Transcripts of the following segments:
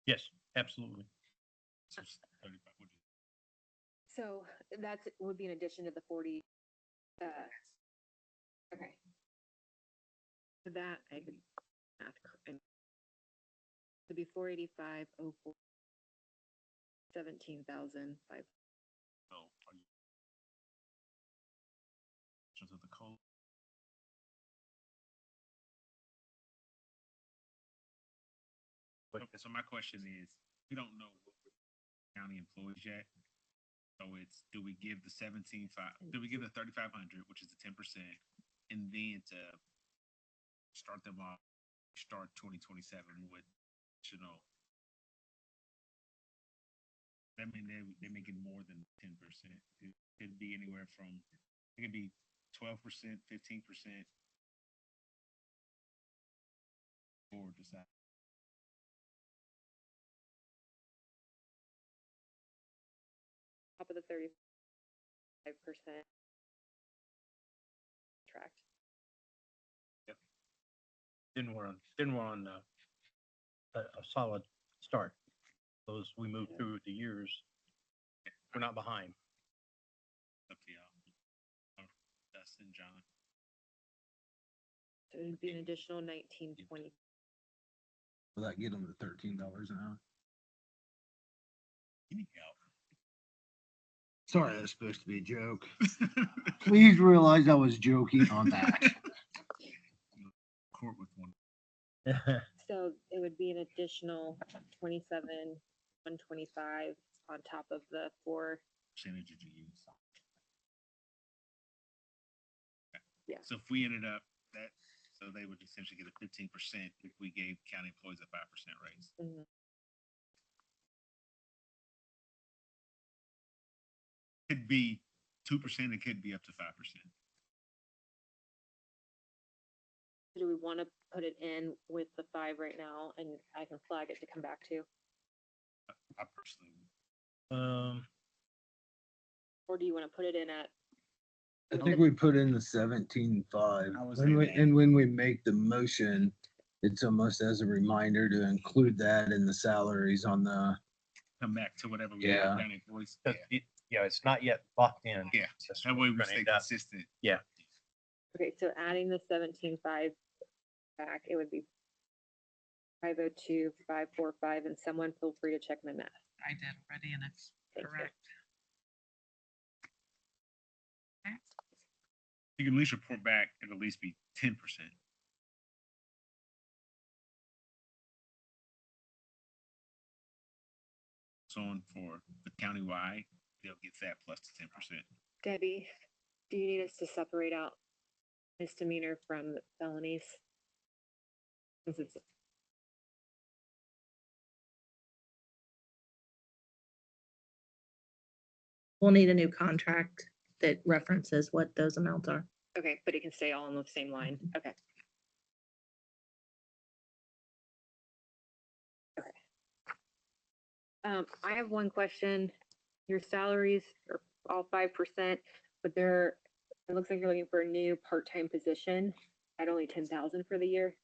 Yes, absolutely. So it's 35, would you- So that's, would be in addition to the 40, okay. So that, I could, math, it'd be 485,004, 17,005. So are you? Just with the code. Okay, so my question is, we don't know what we're county employees yet. So it's, do we give the 17,500, do we give the 3,500, which is the 10%, and then to start them off, start 2027 with, you know, I mean, they're making more than 10%. It could be anywhere from, it could be 12%, 15%. Or decide. Top of the 35% tract. Then we're on a solid start. Those we move through the years, we're not behind. Up to y'all. Dustin, John. So it'd be an additional 1920. Will that get them to $13 an hour? You need help. Sorry, that's supposed to be a joke. Please realize I was joking on that. Court with one. So it would be an additional 27, 125 on top of the 4. Percentage did you use? Yeah. So if we ended up that, so they would essentially get a 15% if we gave county employees a 5% raise. Mhm. Could be 2%, it could be up to 5%. Do we want to put it in with the 5 right now, and I can flag it to come back to? I personally, Or do you want to put it in at? I think we put in the 17.5. I was When we, thinking- and when we make the motion, it's almost as a reminder to include that in the salaries on the, come back to whatever we Yeah. have county employees. But yeah, it's not yet locked in. Yeah, That's that what way we're we gonna stay end up. consistent. Okay, so adding the 17.5 back, it would be 502, 545, and someone feel free to check my math. I did already and it's Thank you. correct. You can at least report back and at least be 10%. So on for the countywide, they'll get that plus the 10%. Debbie, do you need us to separate out misdemeanor from felonies? Since it's, We'll need a new contract that references what those amounts are. okay, but it can stay all on the same line, okay. Okay. I have one question. Your salaries are all 5%, but it looks like you're looking for a new part-time position at only 10,000 for the year.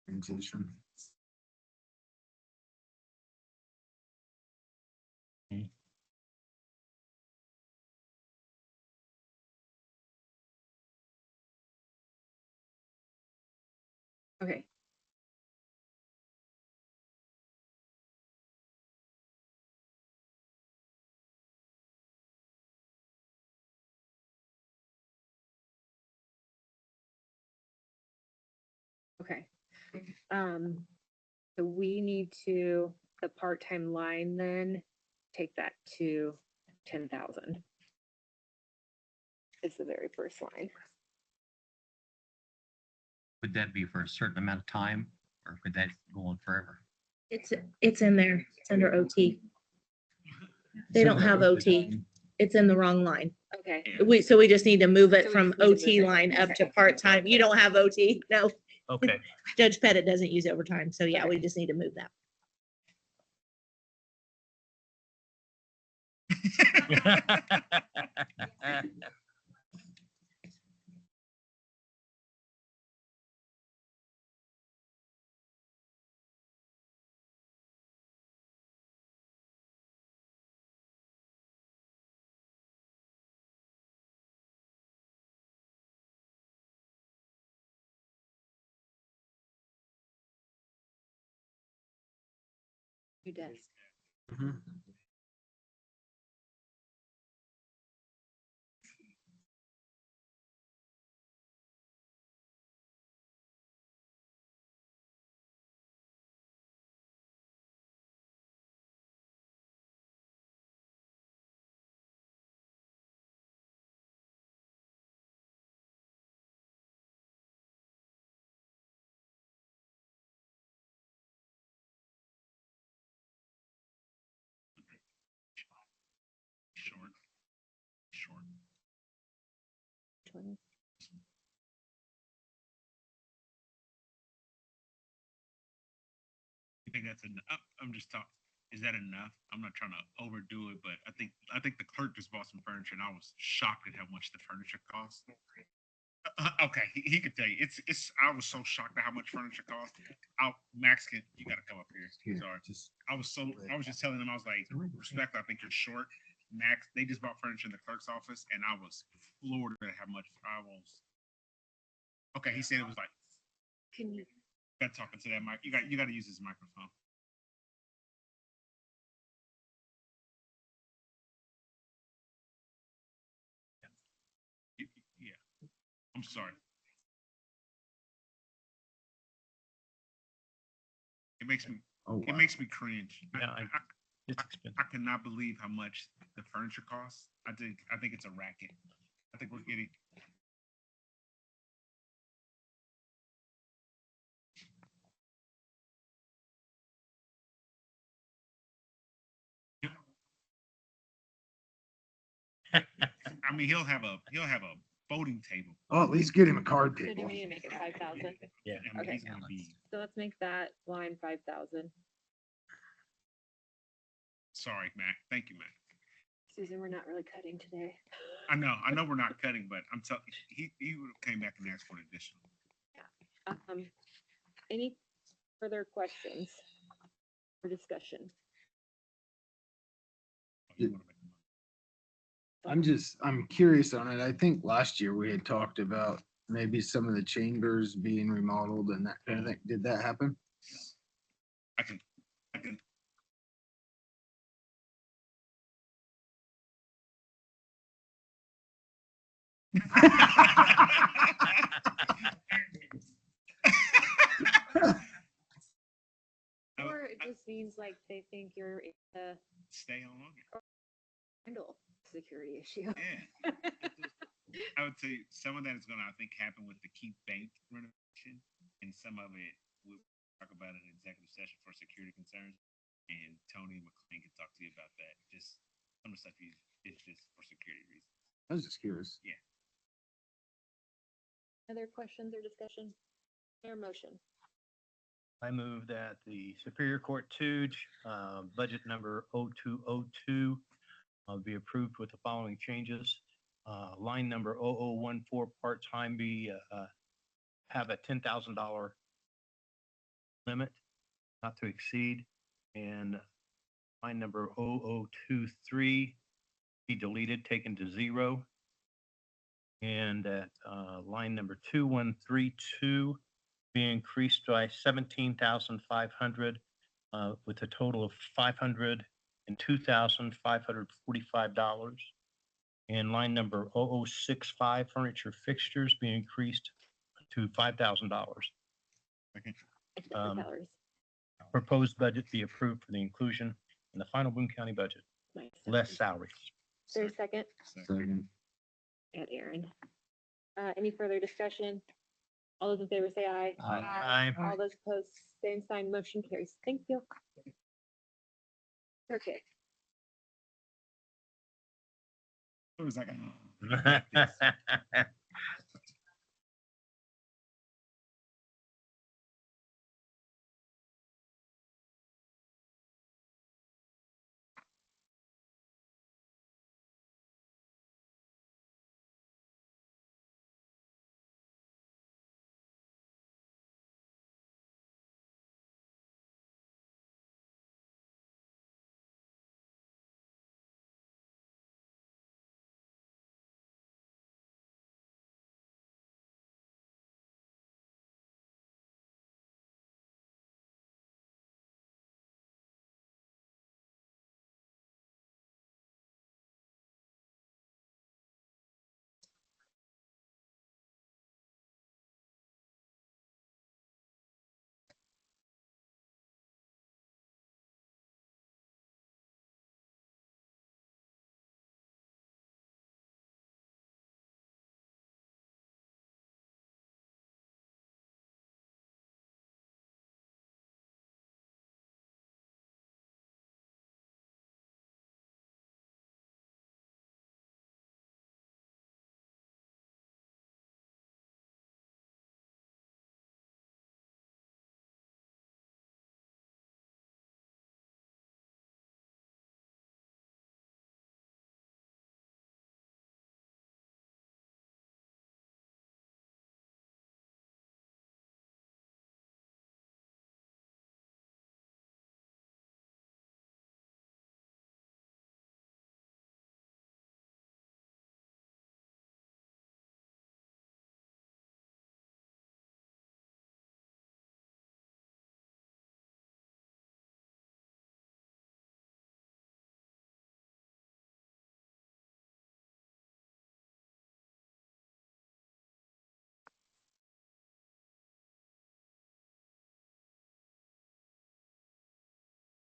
transition. Okay. Okay. So we need to, the part-time line then, take that to 10,000. It's the very first line. Would that be for a certain amount of time or could that go on forever? It's in there. It's under OT. They don't have OT. It's in the wrong line. Okay. Yeah. So we just need to move So it we from just need to move OT it. line up to Okay. part-time. You don't have OT, no. Okay, Judge Pettit doesn't use overtime, so yeah, Okay. we just need to move that. New desk. Mhm. Short. Short. You think that's enough? I'm just talking. Is that enough? I'm not trying to overdo it, but I think the clerk just bought some furniture, and I was shocked at how much the furniture cost. Okay, he could tell you. I was so shocked at how much furniture cost. Max, you got to come up here. Here, Sorry. just- I was just telling them, I was like, respect, I think you're short. Max, they just bought furniture in the clerk's office, and I was floored at how much I was. Okay, he said it was like, Can you, got talking to that mic. You got to use his microphone. Yeah, I'm sorry. It makes me Oh, it wow. makes me cringe. Yeah, it's expensive. I cannot believe how much the furniture costs. I think it's a racket. I think we're getting. I mean, he'll have a voting table. Oh, at least get him a card so do table. we need to make it 5,000? Yeah. I mean, Okay. he's gonna be. So let's make that line 5,000. Sorry, Mac. Thank you, Mac. Susan, we're not really cutting today. I know we're not cutting, but I'm telling he would have came back and asked for an additional. Any further questions or discussion? You wanna make a motion? I'm curious on it. I think last year we had talked about maybe some of the chambers being remodeled and that kind of thing. Did that happen? I can. Or it just means like they think you're a Stay on longer. handle security issue. Yeah. I would say some of that is gonna, I think, happen with the Keith Bank renovation, and some of it we'll talk about in executive session for security concerns. And Tony McLean can talk to you about that. Just some of the stuff it's just for security reasons. I was just curious. Other questions or discussion? Their motion. I move that the Superior Court 2, budget number 0202, be approved with the following changes. Line number 0014, part-time have a $10,000 limit, not to exceed. And line number 0023 be deleted, taken to 0. And that line number 2132 be increased by 17,500 with a total of $502,545. And line number 0065 furniture fixtures be increased to $5,000. Except for Um, salaries. Proposed budget be approved for the inclusion in the final Boone County budget, Nice. less salaries. Is there a second? Second. At Aaron. Any further discussion? All those in favor say aye. Aye. All those opposed, same sign, motion carries. Thank you. Okay. It was like,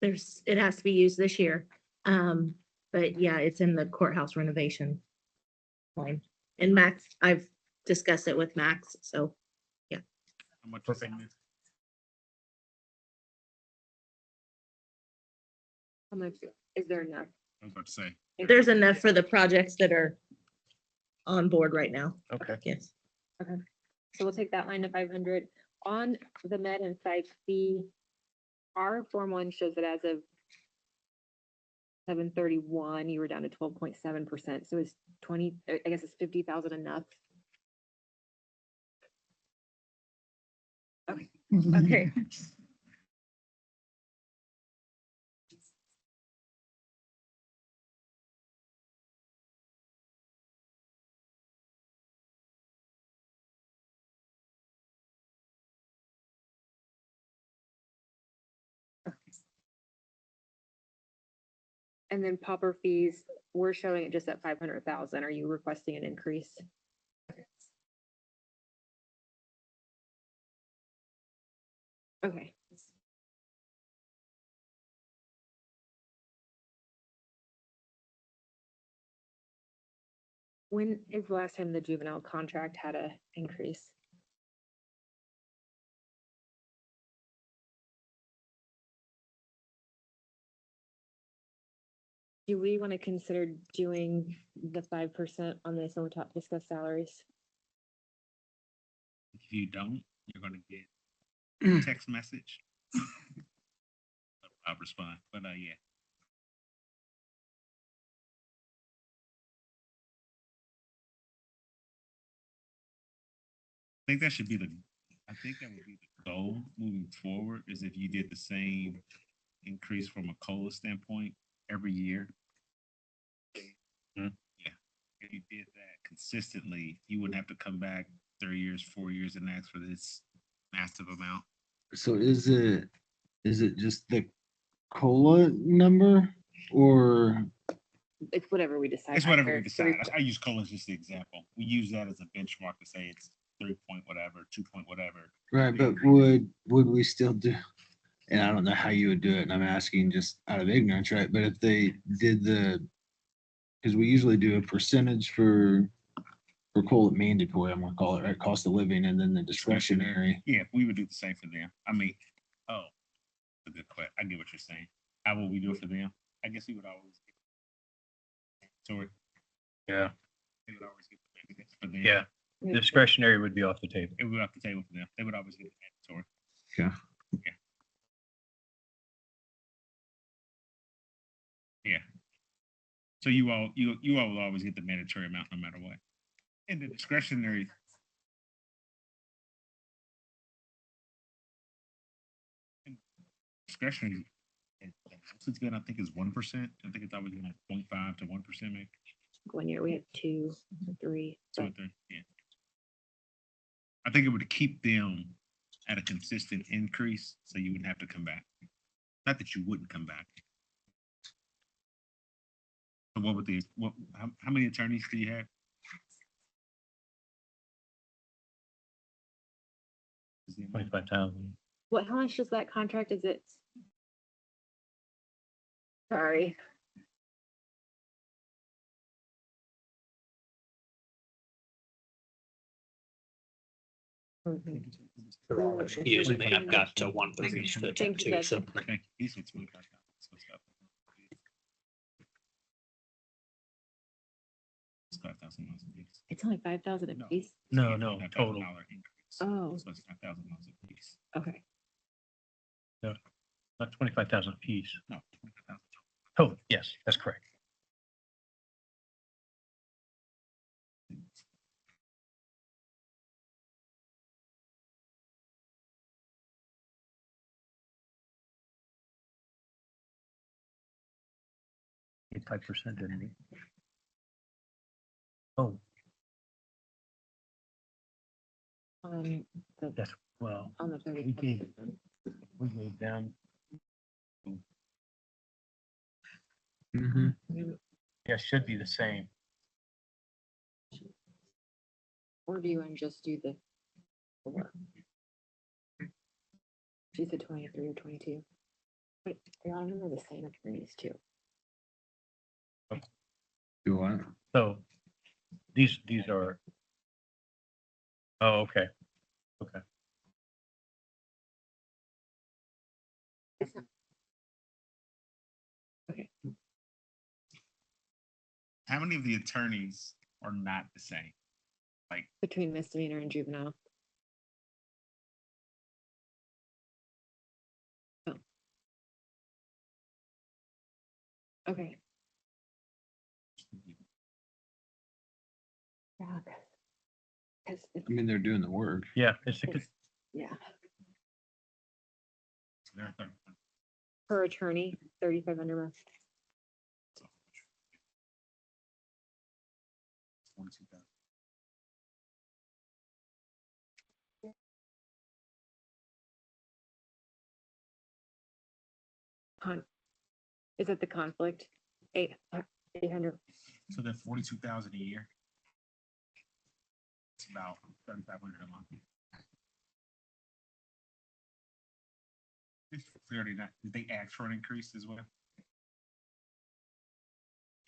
It has to be used this year. But yeah, it's in the courthouse renovation line. And Max, I've discussed it with Max, so How much is in this? How much, is there enough? I was about to say. there's enough for the projects that are on board right now. Okay. Yes. So we'll take that line to 500. On the med and psych fee, our Form 1 shows that as of 7/31, you were down to 12.7%. So is 20, I guess it's 50,000 enough? Okay, okay. And then pauper fees, we're showing it just at 500,000. Are you requesting an increase? Okay. When is the last time the juvenile contract had a increase? Do we want to consider doing the 5% on this when we talk, discuss salaries? If you don't, you're gonna get a text message. I'll respond, but yeah. I think that should be I think that would be the goal moving forward, is if you did the same increase from a COLA standpoint every year. Hmm. Yeah, if you did that consistently, you wouldn't have to come back 3 years, 4 years and ask for this massive amount. So is it just the COLA number or, It's whatever we decide. It's whatever we either decide. three- I use COLA as just the example. We use that as a benchmark to say it's 3 point whatever, 2 point whatever. right, but would we still do? And I don't know how you would do it, and I'm asking just out of ignorance, right? But if they did because we usually do a percentage for COLA mandatory, I'm gonna call it, right? Cost of living, and then the discretionary. Yeah, we would do the same for them. I mean, oh, a good question. I get what you're saying. How would we do it for them? I guess we would always. So Yeah. They would always get the benefit for them. Yeah, discretionary would be off the table. It would be off the table for them. They would always get the mandatory. Okay. Yeah. So you all will always get the mandatory amount no matter what. And the discretionary. Discretionary. It's good. I think is 1%. I think it's always been 0.5 to 1% maybe. One year we had 2, 3. Two but or three. Yeah. I think it would keep them at a consistent increase, so you wouldn't have to come back. Not that you wouldn't come back. So what would how many attorneys do you have? Is the amount- 25,000. What, how much does that contract, is it? Sorry. Usually I've got one position to attend Thank you, to, Judge. so. Okay, he said 25,000. It's 5,000 miles a piece. It's only 5,000 a No. piece? No, no, $5,000 total. increase. Oh. So it's 5,000 miles a piece. Okay. Not 25,000 apiece. No, 25,000. Oh, yes, that's correct. It's 5%, didn't it? Oh, On the, that's, well, on the we 30. gave, we gave them, Mm-hmm. yeah, should be the same. Or do you want to just do the 4? She said 23 or 22. Wait, they all remember the same attorneys too. Do what? So these are, oh, okay, okay. It's not. Okay. How many of the attorneys are not the same? Between misdemeanor and juvenile. Oh. Okay. Yeah. Cause I mean, they're doing the work. Yeah, it's, a it's, yeah, They're 30. per attorney, 3,500 months. 42,000. Is it the conflict? 800. So they're 42,000 a year. It's about 3,500 a month. It's 39. Did they ask for an increase as well?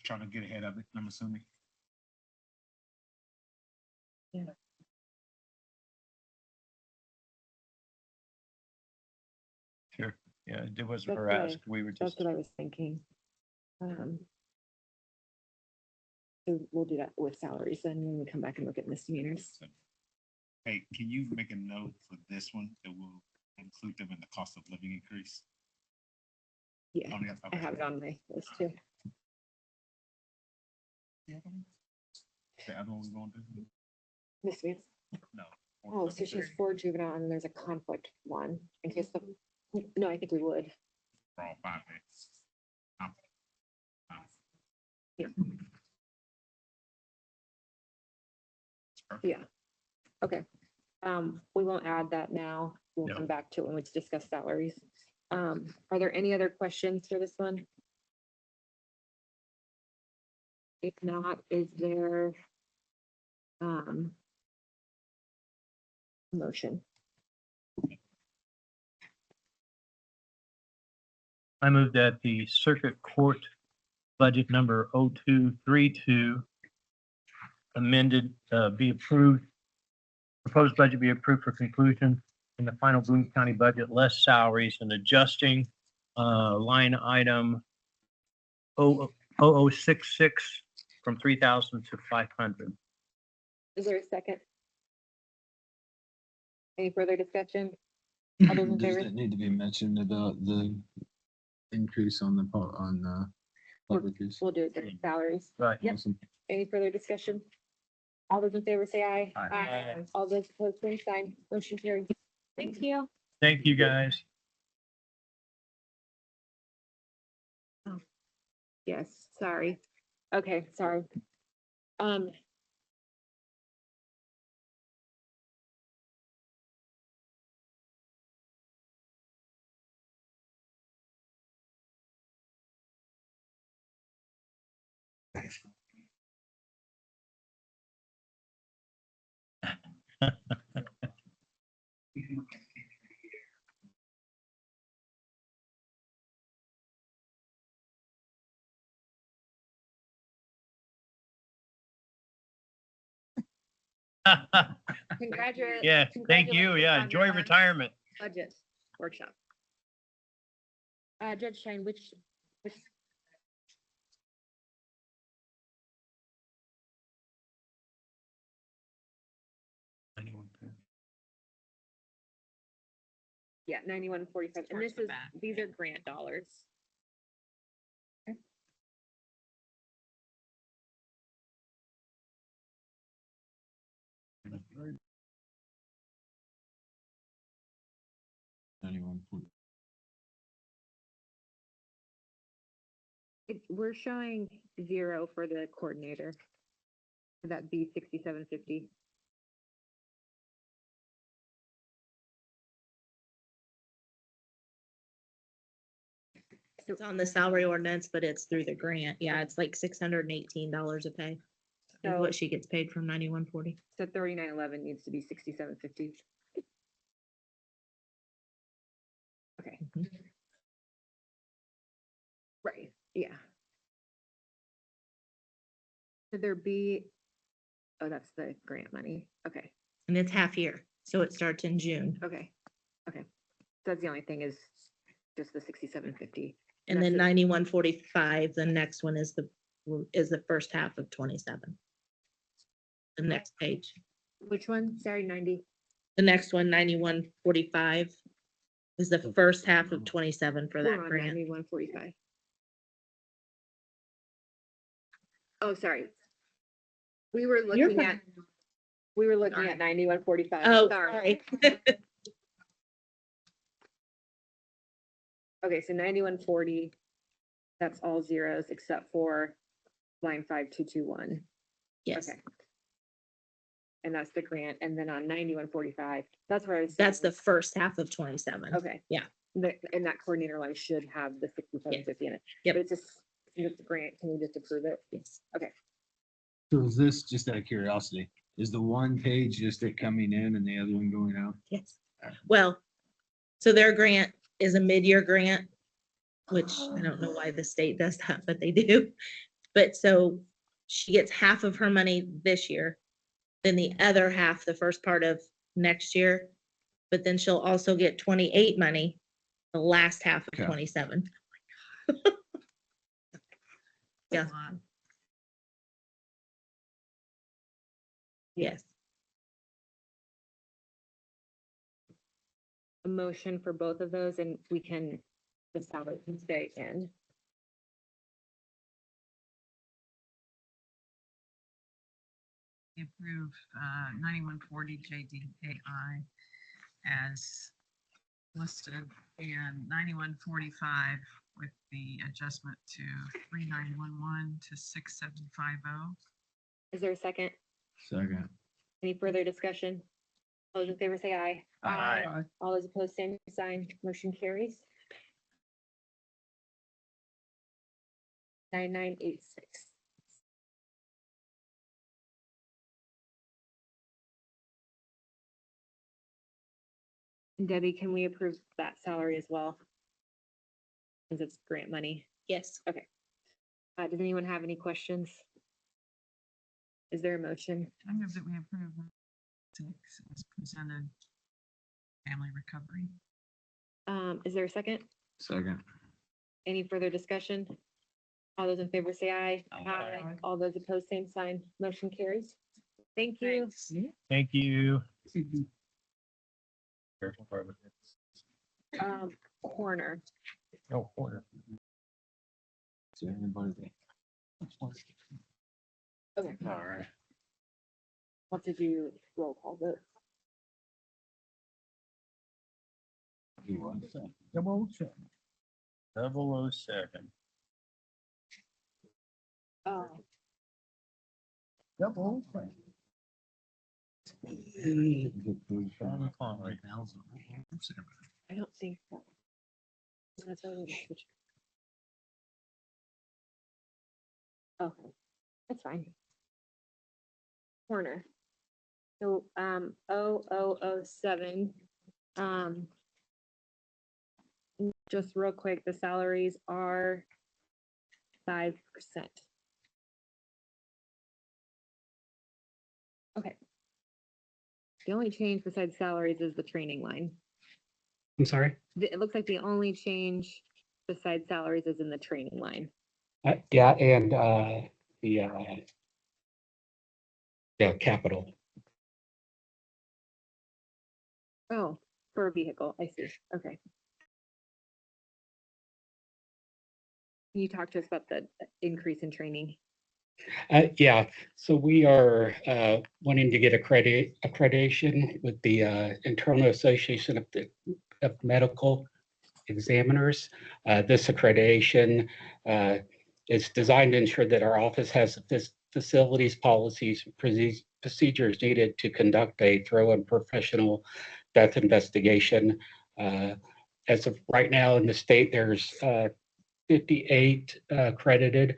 Trying to get ahead of it, I'm assuming. sure, yeah, it wasn't That's her what I- ask, we were That's just, what I was thinking. So we'll do that with salaries then when we come back and look at misdemeanors. Hey, can you make a note for this one that will include them in the cost of living increase? Yeah, Oh, yeah, I okay. have it on my list too. The other one we going to do? Misdemeanors. No. Oh, so she has 4 juvenile and there's a conflict one in case the, no, I think we would. For all 5 days. Yeah. Perfect. Yeah. Okay. We won't add that now. We'll No. come back to it when we discuss salaries. Are there any other questions for this one? If not, is there motion? I move that the circuit court budget number 0232 amended, be approved. Proposed budget be approved for conclusion in the final Boone County budget, less salaries and adjusting, line item 0066 from 3,000 to 500. Is there a second? Any further discussion? All those in Does favor? it need to be mentioned about the increase on the, on the public use? We'll do it during salaries. Right. Yep. Awesome. Any further discussion? All those in favor say aye. Aye. All those opposed, same sign. Motion carries. Thank you. Thank you, guys. Yes, sorry. Okay, sorry. Congratulations. Yeah, thank you. Yeah, enjoy retirement. Budget workshop. Judge Shine, which, yeah, 91.45, and Towards this the is, back, these are grant dollars. Anyone? We're showing 0 for the coordinator. That'd be 6750. It's on the salary ordinance, but it's through the grant. Yeah, it's like $618 a pay. Is So, what she gets paid from 9140. so 3911 needs to be 6750. Okay. Mhm. Right, yeah. Should there be, oh, that's the grant money. Okay, And it's half year, so it starts in June. okay, okay. That's the only thing is just the 6750. And That's then it. 9145, the next one is the first half of 27. The next page. Which one? Sorry, 90. The next one, 9145, is the first half of 27 for that We're on grant. 9145. Oh, sorry. We were You're looking at, we were looking Sorry. at 9145. Oh, sorry. Okay, so 9140, that's all zeros except for line 5221. Yes, Okay. And that's the grant, and then on 9145, that's where I was. that's the saying- first half of 27. Okay. yeah. And that coordinator line should have the 6750 in it. Yep. But it's just, it's a grant, can we just approve it? Yes. So is this, just out of curiosity, is the one page just it coming in and the other one going out? Yes. Well, so their grant is a mid-year grant, which I don't know why the state does that, but they do. But so she gets half of her money this year, then the other half, the first part of next year. But then she'll also get 28 money, the last half of Okay. 27. Yeah. Yes. A motion for both of those, and we can, the salary can stay in. Approve 9140 JDAI as listed and 9145 with the adjustment to 3911 to 6750. Is there a second? Second. Any further discussion? All those in favor say aye. Aye. All those opposed, same sign. Motion carries. 9986. Debbie, can we approve that salary as well? Since it's grant money. Yes. Does anyone have any questions? Is there a motion? I move that we approve 6 as presented. Family recovery. Is there a second? Second. Any further discussion? All those in favor say aye. Aye. All those opposed, same sign. Motion carries. Thank you. Thank you. Careful, Barbara. Corner. No, order. So everybody- Okay, All right. what did you roll call vote? You want? 007. Oh, Sean Connery. I don't think so. That's why we didn't switch. Okay, that's fine. Corner. So, 0007. Just real quick, the salaries are 5%. Okay. The only change besides salaries is the training line. I'm sorry? It looks like the only change besides salaries is in the training line. Yeah, and the capital. Oh, for a vehicle, I see, okay. Can you talk to us about the increase in training? Yeah, so we are wanting to get accreditation with the Internal Association of Medical Examiners. This accreditation is designed to ensure that our office has the facilities, policies, procedures needed to conduct a thorough and professional death investigation. As of right now in the state, there's 58 accredited.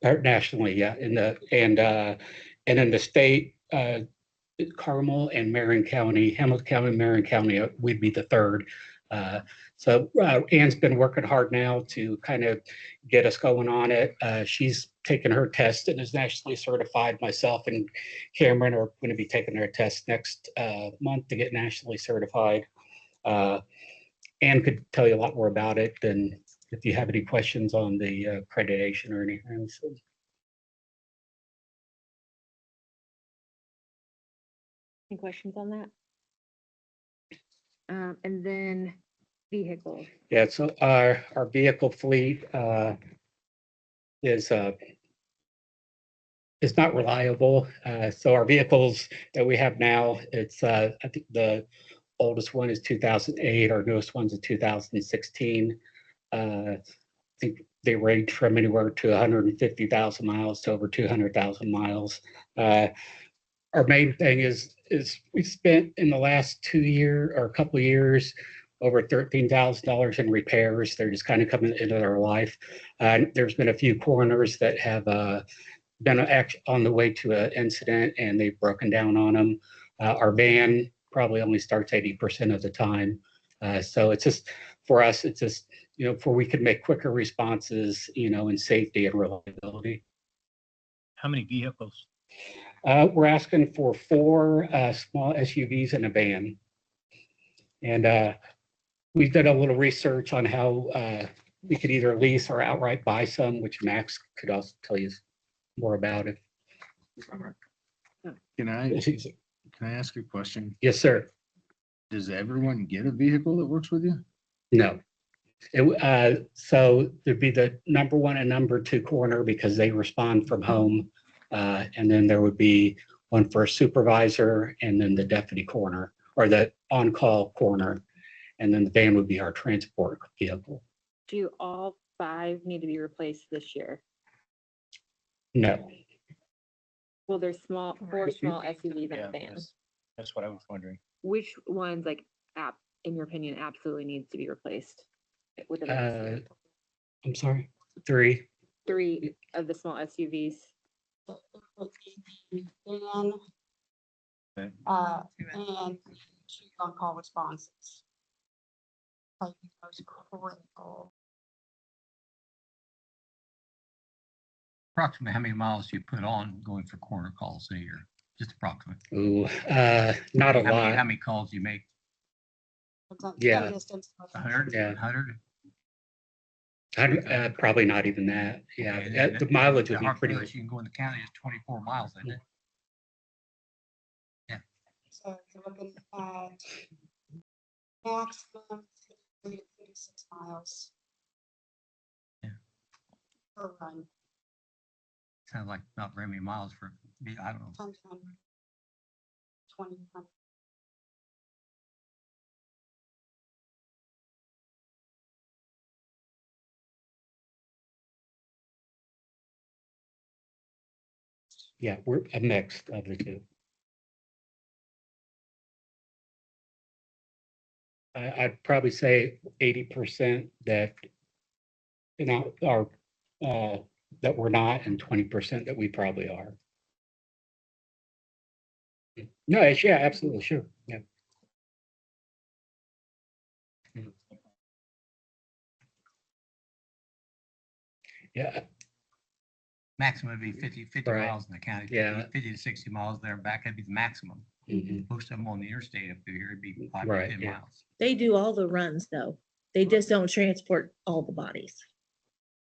Or nationally, yeah, and in the state, Carmel and Marion County, Hamilton County, and Marion County would be the third. So Ann's been working hard now to kind of get us going on it. She's taken her test and is nationally certified. Myself and Cameron are going to be taking their test next month to get nationally certified. Ann could tell you a lot more about it than if you have any questions on the accreditation or anything. So. Any questions on that? And then vehicles. Yeah, so our vehicle fleet is not reliable. So our vehicles that we have now, it's I think the oldest one is 2008, our newest one's a 2016. I think they range from anywhere to 150,000 miles to over 200,000 miles. Our main thing is we spent in the last 2 year or a couple of years over $13,000 in repairs. They're just kind of coming into their life. There's been a few coroners that have been on the way to an incident and they've broken down on them. Our van probably only starts 80% of the time. So it's just, for us, it's just, for we could make quicker responses, in safety and reliability. How many vehicles? We're asking for 4 small SUVs and a van. And we've done a little research on how we could either lease or outright buy some, which Max could also tell you more about it. Can I ask a question? Yes, sir. Does everyone get a vehicle that works with you? No. So there'd be the number 1 and number 2 coroner because they respond from home. And then there would be one for a supervisor and then the deputy coroner or the on-call coroner. And then the van would be our transport vehicle. Do all 5 need to be replaced this year? No. Well, there's 4 small SUVs and Yeah, a van. that's what I was wondering. Which ones, in your opinion, absolutely needs to be replaced within the next year? I'm sorry, 3. 3 of the small SUVs. And, Okay. and 2 on-call responses. Like the most critical. Approximately how many miles do you put on going for corner calls a year? Just approximately. Ooh, not a lot. How many calls do you make? It's a Yeah. distance. 100? Yeah. 100? Probably not even that. Yeah, And the mileage would the be hard pretty. furthest you can go in the county is 24 miles, isn't it? So you're looking at maximum 36 miles. Yeah. Per run, Sounds like not very many miles for me. I don't know. 10, 20. Yeah, we're a mix of the two. I'd probably say 80% that, you know, are, that we're not, and 20% that we probably are. No, yeah, absolutely, sure, yeah. Yeah, Maximum would be 50 Right. miles in the county. Yeah. 50 to 60 miles there and back. That'd be the maximum. mhm, Most of them on the interstate up through here would be 5 Right, to 10 yeah. miles. They do all the runs though. They just don't transport all the bodies.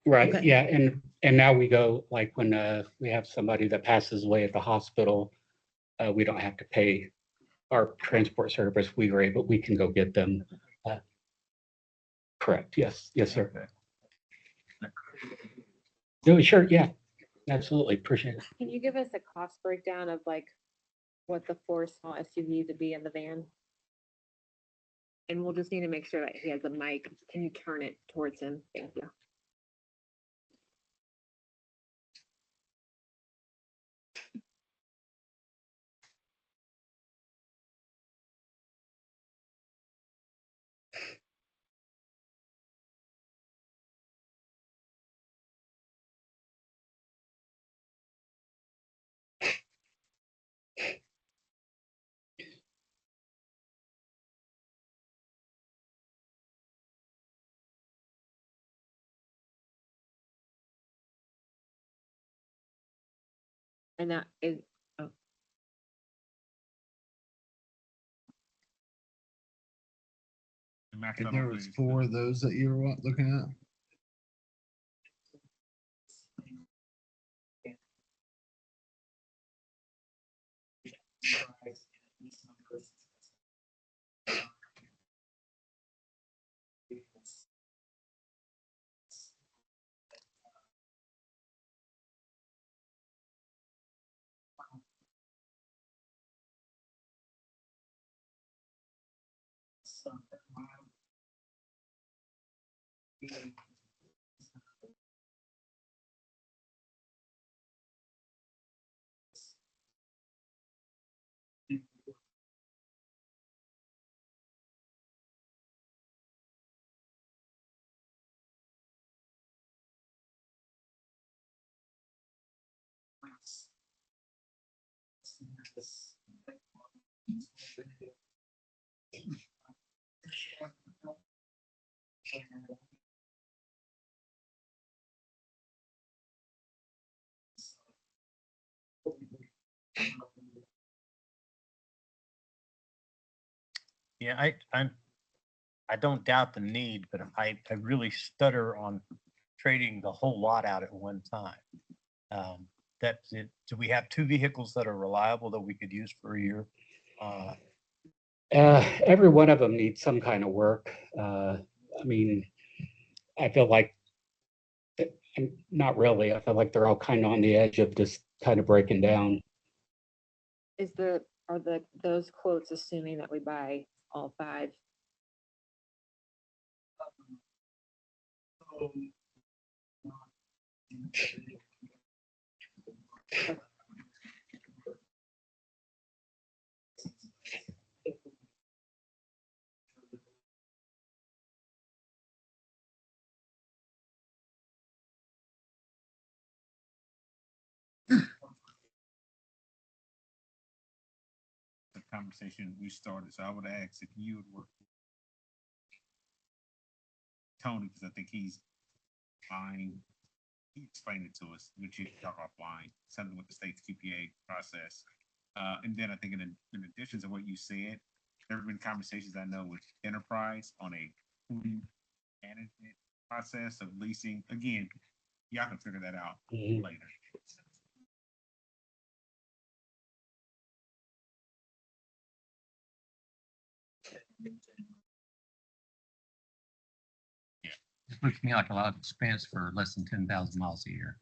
right, Okay. yeah, and now we go, like, when we have somebody that passes away at the hospital, we don't have to pay our transport service, we can go get them. Correct, yes, sir. No, sure, yeah, absolutely, appreciate it. Can you give us a cost breakdown of like what the 4 small SUVs would be in the van? And we'll just need to make sure that he has a mic. Can you turn it towards him? Thank you. And that is, oh, The max And out there on was things, 4 of those that you were looking at? Yeah, I don't doubt the need, but I really stutter on trading the whole lot out at one time. That's it. Do we have 2 vehicles that are reliable that we could use for a year? Every one of them needs some kind of work. I mean, I feel like, not really, I feel like they're all kind of on the edge of just kind of breaking down. are those quotes assuming that we buy all 5? the conversation we started. So I would ask if you would work with Tony, because I think he's fine. He explained it to us, which you can talk offline, something with the state's QPA process. And then I think in addition to what you said, there have been conversations I know with Enterprise on a food management process of leasing, again, y'all can figure that out Mhm. later. It looks to me like a lot of expense for less than 10,000 miles a year.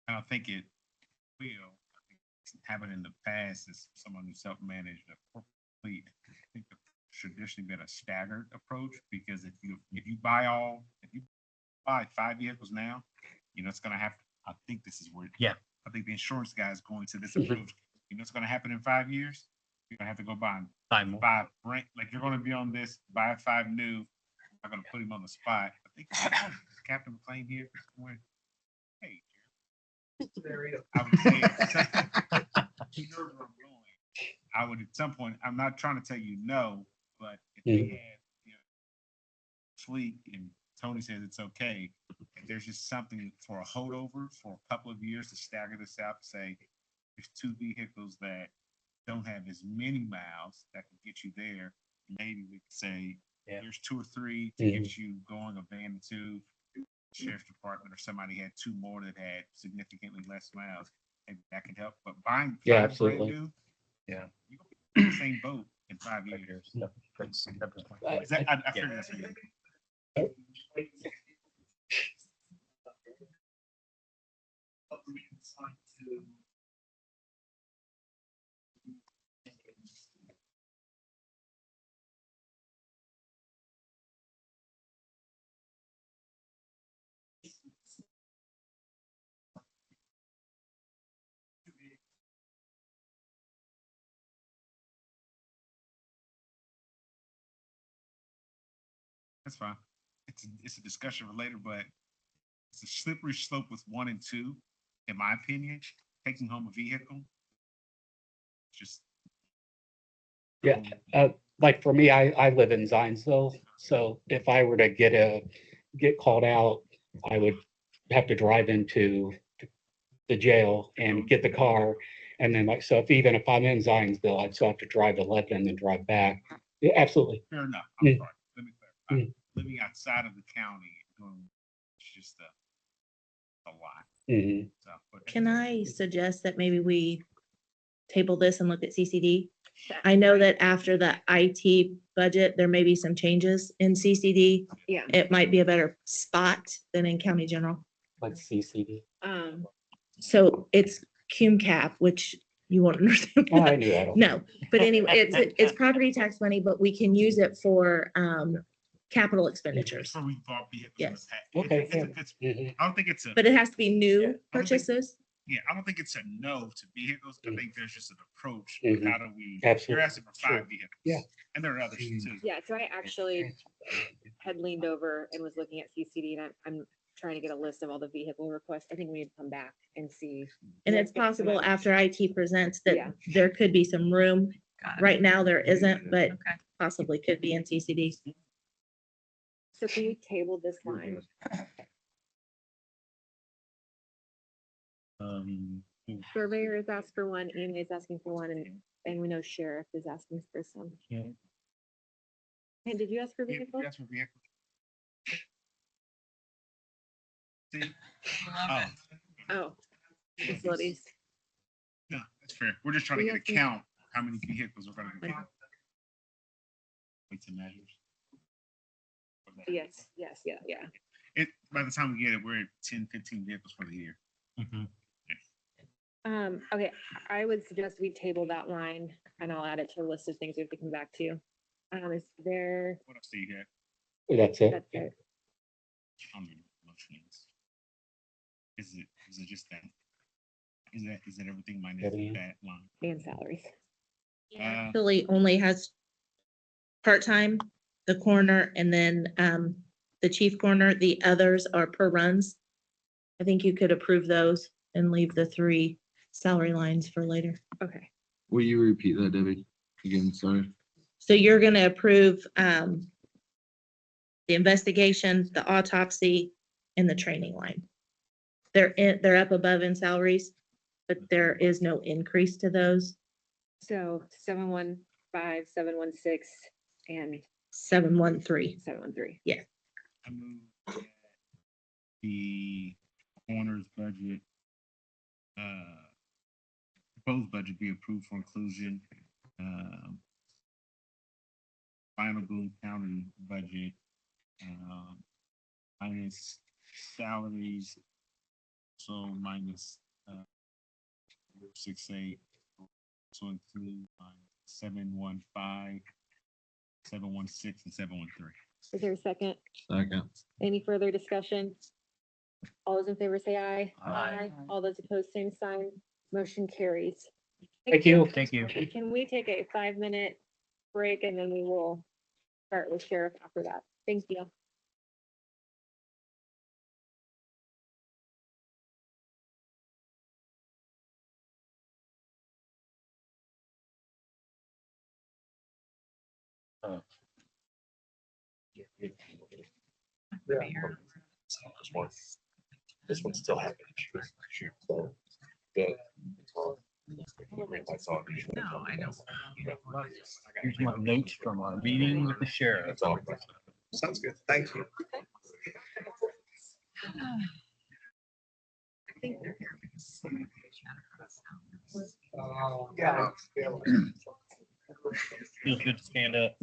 I don't think it will. I think it's happened in the past as someone who self-managed a corporate fleet. I think it's traditionally been a staggered approach because if you buy 5 vehicles now, it's gonna have, I think this is where. Yeah. I think the insurance guy is going to this approach. What's gonna happen in 5 years? You're gonna have to go buy rent, like you're gonna be on this, buy 5 new. I'm gonna put him on the spot. I think is Captain McLean here somewhere. Hey, I would say he knows where I'm going. I would at some point, I'm not trying to tell you no, but if they had, fleet and Tony says it's okay, if there's just something for a holdover for a couple of years to stagger this out, say there's 2 vehicles that don't have as many miles that can get you there, maybe we could say Yeah. there's 2 or 3 to get you going, a van or 2. Sheriff's department or somebody had 2 more that had significantly less miles, and that could help. But buying Yeah, 5 brand absolutely. new, Yeah. you're gonna be in the same boat in 5 years. Yep. Is that, I figured that's what you. That's fine. It's a discussion for later, but it's a slippery slope with 1 and 2, in my opinion. Taking home a vehicle, just Yeah, like for me, I live in Zionsville, so if I were to get called out, I would have to drive into the jail and get the car. And then so even if I'm in Zionsville, I'd still have to drive to Lebanon and then drive back. Yeah, absolutely. fair enough. I'm Mm. sorry. Let me clarify. Mm. Living outside of the county, it's just a lot. Mhm. So, but Can I suggest that maybe we table this and look at CCD? I know that after the IT budget, there may be some changes in CCD. Yeah. It might be a better spot than in county general. Like CCD. So it's cum cap, which you won't understand. Oh, I knew that. No, but anyway, it's property tax money, but we can use it for capital expenditures. Before we bought vehicles in the Yeah. past. Okay, It's a- it's- Mhm. I don't think it's a. But it has to be Yeah, new I don't think- purchases. Yeah, I don't think it's a no to vehicles. I Mm. think there's just an approach. Of Mhm. how do we? Absolutely. You're asking for 5 Sure. vehicles. Yeah. And there are others Mm. too. Yeah, so I actually had leaned over and was looking at CCD and I'm trying to get a list of all the vehicle requests. I think we need to come back and see. And Let's it's get some possible of- after IT presents Yeah. that there could be some room. Got it. Right now, there isn't, but Okay. possibly could be in CCD. So can we table this line? Surveyor is asked for one, EMA is asking for one, and we know sheriff is asking for some. Yeah. And did you ask for Yeah, vehicle? That's for vehicles. See? Love Oh, it. Oh, facilities. no, that's fair. We're just trying to We get a have to- count, of how many vehicles we're gonna be. Right. Weights and measures. Yes, yeah. By the time we get it, we're at 10, 15 vehicles for the year. Mhm. Okay, I would suggest we table that line and I'll add it to the list of things we have to come back to. Is there, What else do you got? That's it. that's it. On the motions. Is it just that? Is that everything minus Everything. that line? And salaries. Actually only has part-time, the coroner, and then the chief coroner. The others are per runs. I think you could approve those and leave the 3 salary lines for later. Okay. Will you repeat that, Debbie? Again, sorry. So you're gonna approve, the investigation, the autopsy, and the training line. They're up above in salaries, but there is no increase to those. So 715, 716, and 713. 713. I move that the coroner's budget, proposed budget be approved for inclusion. Final Boone County budget, minus salaries, so minus, 68, to include 715, 716, and 713. Is there a second? Second. Any further discussion? All those in favor say aye. Aye. All those opposed, same sign. Motion carries. Thank you. Thank you. Can we take a 5-minute break and then we will start with sheriff after that? Thank you. This one's still happening. So, the- No, I know. Here's my notes from our meeting with the sheriff. That's all. Sounds good. Thank you. I think they're here because Yeah. Feels good to stand up.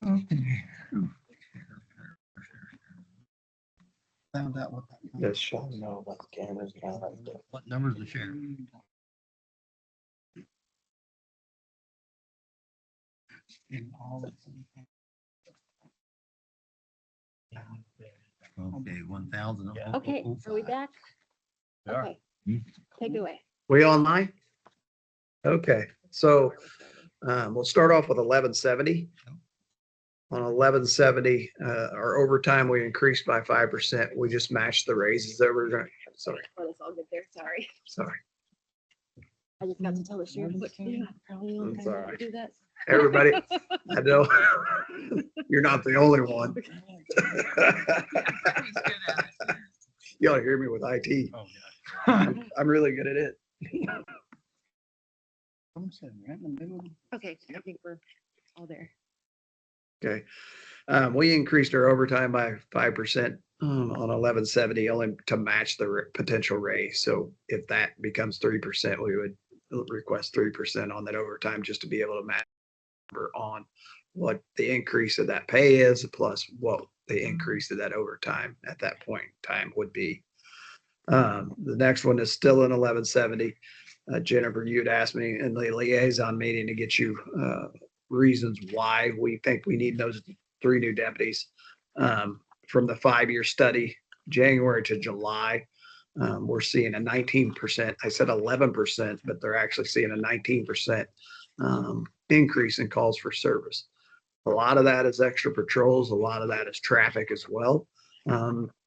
Okay. Found out what that. Just show know about the cameras. Kind of like that. What number's the share? In all of them. Okay, 1,000. Yeah. Okay, are we back? We are. Okay, take it away. We online? Okay, so we'll start off with 1170. On 1170, our overtime, we increased by 5%. We just matched the raises that we're going, sorry, Let us all get there, sorry. sorry. I just got to tell the sheriff what to do. Probably won't That's have all to right. do that. Everybody, I know, you're not the only one. He's good at it. You ought to hear me with IT. Oh, yeah. I'm really good at it. Okay, I think we're all there. Okay. We increased our overtime by 5% on 1170, only to match the potential raise. So if that becomes 3%, we would request 3% on that overtime just to be able to match on what the increase of that pay is, plus what the increase of that overtime at that point in time would be. The next one is still in 1170. Jennifer, you'd asked me in the liaison meeting to get you reasons why we think we need those 3 new deputies. From the 5-year study, January to July, we're seeing a 19%. I said 11%, but they're actually seeing a 19% increase in calls for service. A lot of that is extra patrols. A lot of that is traffic as well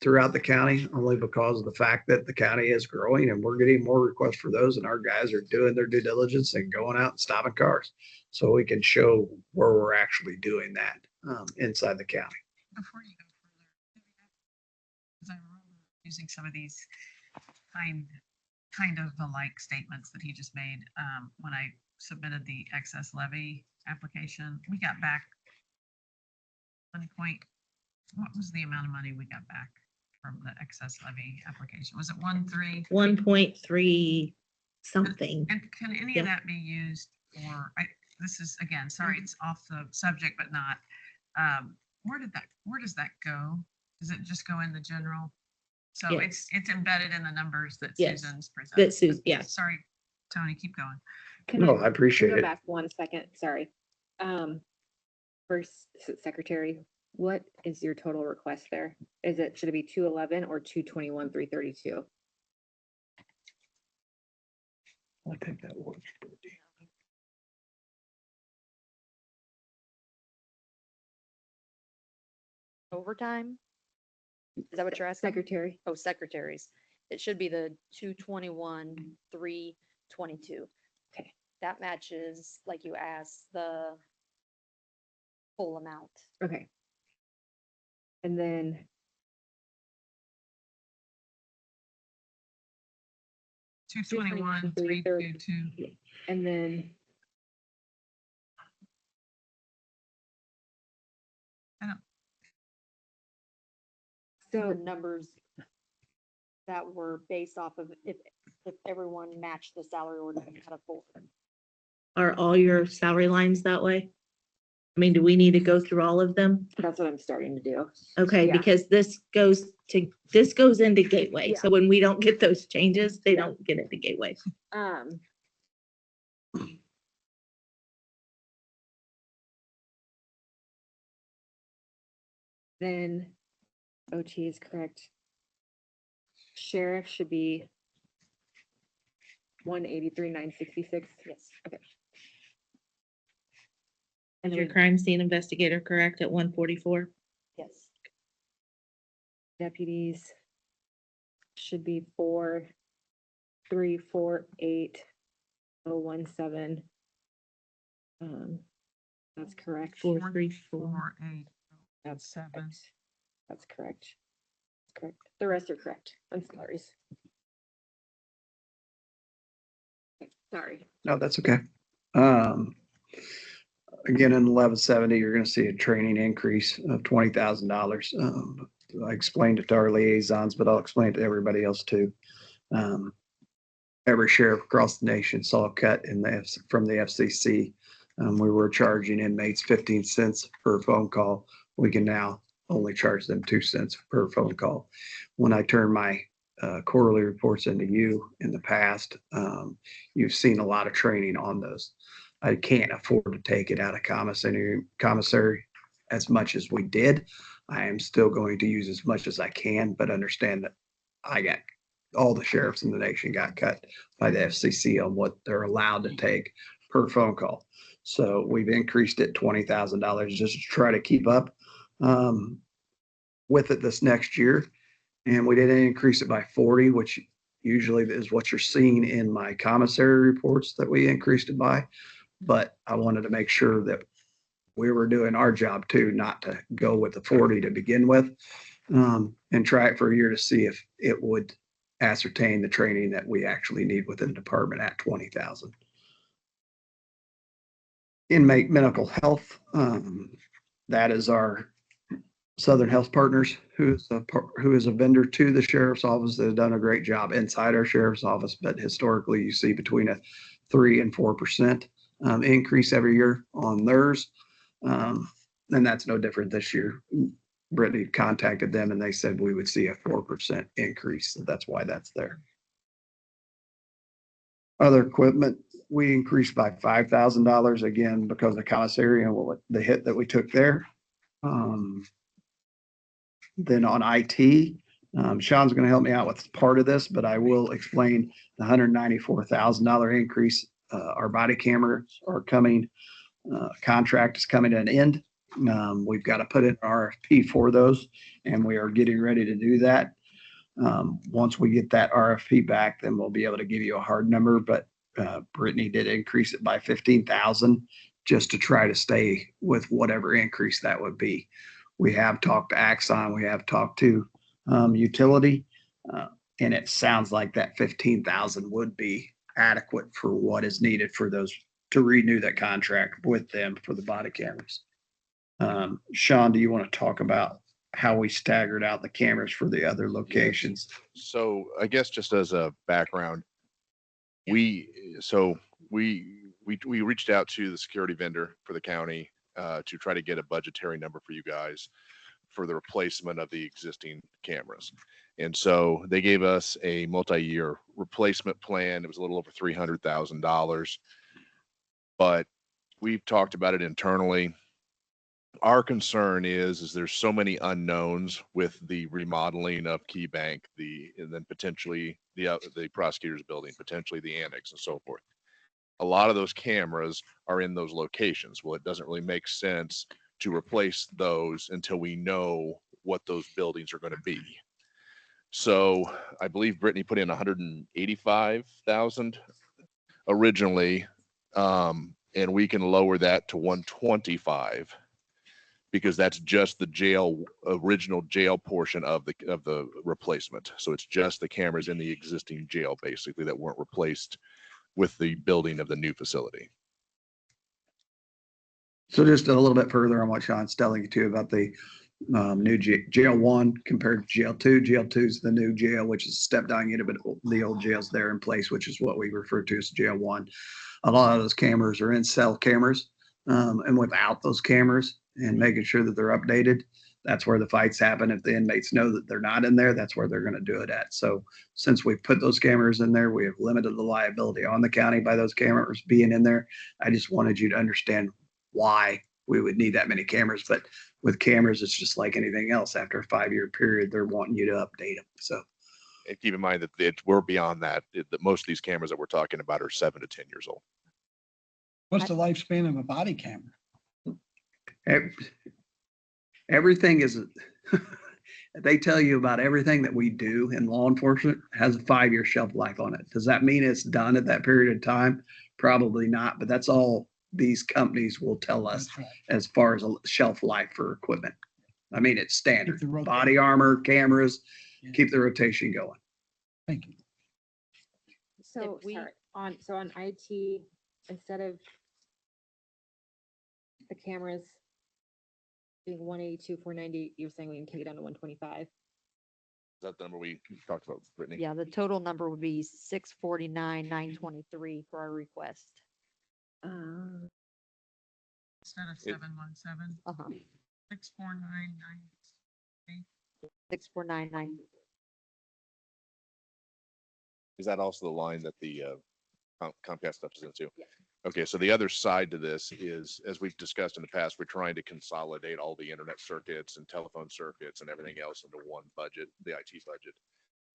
throughout the county, only because of the fact that the county is growing and we're getting more requests for those, and our guys are doing their due diligence and going out and stopping cars. So we can show where we're actually doing that inside the county. Before you go further, because I remember using some of these kind of alike statements that he just made when I submitted the excess levy application. We got back 1 point. What was the amount of money we got back from the excess levy application? Was it 1.3? 1.3 something. And can any Yeah. of that be used for, this is, again, sorry, it's off the subject, but not, where does that go? Does it just go in the general? So Yes. it's embedded in the numbers that Yes. Susan's presented. That Susan, yes. Sorry, Tony, keep going. Can No, I appreciate go it. back 1 second, sorry. First, Secretary, what is your total request there? Should it be 211 or 221, 332? I think that works. Overtime? Is that what you're asking? Secretary, Oh, secretaries. It should be the 221, 322. Okay. That matches, like you asked, the full amount. okay. And then 221, 322. And then. I don't- The So, numbers that were based off of if everyone matched the salary ordinance kind of full. Are all your salary lines that way? I mean, do we need to go through all of them? that's what I'm starting to do. Okay, Yeah. because this goes into Gateway. Yeah. So when we don't get those changes, they don't get into Gateway. Then OT is correct. Sheriff should be 183, 966. Yes. Okay. And And your then crime scene investigator correct at 144? Yes. deputies should be 4348017. That's correct. 434. 4, 8, That's 7. correct. That's correct. Correct. The rest are correct. I'm sorry. Sorry. No, that's okay. Again, in 1170, you're gonna see a training increase of $20,000. I explained it to our liaisons, but I'll explain it to everybody else too. Every sheriff across the nation saw a cut from the FCC We were charging inmates 15 cents per phone call. We can now only charge them 2 cents per phone call. When I turn my quarterly reports into you in the past, you've seen a lot of training on those. I can't afford to take it out of commissary as much as we did. I am still going to use as much as I can, but understand that I got all the sheriffs in the nation got cut by the FCC on what they're allowed to take per phone call. So we've increased it $20,000 just to try to keep up with it this next year. And we didn't increase it by 40, which usually is what you're seeing in my commissary reports that we increased it by. But I wanted to make sure that we were doing our job too, not to go with the 40 to begin with, and try it for a year to see if it would ascertain the training that we actually need within the department at 20,000. Inmate mental health, that is our Southern Health Partners, who is a vendor to the sheriff's office that has done a great job inside our sheriff's office. But historically, you see between a 3 and 4% increase every year on theirs. And that's no different this year. Brittany contacted them and they said we would see a 4% increase. So that's why that's there. Other equipment, we increased by $5,000 again because of commissary and the hit that we took there. Then on IT, Sean's going to help me out with part of this, but I will explain the $194,000 increase. Our body cameras are coming, contract is coming to an end. We've got to put in an RFP for those, and we are getting ready to do that. Once we get that RFP back, then we'll be able to give you a hard number, but Brittany did increase it by 15,000 just to try to stay with whatever increase that would be. We have talked to Axon, we have talked to utility, and it sounds like that 15,000 would be adequate for what is needed for those to renew that contract with them for the body cameras. Sean, do you want to talk about how we staggered out the cameras for the other locations? So I guess just as a background, we reached out to the security vendor for the county to try to get a budgetary number for you guys for the replacement of the existing cameras. And so they gave us a multi-year replacement plan. It was a little over $300,000, but we've talked about it internally. Our concern is there's so many unknowns with the remodeling of Key Bank, and then potentially the prosecutor's building, potentially the annex and so forth. A lot of those cameras are in those locations. Well, it doesn't really make sense to replace those until we know what those buildings are going to be. So I believe Brittany put in 185,000 originally, and we can lower that to 125 because that's just the original jail portion of the replacement. So it's just the cameras in the existing jail basically that weren't replaced with the building of the new facility. So just a little bit further on what Sean's telling you too about the new jail 1 compared to jail 2. Jail 2 is the new jail, which is a step down unit, but the old jail's there in place, which is what we refer to as jail 1. A lot of those cameras are in cell cameras, and without those cameras and making sure that they're updated, that's where the fights happen. If the inmates know that they're not in there, that's where they're going to do it at. So since we've put those cameras in there, we have limited the liability on the county by those cameras being in there. I just wanted you to understand why we would need that many cameras. But with cameras, it's just like anything else. After a 5-year period, they're wanting you to update them. So and keep in mind that we're beyond that. That most of these cameras that we're talking about are 7 to 10 years old. What's the lifespan of a body camera? Everything is, they tell you about everything that we do in law enforcement has a 5-year shelf life on it. Does that mean it's done at that period of time? Probably not, but that's all these companies will tell us as far as a shelf life for equipment. I mean, it's standard. Body armor, cameras, keep the rotation going. Thank you. So on IT, instead of the cameras being 182, 490, you're saying we can take it down to 125? Is that the number we talked about, Brittany? Yeah, the total number would be 649,923 for our request. instead of 717, Uh-huh, 64999. 6499. Is that also the line that the Comcast stuff is into? Yeah. Okay, so the other side to this is, as we've discussed in the past, we're trying to consolidate all the internet circuits and telephone circuits and everything else into one budget, the IT budget.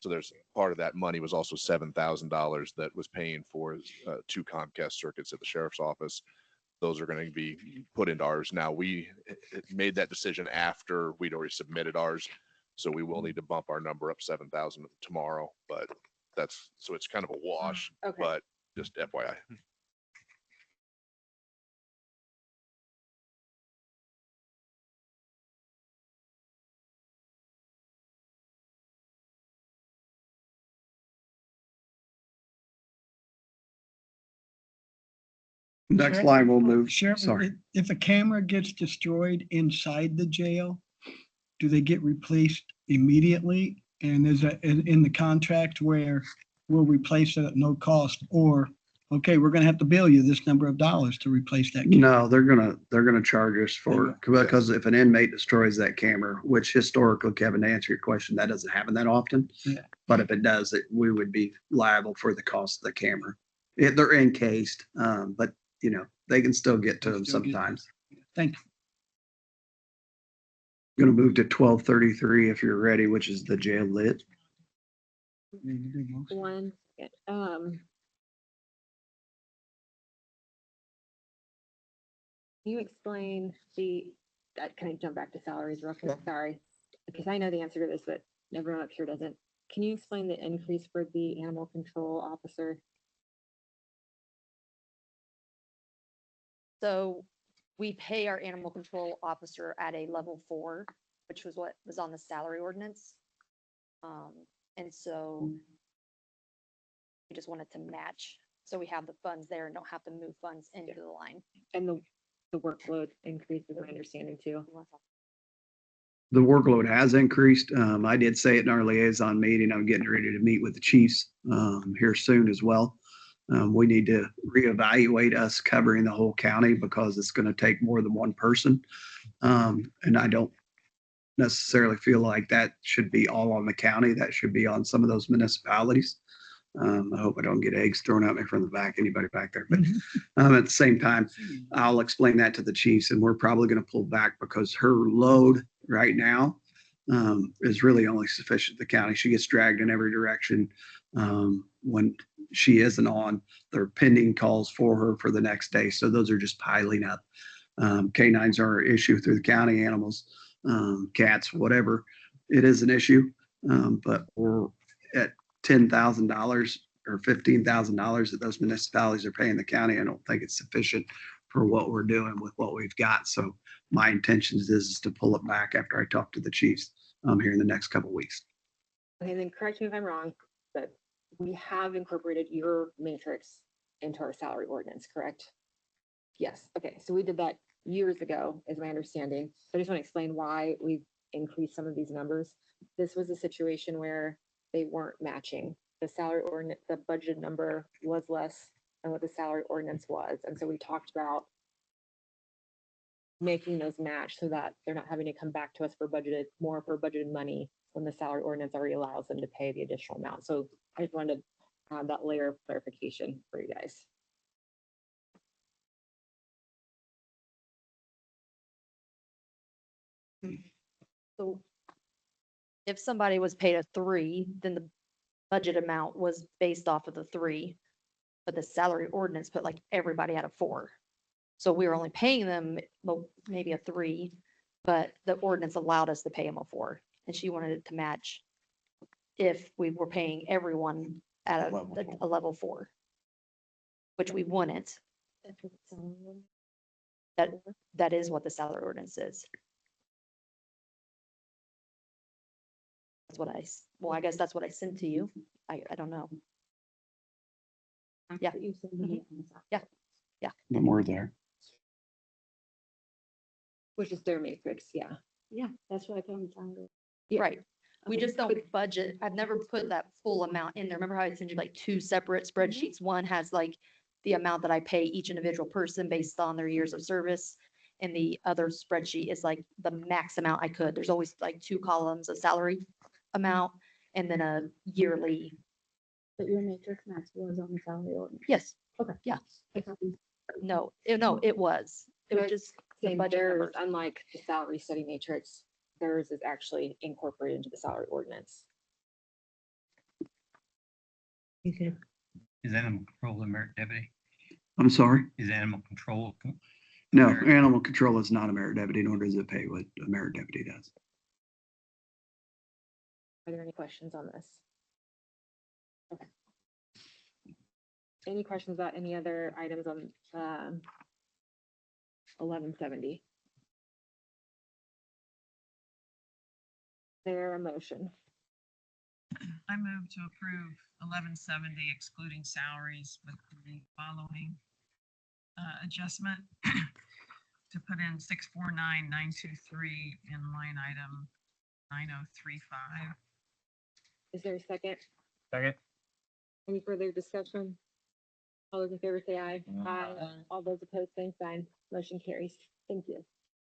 So there's part of that money was also $7,000 that was paying for 2 Comcast circuits at the sheriff's office. Those are going to be put into ours. Now, we made that decision after we'd already submitted ours. So we will need to bump our number up 7,000 tomorrow, but so it's kind of a wash, Okay. but just FYI. Next Sheriff- line we'll move. Sheriff, Sorry. if a camera gets destroyed inside the jail, do they get replaced immediately? And is that in the contract where we'll replace it at no cost? Or, okay, we're gonna have to bill you this number of dollars to replace that camera? No, they're gonna charge us for, because if an inmate destroys that camera, which historically, Kevin, to answer your question, that doesn't happen that often. Yeah. But if it does, we would be liable for the cost of the camera. They're encased, but you know, they can still get to them Still get- sometimes. Thank you. Gonna move to 1233 if you're ready, which is the jail lit. One second, can you explain can I jump back to salaries real quick? Sorry, because I know the answer to this, but everyone up here doesn't. Can you explain the increase for the animal control officer? So we pay our animal control officer at a level 4, which was what was on the salary ordinance. And so we just wanted to match, so we have the funds there and don't have to move funds into the line. And the workload increase is my understanding too. The workload has increased. I did say it in our liaison meeting. I'm getting ready to meet with the chiefs here soon as well. We need to reevaluate us covering the whole county because it's going to take more than one person. And I don't necessarily feel like that should be all on the county. That should be on some of those municipalities. I hope I don't get eggs thrown at me from the back, anybody back there. But at the same time, I'll explain that to the chiefs, and we're probably going to pull back because her load right now is really only sufficient the county. She gets dragged in every direction. When she isn't on, they're pending calls for her for the next day. So those are just piling up. Canines are an issue through the county, animals, cats, whatever. It is an issue. But we're at $10,000 or $15,000 that those municipalities are paying the county. I don't think it's sufficient for what we're doing with what we've got. So my intention is to pull it back after I talk to the chiefs here in the next couple of weeks. Okay, then correct me if I'm wrong, but we have incorporated your matrix into our salary ordinance, correct? Yes, okay, so we did that years ago, is my understanding. So I just want to explain why we've increased some of these numbers. This was a situation where they weren't matching. The salary ordinance, the budget number was less than what the salary ordinance was. And so we talked about making those match so that they're not having to come back to us for budgeted money when the salary ordinance already allows them to pay the additional amount. So I just wanted to add that layer of clarification for you guys. So if somebody was paid a 3, then the budget amount was based off of the 3. But the salary ordinance put like everybody at a 4. So we were only paying them maybe a 3, but the ordinance allowed us to pay them a 4. And she wanted it to match if we were paying everyone at a level 4, which we wouldn't. That is what the salary ordinance is. That's what I guess that's what I sent to you. I don't know. Yeah. Yeah. No more there. Which is their matrix, yeah. Yeah. That's what I found. Right. We Okay, just don't budget. I've never put that full amount in there. Remember how I sent you like 2 separate spreadsheets? One has like the amount that I pay each individual person based on their years of service. and the other spreadsheet is like the max amount I could. There's always like 2 columns, a salary amount and then a yearly. But your matrix max was on the salary ordinance. Yes, Okay. yeah. I copied. No, it was. It was Right. just the Same, budget theirs, numbers. unlike the salary study matrix, theirs is actually incorporated into the salary ordinance. Okay. Is animal control a merit deputy? I'm sorry? Is animal control? No, Merit. animal control is not a merit deputy, nor does it pay what a merit deputy does. Are there any questions on this? Okay. Any questions about any other items on 1170? There a motion? I move to approve 1170 excluding salaries with the following adjustment to put in 649,923 in line item 9035. Is there a second? Second. Any further discussion? All those in favor say aye. Aye. All those opposed, same sign. Motion carries. Thank you.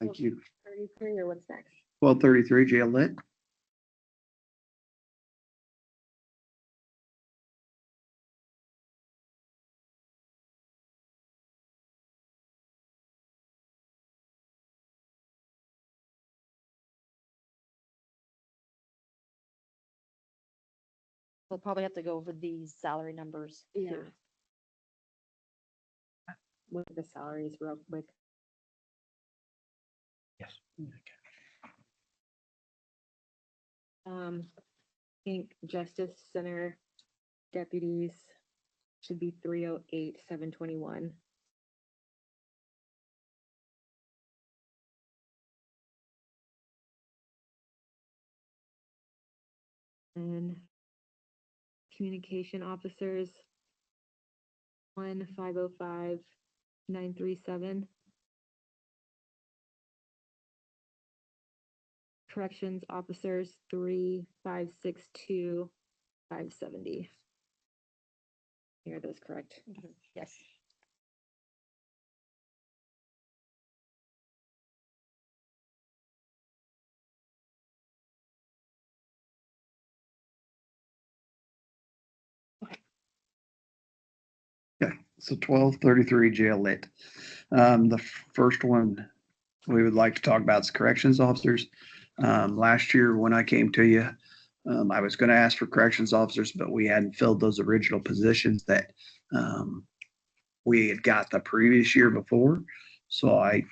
Thank you. 33 or what's next? 1233 jail lit. We'll probably have to go over these salary numbers. Yeah. too. With the salaries real quick. Yes. I think Justice Center deputies should be 308, 721. And communication officers, 1,505, 937. Corrections officers, 3,562, 570. Are those correct? Yes. Okay, so 1233 jail lit. The first one we would like to talk about is corrections officers. Last year when I came to you, I was going to ask for corrections officers, but we hadn't filled those original positions that we had got the previous year before. So I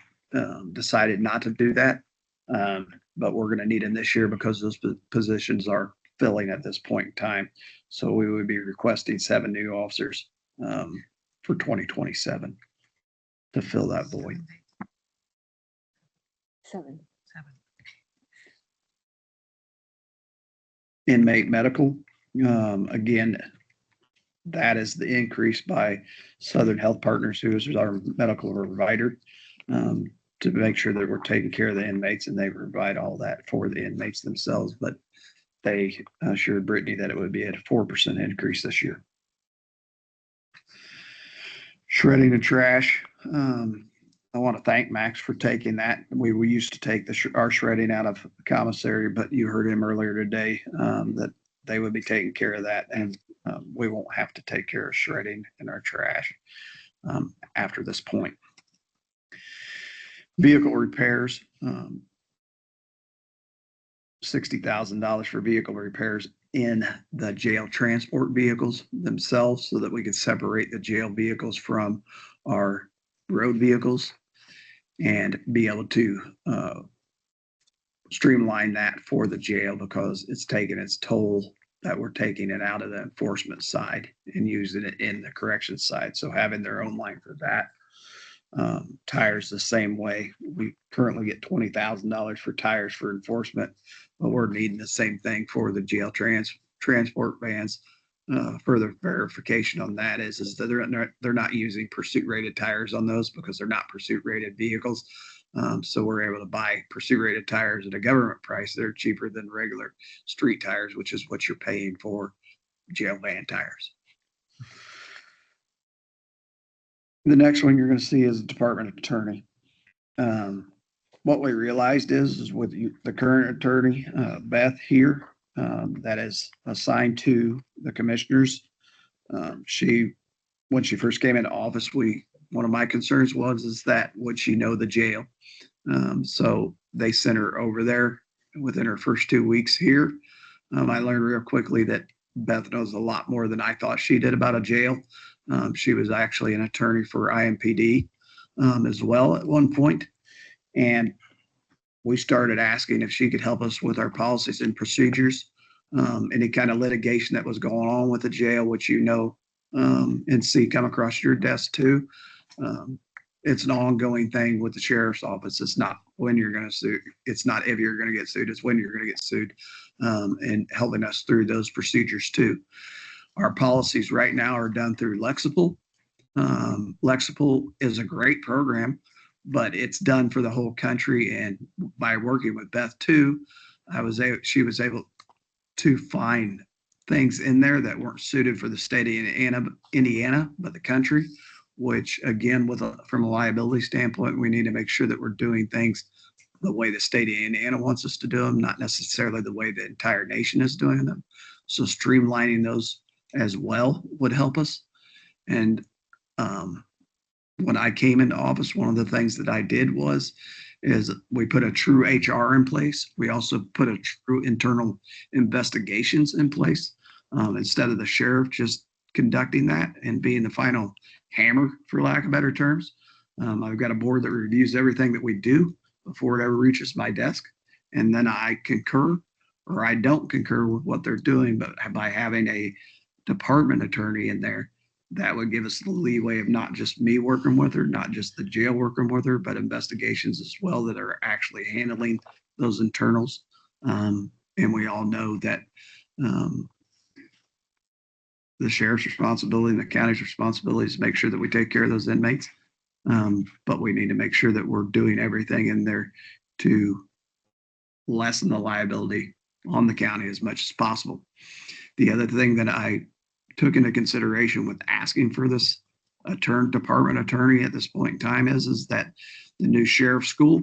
decided not to do that. But we're going to need them this year because those positions are filling at this point in time. So we would be requesting 7 new officers for 2027 to fill that void. 7. Inmate medical, again, that is the increase by Southern Health Partners, who is our medical provider, to make sure that we're taking care of the inmates, and they provide all that for the inmates themselves. But they assured Brittany that it would be at a 4% increase this year. Shredding and trash. I want to thank Max for taking that. We used to take our shredding out of commissary, but you heard him earlier today that they would be taking care of that, and we won't have to take care of shredding and our trash after this point. Vehicle repairs, $60,000 for vehicle repairs in the jail transport vehicles themselves, so that we can separate the jail vehicles from our road vehicles and be able to streamline that for the jail, because it's taking its toll that we're taking it out of the enforcement side and using it in the corrections side. So having their own line for that. Tires the same way. We currently get $20,000 for tires for enforcement, but we're needing the same thing for the jail transport vans. Further verification on that is that they're not using pursuit rated tires on those because they're not pursuit rated vehicles. So we're able to buy pursuit rated tires at a government price. They're cheaper than regular street tires, which is what you're paying for jail van tires. The next one you're going to see is a department attorney. What we realized is with the current attorney, Beth here, that is assigned to the commissioners. When she first came into office, one of my concerns is that would she know the jail? So they sent her over there within her first 2 weeks here. I learned real quickly that Beth knows a lot more than I thought she did about a jail. She was actually an attorney for IMPD as well at one point. And we started asking if she could help us with our policies and procedures, any kind of litigation that was going on with the jail, which and see come across your desk too. It's an ongoing thing with the sheriff's office. It's not when you're going to sue. It's not if you're going to get sued. It's when you're going to get sued, and helping us through those procedures too. Our policies right now are done through Lexipol. Lexipol is a great program, but it's done for the whole country. And by working with Beth too, she was able to find things in there that weren't suited for the state of Indiana, but the country, which again, from a liability standpoint, we need to make sure that we're doing things the way the state of Indiana wants us to do them, not necessarily the way the entire nation is doing them. So streamlining those as well would help us. And when I came into office, one of the things that I did is we put a true HR in place. We also put a true internal investigations in place, instead of the sheriff just conducting that and being the final hammer, for lack of better terms. I've got a board that reviews everything that we do before it ever reaches my desk. And then I concur or I don't concur with what they're doing, but by having a department attorney in there, that would give us the leeway of not just me working with her, not just the jail working with her, but investigations as well that are actually handling those internals. And we all know that the sheriff's responsibility and the county's responsibility is to make sure that we take care of those inmates. But we need to make sure that we're doing everything in there to lessen the liability on the county as much as possible. The other thing that I took into consideration with asking for this department attorney at this point in time is that the new sheriff school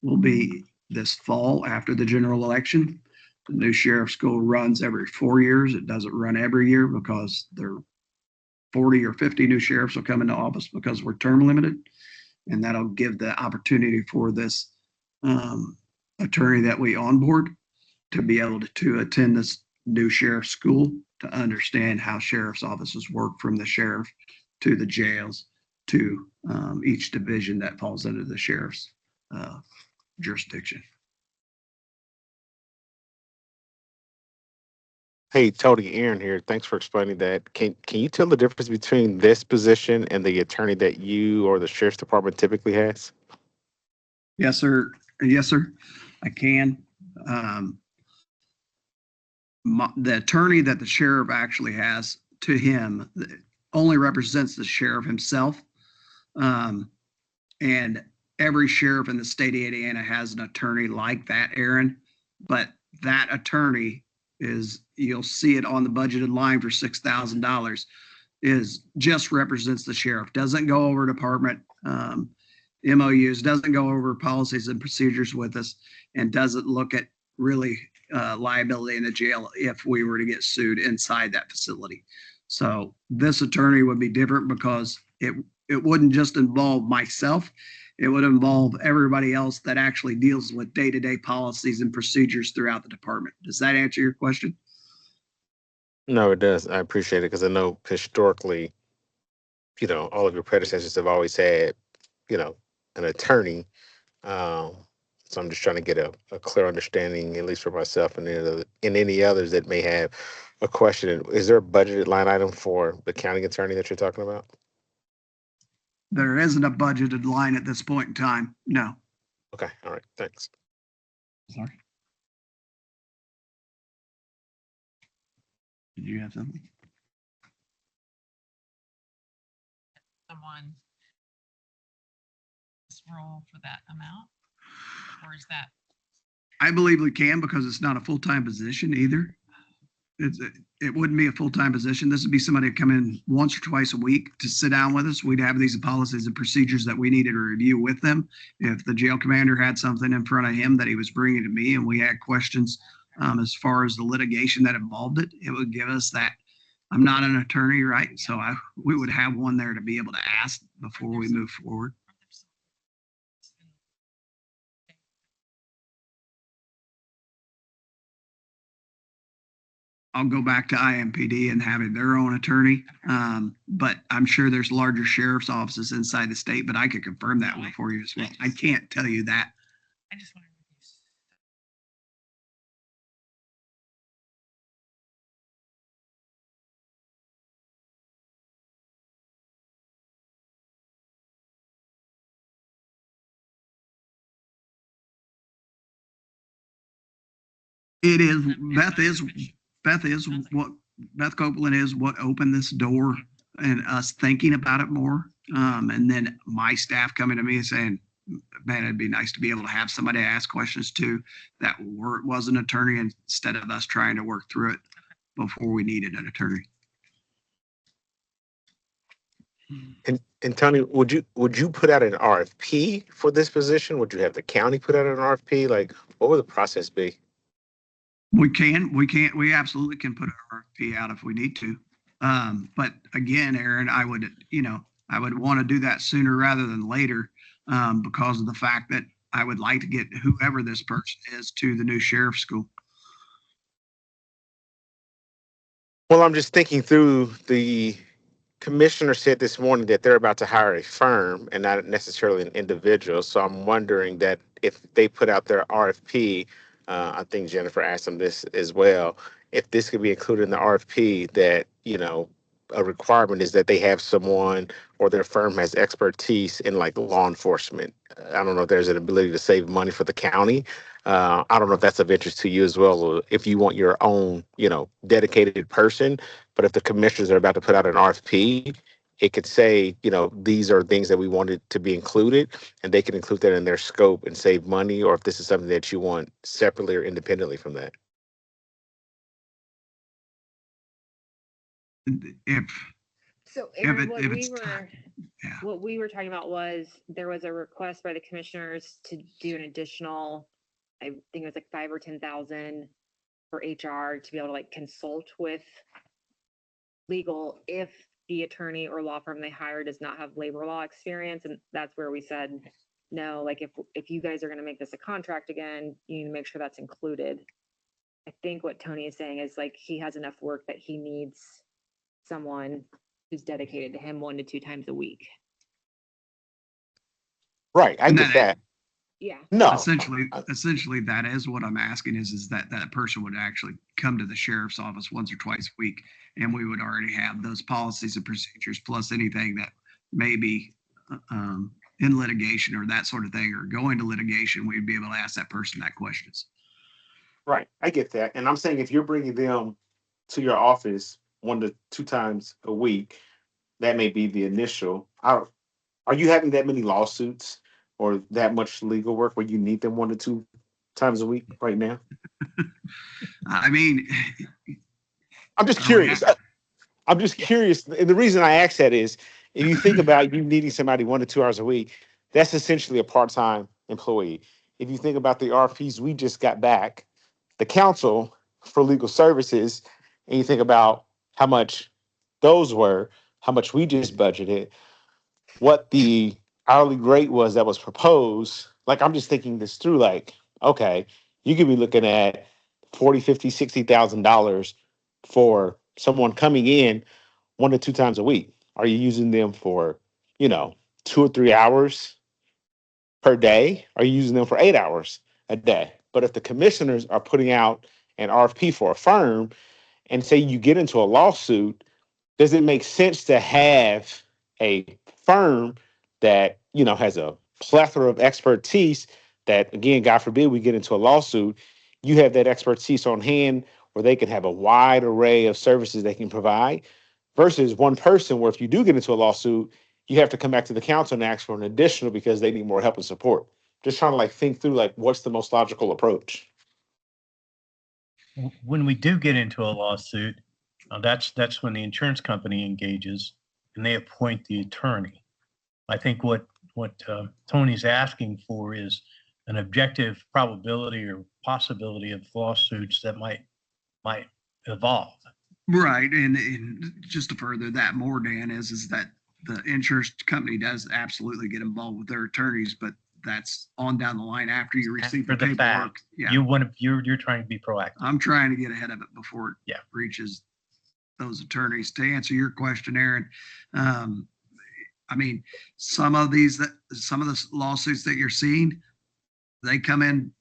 will be this fall after the general election. The new sheriff school runs every 4 years. It doesn't run every year because there 40 or 50 new sheriffs will come into office because we're term limited. And that'll give the opportunity for this attorney that we onboard to be able to attend this new sheriff school to understand how sheriff's offices work, from the sheriff to the jails to each division that falls under the sheriff's jurisdiction. Hey, Tony, Aaron here. Thanks for explaining that. Can you tell the difference between this position and the attorney that you or the sheriff's department typically has? Yes, sir. Yes, sir. I can. The attorney that the sheriff actually has to him only represents the sheriff himself. And every sheriff in the state of Indiana has an attorney like that, Aaron. But that attorney you'll see it on the budgeted line for $6,000, just represents the sheriff, doesn't go over department MOUs, doesn't go over policies and procedures with us, and doesn't look at really liability in the jail if we were to get sued inside that facility. So this attorney would be different because it wouldn't just involve myself. It would involve everybody else that actually deals with day-to-day policies and procedures throughout the department. Does that answer your question? No, it does. I appreciate it because I know historically, all of your predecessors have always had, an attorney. So I'm just trying to get a clear understanding, at least for myself and any others that may have a question. Is there a budgeted line item for the county attorney that you're talking about? There isn't a budgeted line at this point in time. No. Okay. All right. Thanks. Sorry. Did you have something? Someone this role for that amount, or is that? I believe we can because it's not a full-time position either. it wouldn't be a full-time position. This would be somebody to come in once or twice a week to sit down with us. We'd have these policies and procedures that we needed to review with them. If the jail commander had something in front of him that he was bringing to me and we had questions as far as the litigation that involved it, it would give us that. I'm not an attorney, right? So we would have one there to be able to ask before we move forward. I'll go back to IMPD and having their own attorney. But I'm sure there's larger sheriff's offices inside the state, but I could confirm that one for you as well. I can't tell you that. I just wanted to. It is, Beth Copeland is what opened this door and us thinking about it more. And then my staff coming to me and saying, man, it'd be nice to be able to have somebody ask questions to that was an attorney instead of us trying to work through it before we needed an attorney. And Tony, would you put out an RFP for this position? Would you have the county put out an RFP? Like, what would the process be? We absolutely can put an RFP out if we need to. But again, Aaron, I would want to do that sooner rather than later, because of the fact that I would like to get whoever this person is to the new sheriff's school. Well, I'm just thinking through, the commissioner said this morning that they're about to hire a firm and not necessarily an individual. So I'm wondering that if they put out their RFP, I think Jennifer asked them this as well, if this could be included in the RFP, that, a requirement is that they have someone or their firm has expertise in like law enforcement. I don't know if there's an ability to save money for the county. I don't know if that's of interest to you as well, or if you want your own, dedicated person. But if the commissioners are about to put out an RFP, it could say, these are things that we wanted to be included, and they can include that in their scope and save money, or if this is something that you want separately or independently from that. So If Aaron, it- what if we it's were, time, yeah. what we were talking about was there was a request by the commissioners to do an additional, I think it was like 5 or 10,000 for HR to be able to like consult with legal if the attorney or law firm they hire does not have labor law experience. And that's where we said, no, like if you guys are going to make this a contract again, you need to make sure that's included. I think what Tony is saying is like he has enough work that he needs someone who's dedicated to him 1 to 2 times a week. Right, I And get that. Yeah. No, Essentially, that is what I'm asking is that person would actually come to the sheriff's office once or twice a week, and we would already have those policies and procedures, plus anything that may be in litigation or that sort of thing, or going to litigation, we'd be able to ask that person that questions. right, I get that. And I'm saying if you're bringing them to your office 1 to 2 times a week, that may be the initial. Are you having that many lawsuits or that much legal work where you need them 1 to 2 times a week right now? I mean, I'm just curious. I'm just curious. And the reason I ask that is, if you think about you needing somebody 1 to 2 hours a week, that's essentially a part-time employee. If you think about the RFPs we just got back, the council for legal services, and you think about how much those were, how much we just budgeted, what the hourly rate was that was proposed, like I'm just thinking this through, like, okay, you could be looking at $40,000, $50,000, $60,000 for someone coming in 1 to 2 times a week. Are you using them for, 2 or 3 hours per day? Are you using them for 8 hours a day? But if the commissioners are putting out an RFP for a firm, and say you get into a lawsuit, does it make sense to have a firm that, has a plethora of expertise that, again, God forbid we get into a lawsuit, you have that expertise on hand where they can have a wide array of services they can provide, versus one person where if you do get into a lawsuit, you have to come back to the council and ask for an additional because they need more help and support. Just trying to think through what's the most logical approach. when we do get into a lawsuit, that's when the insurance company engages and they appoint the attorney. I think what Tony's asking for is an objective probability or possibility of lawsuits that might evolve. Right, and just to further that more, Dan, is that the insurance company does absolutely get involved with their attorneys, but that's on down the line after you receive the After the paperwork. fact, Yeah, you're trying to be proactive. I'm trying to get ahead of it before it Yeah. reaches those attorneys. To answer your question, Aaron, I mean, some of the lawsuits that you're seeing, they come in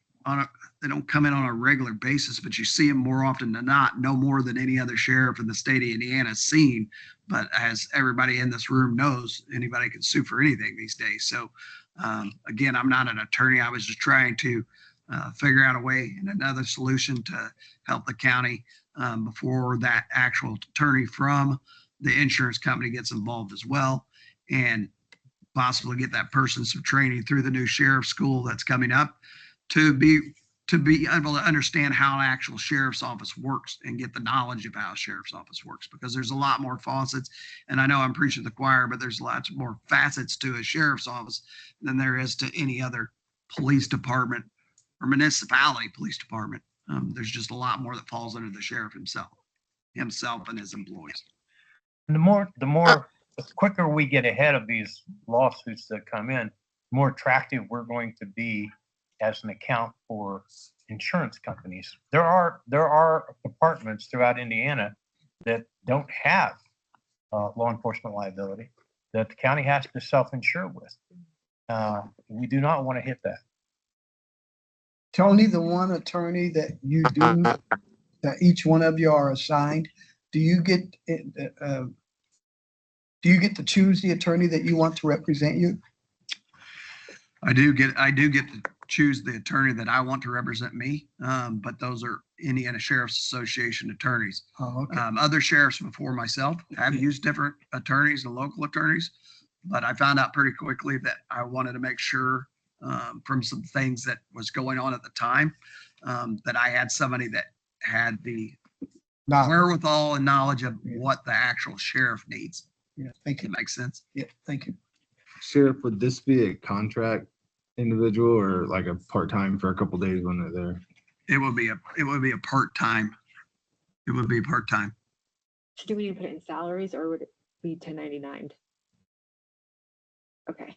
they don't come in on a regular basis, but you see them more often than not, no more than any other sheriff in the state of Indiana has seen. But as everybody in this room knows, anybody can sue for anything these days. So again, I'm not an attorney. I was just trying to figure out a way and another solution to help the county before that actual attorney from the insurance company gets involved as well, and possibly get that person some training through the new sheriff school that's coming up to be able to understand how an actual sheriff's office works and get the knowledge of how a sheriff's office works, because there's a lot more facets. And I know I'm preaching to the choir, but there's lots more facets to a sheriff's office than there is to any other police department or municipality police department. There's just a lot more that falls under the sheriff himself and his employees. And the quicker we get ahead of these lawsuits that come in, the more attractive we're going to be as an account for insurance companies. There are departments throughout Indiana that don't have law enforcement liability that the county has to self-insure with. We do not want to hit that. Tony, the one attorney that you do, that each one of you are assigned, do you get to choose the attorney that you want to represent you? I do get to choose the attorney that I want to represent me, but those are Indiana Sheriff's Association attorneys. Oh, okay. Other sheriffs before myself have used different attorneys and local attorneys, but I found out pretty quickly that I wanted to make sure from some things that was going on at the time that I had somebody that had the wherewithal and knowledge of what the actual sheriff needs. Yeah, thank you. It makes sense. Yeah, thank you. Sheriff, would this be a contract individual or like a part-time for a couple days when they're there? It would be a part-time. It would be part-time. Do we need to put it in salaries or would it be 1099? Okay.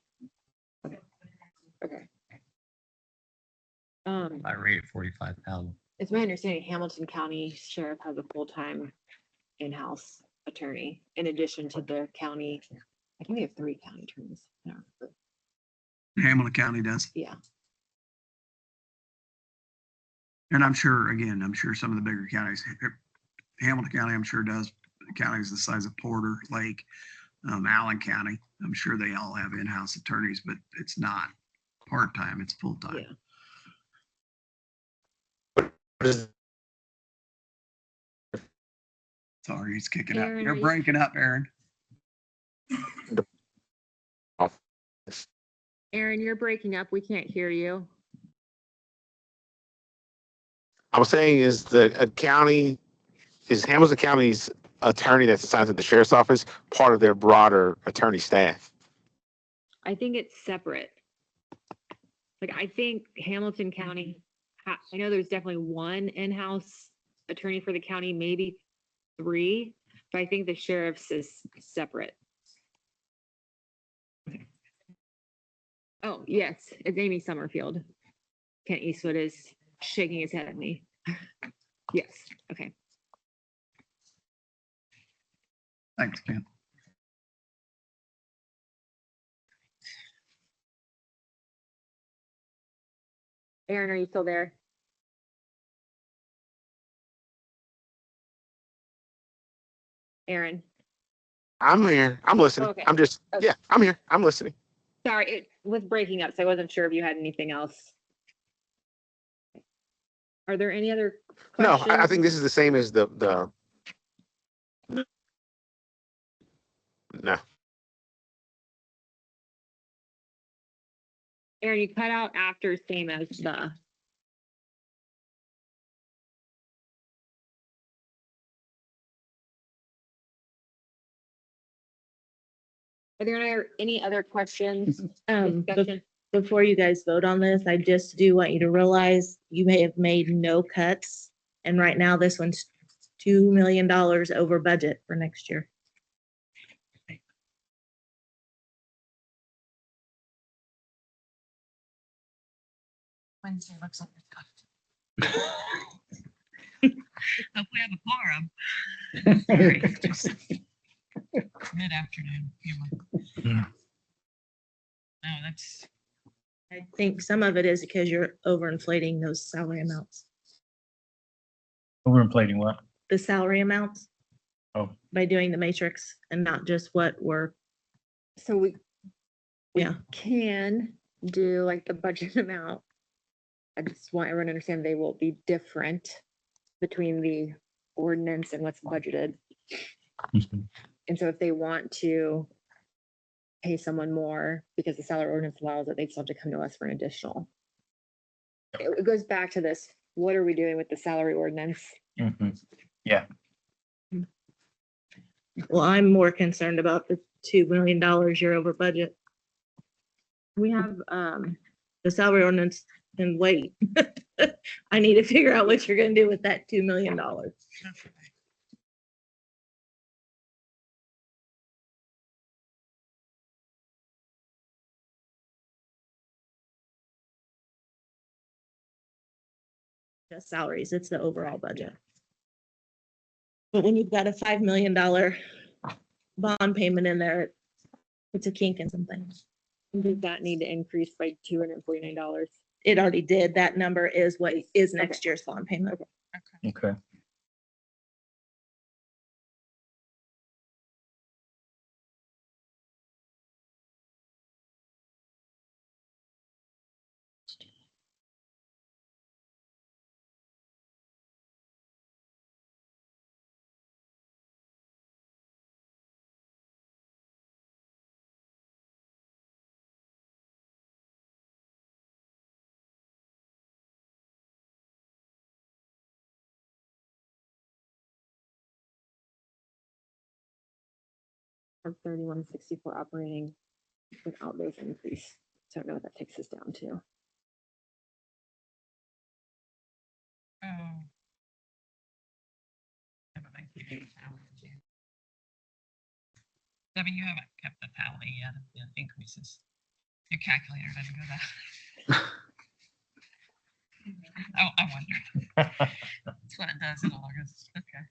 I rate it 45,000. It's my understanding Hamilton County Sheriff has a full-time in-house attorney in addition to the county. I think we have 3 county attorneys. I don't remember. Hamilton County does. Yeah. And I'm sure some of the bigger counties, Hamilton County, I'm sure does. Counties the size of Porter, Lake, Allen County. I'm sure they all have in-house attorneys, but it's not part-time, it's full-time. Yeah. Sorry, he's kicking Aaron, up. are You're you- breaking up, Aaron. Aaron, you're breaking up. We can't hear you. I was saying is Hamilton County's attorney that's assigned to the sheriff's office part of their broader attorney staff? I think it's separate. Like, I think Hamilton County, I know there's definitely 1 in-house attorney for the county, maybe 3, but I think the sheriff's is separate. Oh, yes, it's Amy Summerfield. Kent Eastwood is shaking his head at me. Yes, okay. Thanks, Ken. Aaron, are you still there? Aaron, I'm here. I'm listening. Okay. I'm just, Okay. yeah, I'm here. I'm listening. sorry, it was breaking up, so I wasn't sure if you had anything else. Are there any other No, questions? I think this is the same as the. No. Aaron, you cut out after same as the Are there any other questions? Bef- Discussion? Before you guys vote on this, I just do want you to realize you may have made no cuts. And right now, this one's $2 million over budget for next year. Wednesday looks like it's tough. Hope we have a quorum. Sorry, just mid-afternoon humor. No, that's, I think some of it is because you're overinflating those salary amounts, Overinflating what? the salary amounts. Oh. By doing the matrix and not just what we're, So we yeah. can do like the budget amount. I just want everyone to understand they will be different between the ordinance and what's budgeted. And so if they want to pay someone more because the salary ordinance allows it, they'd still have to come to us for an additional. It goes back to this, what are we doing with the salary ordinance? Mhm. Yeah. Well, I'm more concerned about the $2 million you're over budget. We have, The salary ordinance and wait. I need to figure out what you're gonna do with that $2 million. Just salaries, it's the overall budget. But when you've got a $5 million bond payment in there, it's a kink in some things. does that need to increase by $249? It already did. That number is what is next year's bond payment. Okay. Or 3164 operating without those increase. So I don't know what that takes us down to. oh. Debbie, you haven't kept the tally yet of the increases. Your calculator doesn't go that. Oh, I wondered. That's what it does in August. Okay.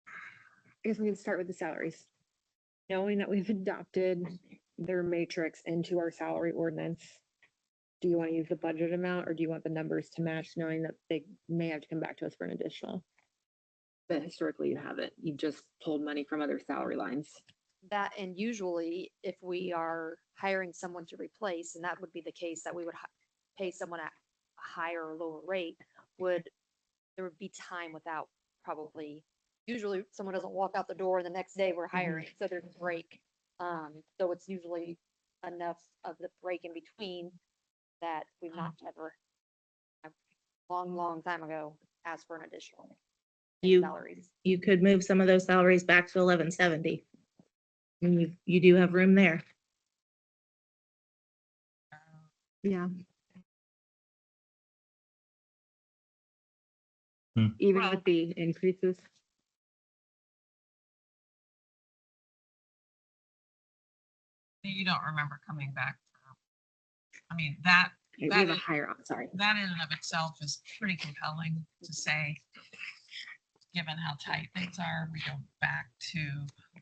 I guess we can start with the salaries. Knowing that we've adopted their matrix into our salary ordinance, do you want to use the budget amount or do you want the numbers to match, knowing that they may have to come back to us for an additional? But historically you haven't. You've just pulled money from other salary lines. That, and usually if we are hiring someone to replace, and that would be the case that we would pay someone at a higher or lower rate, there would be time without probably, usually someone doesn't walk out the door and the next day we're hiring, so there's a break. So it's usually enough of the break in between that we've not ever, a long time ago, asked for an additional salaries. You could move some of those salaries back to 1170. And you do have room there. Yeah. Hmm. Even Well- with the increases. You don't remember coming back. I mean, that, We that have a is- higher, sorry. that in and of itself is pretty compelling to say, given how tight things are, we go back to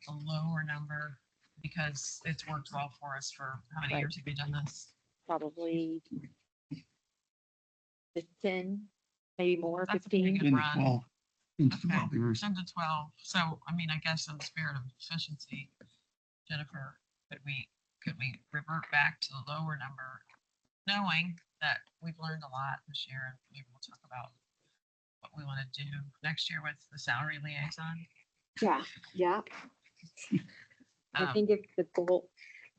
a lower number because it's worked well for us for how many Right. years have we done this? Probably 10, maybe more, That's a pretty 15. good run. 12. It's Okay, 12 years. 10 to 12. So, I mean, I guess in the spirit of efficiency, Jennifer, could we revert back to the lower number, knowing that we've learned a lot this year, and maybe we'll talk about what we want to do next year with the salary liaison. Yeah. I Um, think if the goal,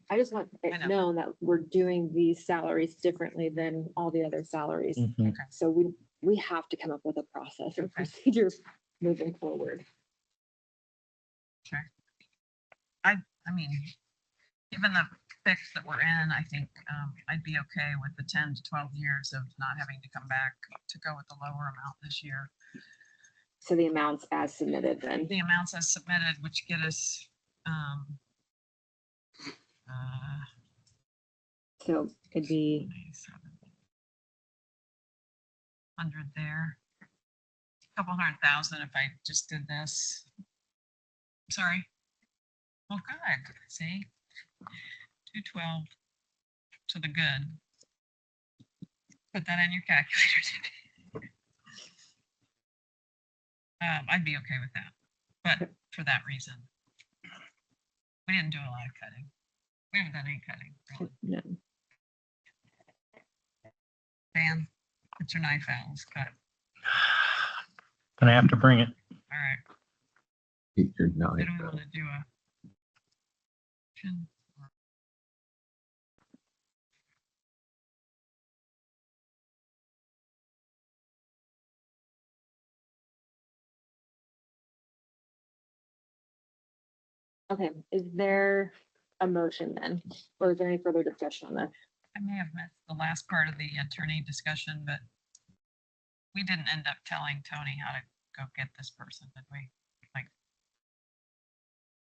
I just want I it know. known that we're doing these salaries differently than all the other salaries. Mhm. So we have to come up with a process or Okay. procedure moving forward. Sure. I mean, given the fix that we're in, I think I'd be okay with the 10 to 12 years of not having to come back to go with the lower amount this year. So the amounts as submitted then. The amounts as submitted, which get us, So it'd be 100 there. Couple 100,000 if I just did this. Sorry. Well, good. See? 212 to the good. Put that in your calculator. I'd be okay with that, but for that reason. We didn't do a lot of cutting. We haven't done any cutting. Really. no. Dan, put your knife out. Let's cut. Gonna have to bring it. All right. Keep your So knife do we out. want to do a? Okay, is there a motion then? Or is there any further discussion on this? I may have missed the last part of the attorney discussion, but we didn't end up telling Tony how to go get this person, did we? Like,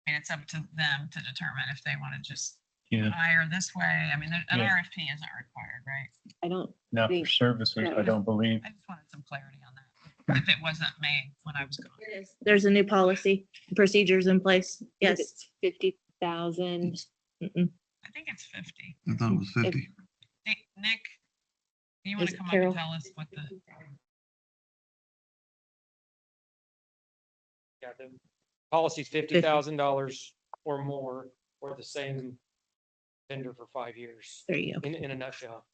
I mean, it's up to them to determine if they want to just Yeah. hire this way. I mean, an Yeah. RFP isn't required, right? I don't Not for think, services, I don't believe. I just wanted some clarity on that. If it wasn't made when I was gone. There's a new policy, procedures in place. Yes. it's 50,000. Mm-mm. I think it's 50. I thought it was 50. Nick, do you want Is to it come up Carol? and tell us what the, Yeah, the policy's $50,000 or more for the same vendor for 5 years. There you go. In a nutshell,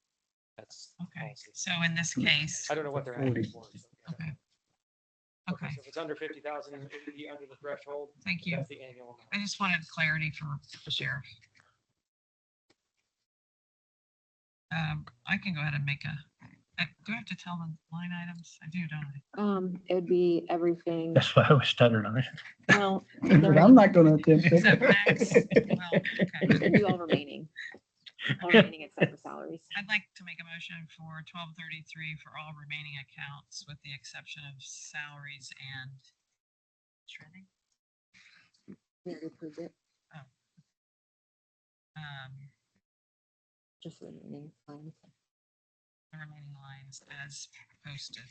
that's. the okay, policy. so in this case, I don't know what they're asking for. so, yeah. okay. Okay, So if it's under 50,000, it would be under the threshold. thank you. That's the annual amount. I just wanted clarity for the sheriff. I can go ahead and make do I have to tell them line items? I do, don't I? It would be everything. That's why I was stuttering on it. Well, But I'm not gonna attempt Except it. Max, well, okay. it'd be all remaining. All remaining except for salaries. I'd like to make a motion for 1233 for all remaining accounts with the exception of salaries and shredding. We already approved it, just the remaining lines. The remaining lines as posted.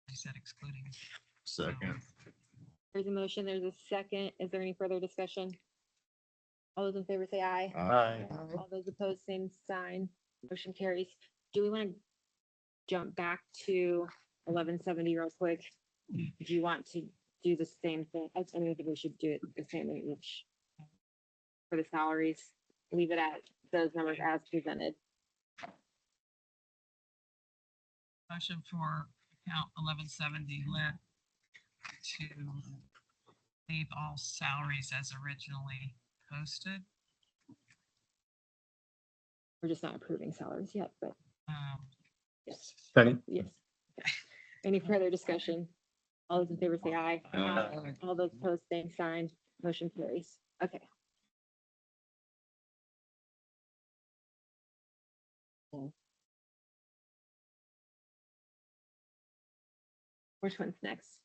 I said excluding. Second. There's a motion, there's a second. Is there any further discussion? All those in favor say aye. Aye. All those opposed, same sign. Motion carries. Do we want to jump back to 1170 real quick? Do you want to do the same thing? I don't think we should do it the same way each. For the salaries, leave it at those numbers as presented. Motion for account 1170 lit to leave all salaries as originally posted. We're just not approving salaries yet, but yes, Second. yes. Any further discussion? All those in favor say aye. Aye. All those opposed, same sign. Motion carries. Okay. Which one's next?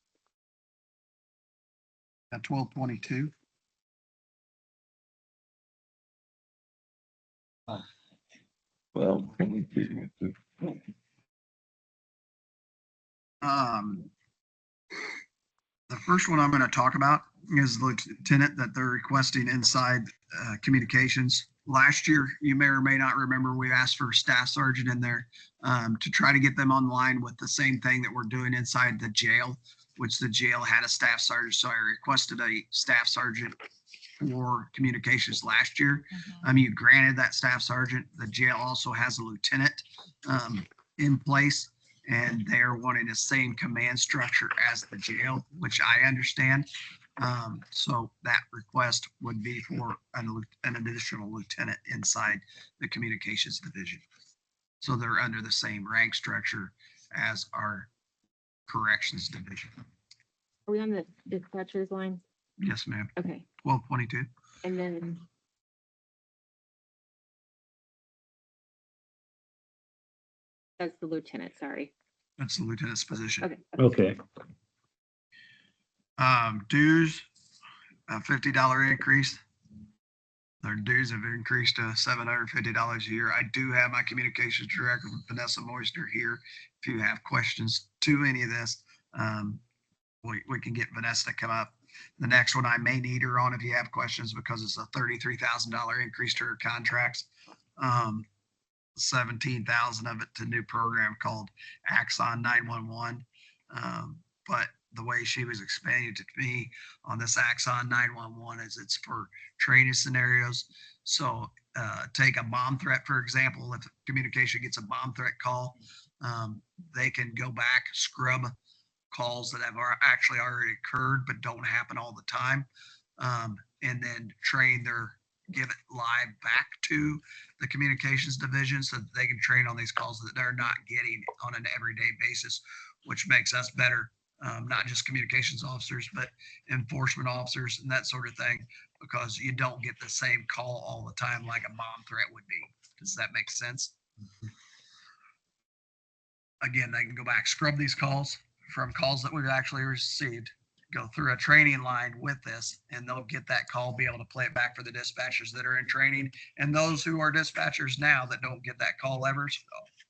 At 1222. Well. The first one I'm going to talk about is the lieutenant that they're requesting inside communications. Last year, you may or may not remember, we asked for a staff sergeant in there to try to get them online with the same thing that we're doing inside the jail, which the jail had a staff sergeant. So I requested a staff sergeant for communications last year. You granted that staff sergeant. The jail also has a lieutenant in place, and they're wanting the same command structure as the jail, which I understand. So that request would be for an additional lieutenant inside the communications division. So they're under the same rank structure as our corrections division. Are we on the dispatcher's line? Yes, ma'am. Okay, 1222. and then. That's the lieutenant, sorry. That's the lieutenant's position. Okay. Okay. Dues, a $50 increase. Their dues have increased to $750 a year. I do have my communications director, Vanessa Moister, here. If you have questions to any of this, we can get Vanessa to come up. The next one I may need her on if you have questions, because it's a $33,000 increase to her contracts. 17,000 of it to new program called Axon 911. But the way she was explaining it to me on this Axon 911 is it's for training scenarios. So take a bomb threat, for example. If communication gets a bomb threat call, they can go back, scrub calls that have actually already occurred but don't happen all the time, and then give it live back to the communications division so that they can train on these calls that they're not getting on an everyday basis, which makes us better, not just communications officers, but enforcement officers and that sort of thing, because you don't get the same call all the time like a bomb threat would be. Does that make sense? Again, they can go back, scrub these calls from calls that we've actually received, go through a training line with this, and they'll get that call, be able to play it back for the dispatchers that are in training, and those who are dispatchers now that don't get that call ever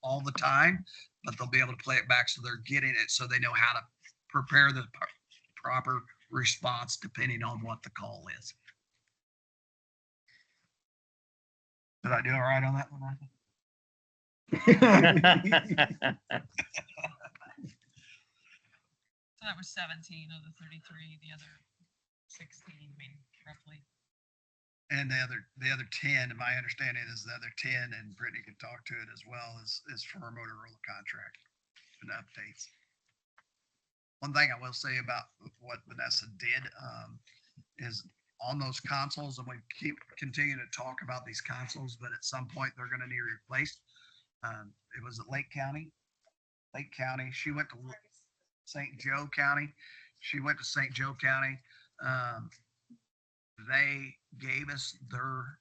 all the time, but they'll be able to play it back so they're getting it, so they know how to prepare the proper response depending on what the call is. Did I do all right on that one, Martha? So that was 17 of the 33, the other 16, I mean, roughly. And the other 10, my understanding is the other 10, and Brittany can talk to it as well, is for our Motorola contract and updates. One thing I will say about what Vanessa did is on those consoles, and we continue to talk about these consoles, but at some point they're going to need replaced. It was at Lake County. She went to St. Joe County. She went to St. Joe County. They gave us their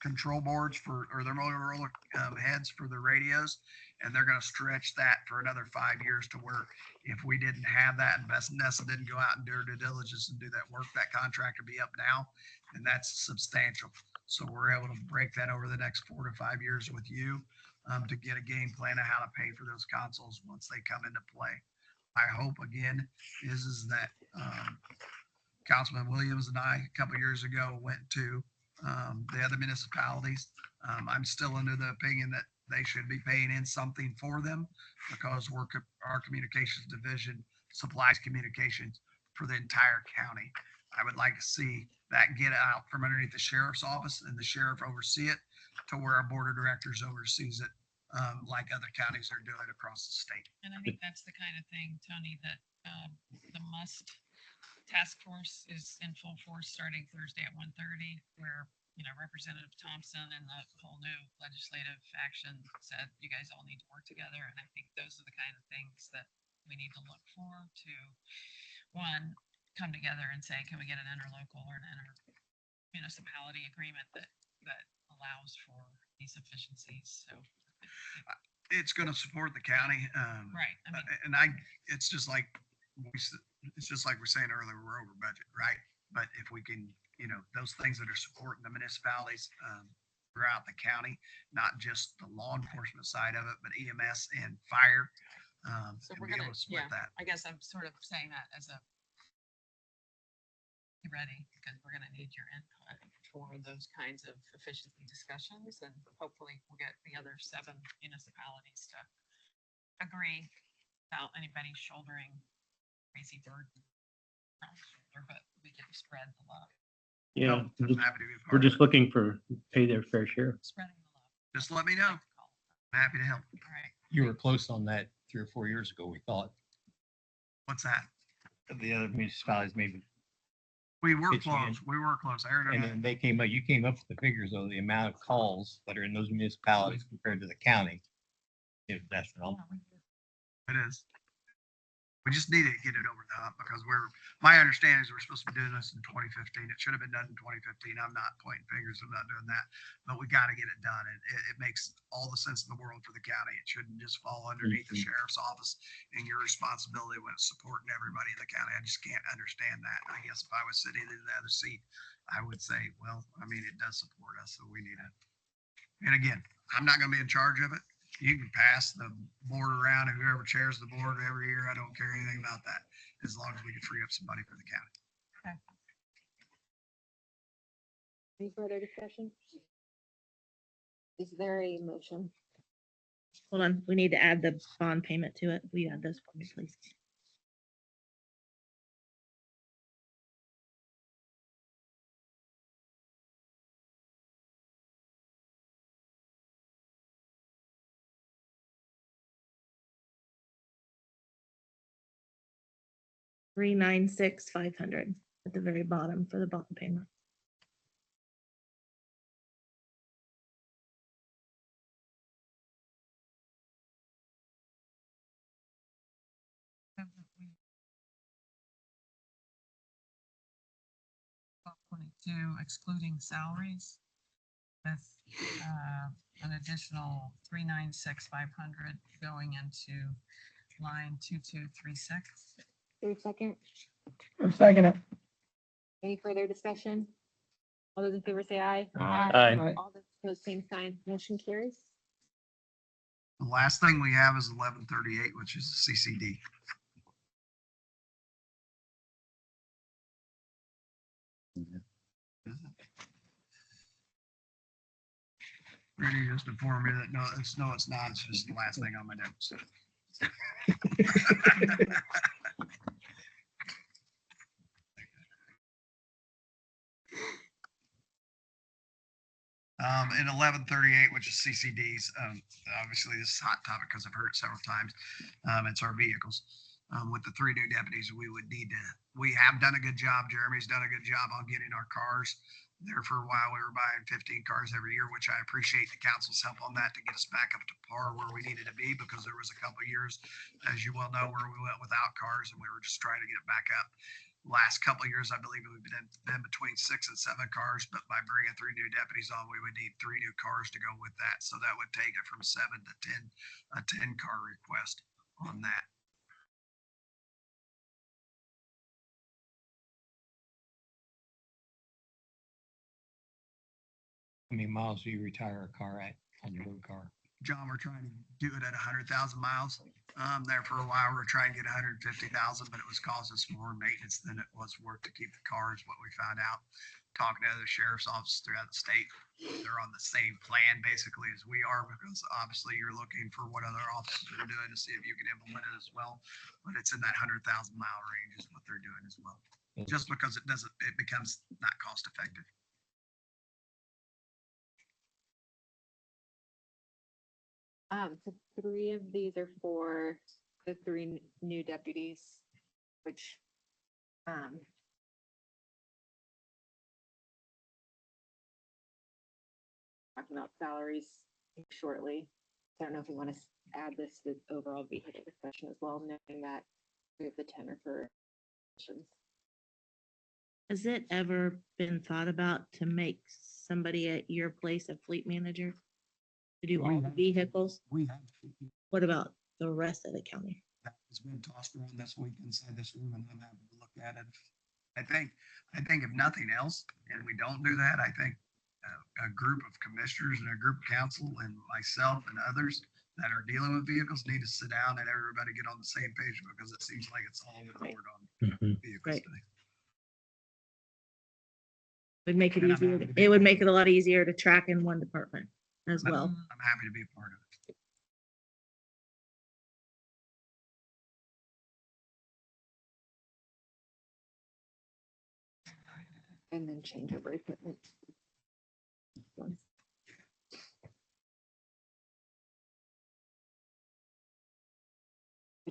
control boards or their Motorola heads for the radios, and they're going to stretch that for another 5 years to where if we didn't have that and Vanessa didn't go out and do her due diligence and do that work, that contract would be up now, and that's substantial. So we're able to break that over the next 4 to 5 years with you to get a game plan of how to pay for those consoles once they come into play. My hope again is that Councilman Williams and I a couple years ago went to the other municipalities. I'm still under the opinion that they should be paying in something for them, because our communications division supplies communications for the entire county. I would like to see that get out from underneath the sheriff's office and the sheriff oversee it to where our board of directors oversees it, like other counties are doing across the state. And I think that's the kind of thing, Tony, that the MUST task force is in full force starting Thursday at 1:30, where, you know, Representative Thompson and the whole new legislative action said, you guys all need to work together. And I think those are the kind of things that we need to look for to, one, come together and say, can we get an interlocal or an inter-municipality agreement that allows for these efficiencies? So it's going to support the county. Right. I mean, And it's just like we're saying earlier, we're over budget, right? But if we can, you know, those things that are supporting the municipalities throughout the county, not just the law enforcement side of it, but EMS and fire. so and we're be able gonna, to split that. I guess I'm sort of saying that as a, be ready, because we're gonna need your input for those kinds of efficiency discussions, and hopefully we'll get the other 7 municipalities to agree without anybody shouldering crazy burden. But we can spread the love. Yeah, I'm happy to be a part we're of just it. looking for pay their fair share. Spreading the love. Just let me know. I'm happy to help. All right. You were close on that 3 or 4 years ago, we thought. What's that? The other municipalities maybe. We were Pitching in. close. We were close. I heard And it. then you came up with the figures of the amount of calls that are in those municipalities compared to the county. If that's phenomenal. It is. We just need to get it over the hump because my understanding is we're supposed to be doing this in 2015. It should have been done in 2015. I'm not pointing fingers. I'm not doing that, but we got to get it done. It makes all the sense in the world for the county. It shouldn't just fall underneath the sheriff's office and your responsibility when it's supporting everybody in the county. I just can't understand that. I guess if I was sitting in the other seat, I would say, well, I mean, it does support us, so we need it. And again, I'm not going to be in charge of it. You can pass the board around and whoever chairs the board every year. I don't care anything about that, as long as we can free up some money for the county. Any further discussion? Is there a motion? Hold on, we need to add the bond payment to it. Will you add those for me, please? $396,500 at the very bottom for the bond payment. Move that we- 22 excluding salaries. With an additional 396,500 going into line 2236. Second, Second it. any further discussion? All those in favor say aye. Aye. All those opposed, same sign. Motion carries. The last thing we have is 1138, which is the CCD. Really just inform me that no, it's not. It's just the last thing on my notes. In 1138, which is CCDs, obviously this is a hot topic because I've heard it several times. It's our vehicles. With the 3 new deputies, we have done a good job. Jeremy's done a good job on getting our cars. There for a while, we were buying 15 cars every year, which I appreciate the council's help on that to get us back up to par where we needed to be, because there was a couple of years, as you well know, where we went without cars and we were just trying to get it back up. Last couple of years, I believe we've been between 6 and 7 cars, but by bringing 3 new deputies on, we would need 3 new cars to go with that. So that would take it from 7 to 10, a 10 car request on that. How many miles do you retire a car at on your new car? John, we're trying to do it at 100,000 miles. There for a while, we were trying to get 150,000, but it was costing us more maintenance than it was worth to keep the car, is what we found out. Talking to other sheriff's offices throughout the state, they're on the same plan basically as we are, because obviously you're looking for what other offices are doing to see if you can implement it as well. But it's in that 100,000 mile range is what they're doing as well. Just because it becomes not cost effective. So 3 of these are for the 3 new deputies, which, talking about salaries shortly. So I don't know if we want to add this to the overall vehicle discussion as well, knowing that we have the tenor for positions. Has it ever been thought about to make somebody at your place a fleet manager? To do all the vehicles? We have. What about the rest of the county? That has been tossed around this week inside this room, and I'm having to look at it. I think if nothing else, and we don't do that, I think a group of commissioners and a group of council and myself and others that are dealing with vehicles need to sit down and everybody get on the same page, because it seems like it's all over the board on vehicles Right. today. Would make it And I'm easier. happy to be It would part make it a lot easier to track in one department as well. I'm happy to be a part of it. And then change over equipment.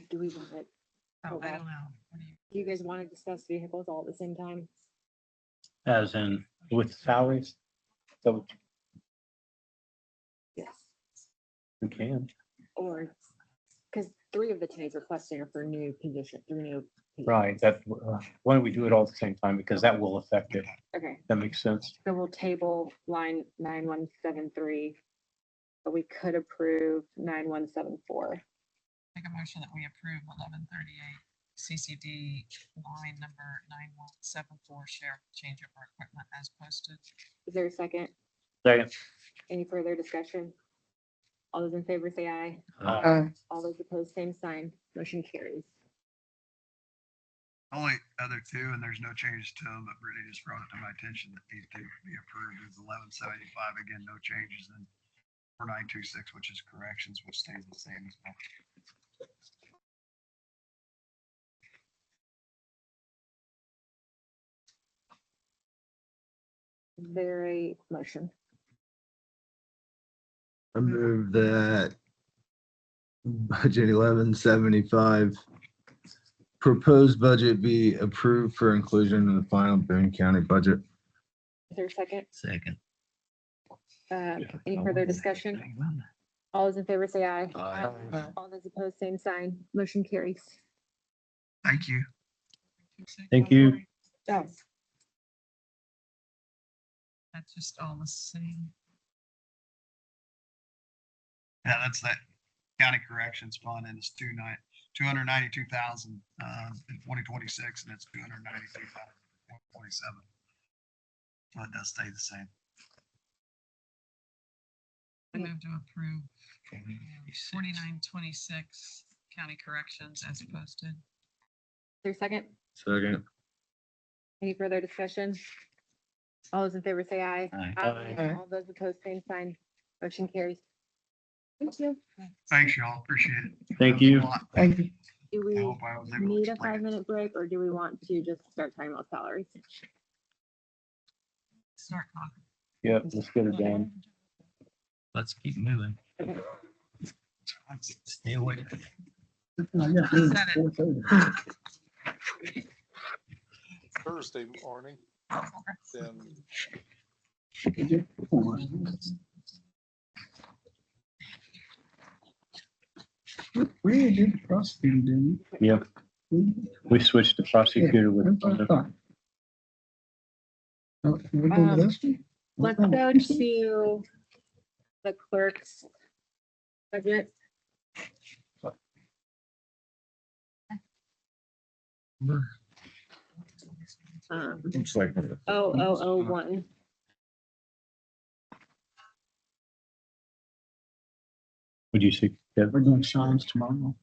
Do we want it? Oh, I don't know. What do you- Do you guys want to discuss vehicles all at the same time? As in with salaries? So Yes. we can. Or, because three of the 10 he's requesting are for new position, three new. positions. Right, that, why don't we do it all at the same time, because that will affect it. Okay, That makes sense. so we'll table line 9173. But we could approve 9174. Make a motion that we approve 1138 CCD line number 9174 sheriff change of equipment as posted. Is there a second? Second. Any further discussion? All those in favor say aye. All those opposed, same sign. Motion carries. Only other two, and there's no changes to them, but Brittany just brought it to my attention that these two be approved is 1175, again, no changes, and 4926, which is corrections, which stays the same as well. Is there a motion? I move that budget 1175 proposed budget be approved for inclusion in the final Boone County budget. Is there a second? Second. Any further discussion? All those in favor say aye. Aye. All those opposed, same sign. Motion carries. Thank you. Thank you. Yes. That's just all the same. Yeah, that's that county corrections fund, and it's 292,000 in 2026, and it's 292,000 in 2027. So it does stay the same. I move to approve 4926 county corrections as posted. Is there a second? Second. Any further discussion? All those in favor say aye. Aye. All those opposed, same sign. Motion carries. Thank you. Thanks, y'all. Appreciate it. Thank you. Thank you. Do I we hope I was able to need a explain it. 5-minute break or do we want to just start talking about salaries? Start talking. Yep, let's get it done. Let's keep moving. Okay. Stay away. Thursday morning, then We did the prosecutor, didn't Yep, we? we switched to prosecutor with. That's what I thought. Oh, we go to this one? Let's go to the clerk's budget. Looks like. 0001. Would you see? We're doing Sean's tomorrow.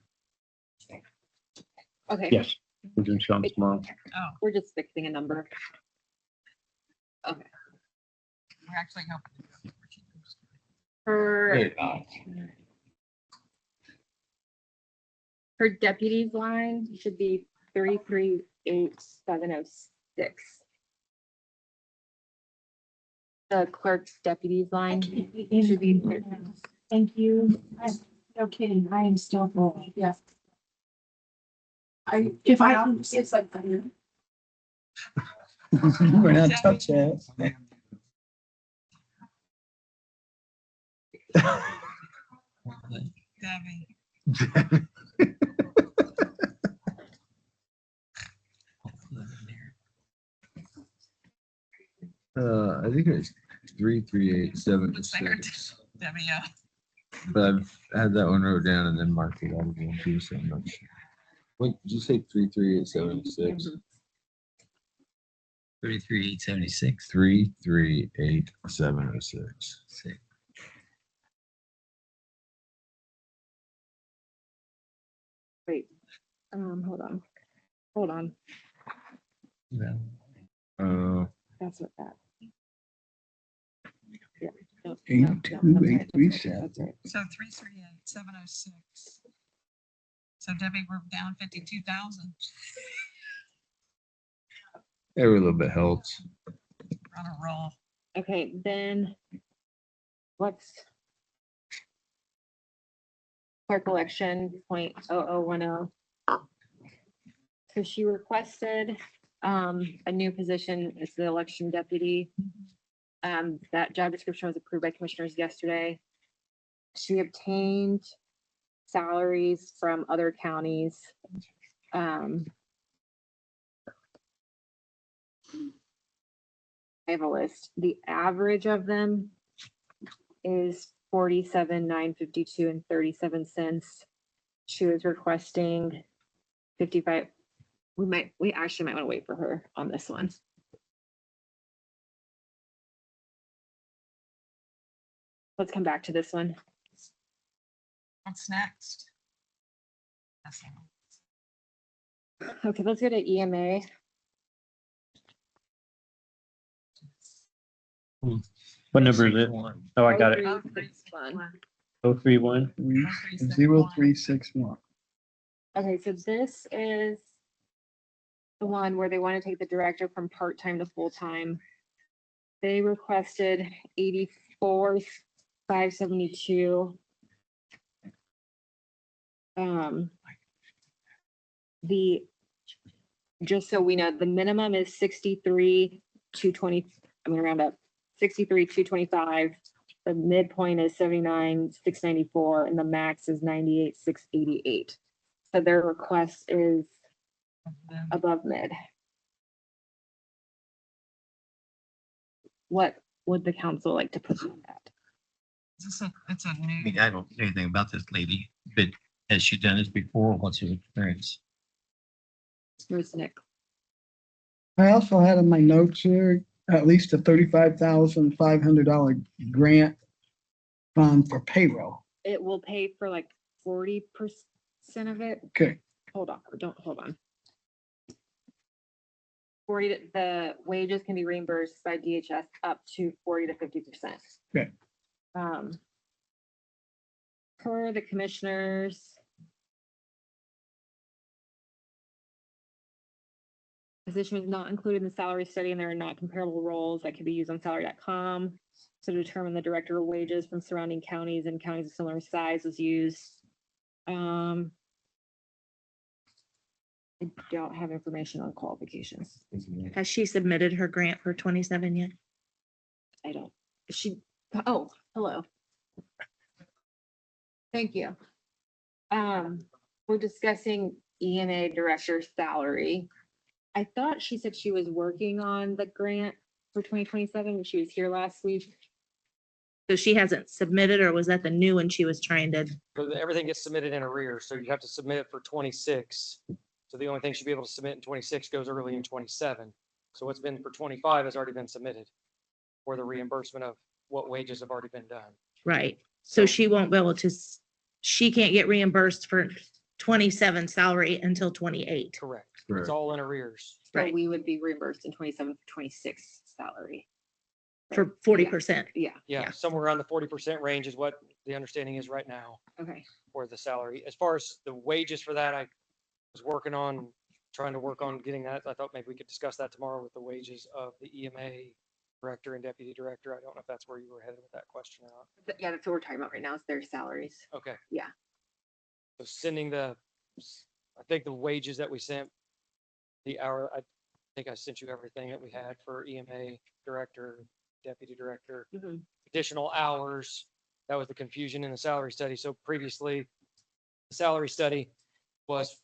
Okay. Yes, we're doing Sean's tomorrow. Oh, We're just fixing a number. Okay. we're actually helping. For her deputies line should be 338706. The clerk's deputies line should be. Thank you. No kidding, I am still full, yes. If I, it's like. We're not touch it. Debbie. I think it's 33876. What's there? Debbie, yeah. But I've had that one wrote down and then marked it out again too, so much. What, did you say 33876? 33,876. 33876. Sick. Wait, hold on, Well, that's what that. Yeah, no, no, 82837. that's right. So 338,706. So Debbie, we're down 52,000. Every little bit helps. We're on a roll. Okay, then what's clerk election .0010? So she requested a new position as the election deputy. That job description was approved by commissioners yesterday. She obtained salaries from other counties. Um, I have a list. The average of them is 47,952 and 37 cents. She was requesting 55. We actually might want to wait for her on this one. Let's come back to this one. What's next? Okay, let's go to EMA. What number is it? Oh, I got it. 031. 0361. Okay, so this is the one where they want to take the director from part-time to full-time. They requested 84,572. Just so we know, the minimum is 63,220. I'm gonna round up, 63,225. The midpoint is 79,694, and the max is 98,688. So their request is above mid. What would the council like to put on that? It's a I new. mean, I don't know anything about this lady, but has she done this before? What's her experience? Where's Nick? I also had in my notes here, at least a $35,500 grant fund for payroll. It will pay for like 40% of it. Okay, Hold on. 40, the wages can be reimbursed by DHS up to 40 to 50%. okay. Per the commissioners. Position is not included in the salary study, and there are not comparable roles that can be used on salary.com. So to determine the director wages from surrounding counties and counties of similar size was used. I don't have information on qualifications. Has she submitted her grant for 27 yet? I don't, oh, hello. Thank you. We're discussing EMA director's salary. I thought she said she was working on the grant for 2027 when she was here last week. So she hasn't submitted, or was that the new one she was trying to? So everything gets submitted in arrears, so you have to submit it for 26. So the only thing she'll be able to submit in 26 goes early in 27. So what's been for 25 has already been submitted for the reimbursement of what wages have already been done. Right, so she won't be able to, she can't get reimbursed for 27 salary until 28. Correct. Correct. It's all in arrears. So Right. we would be reimbursed in 27 for 26 salary. For 40%. Yeah, Yeah, somewhere around the 40% range is what the understanding is right now okay. for the salary. As far as the wages for that, I was trying to work on getting that. I thought maybe we could discuss that tomorrow with the wages of the EMA director and deputy director. I don't know if that's where you were headed with that question or not. Yeah, that's what we're talking about right now, is their salaries. Okay. Yeah. So I think the wages that we sent, I think I sent you everything that we had for EMA director, deputy director, additional hours. That was the confusion in the salary study. So previously, the salary study was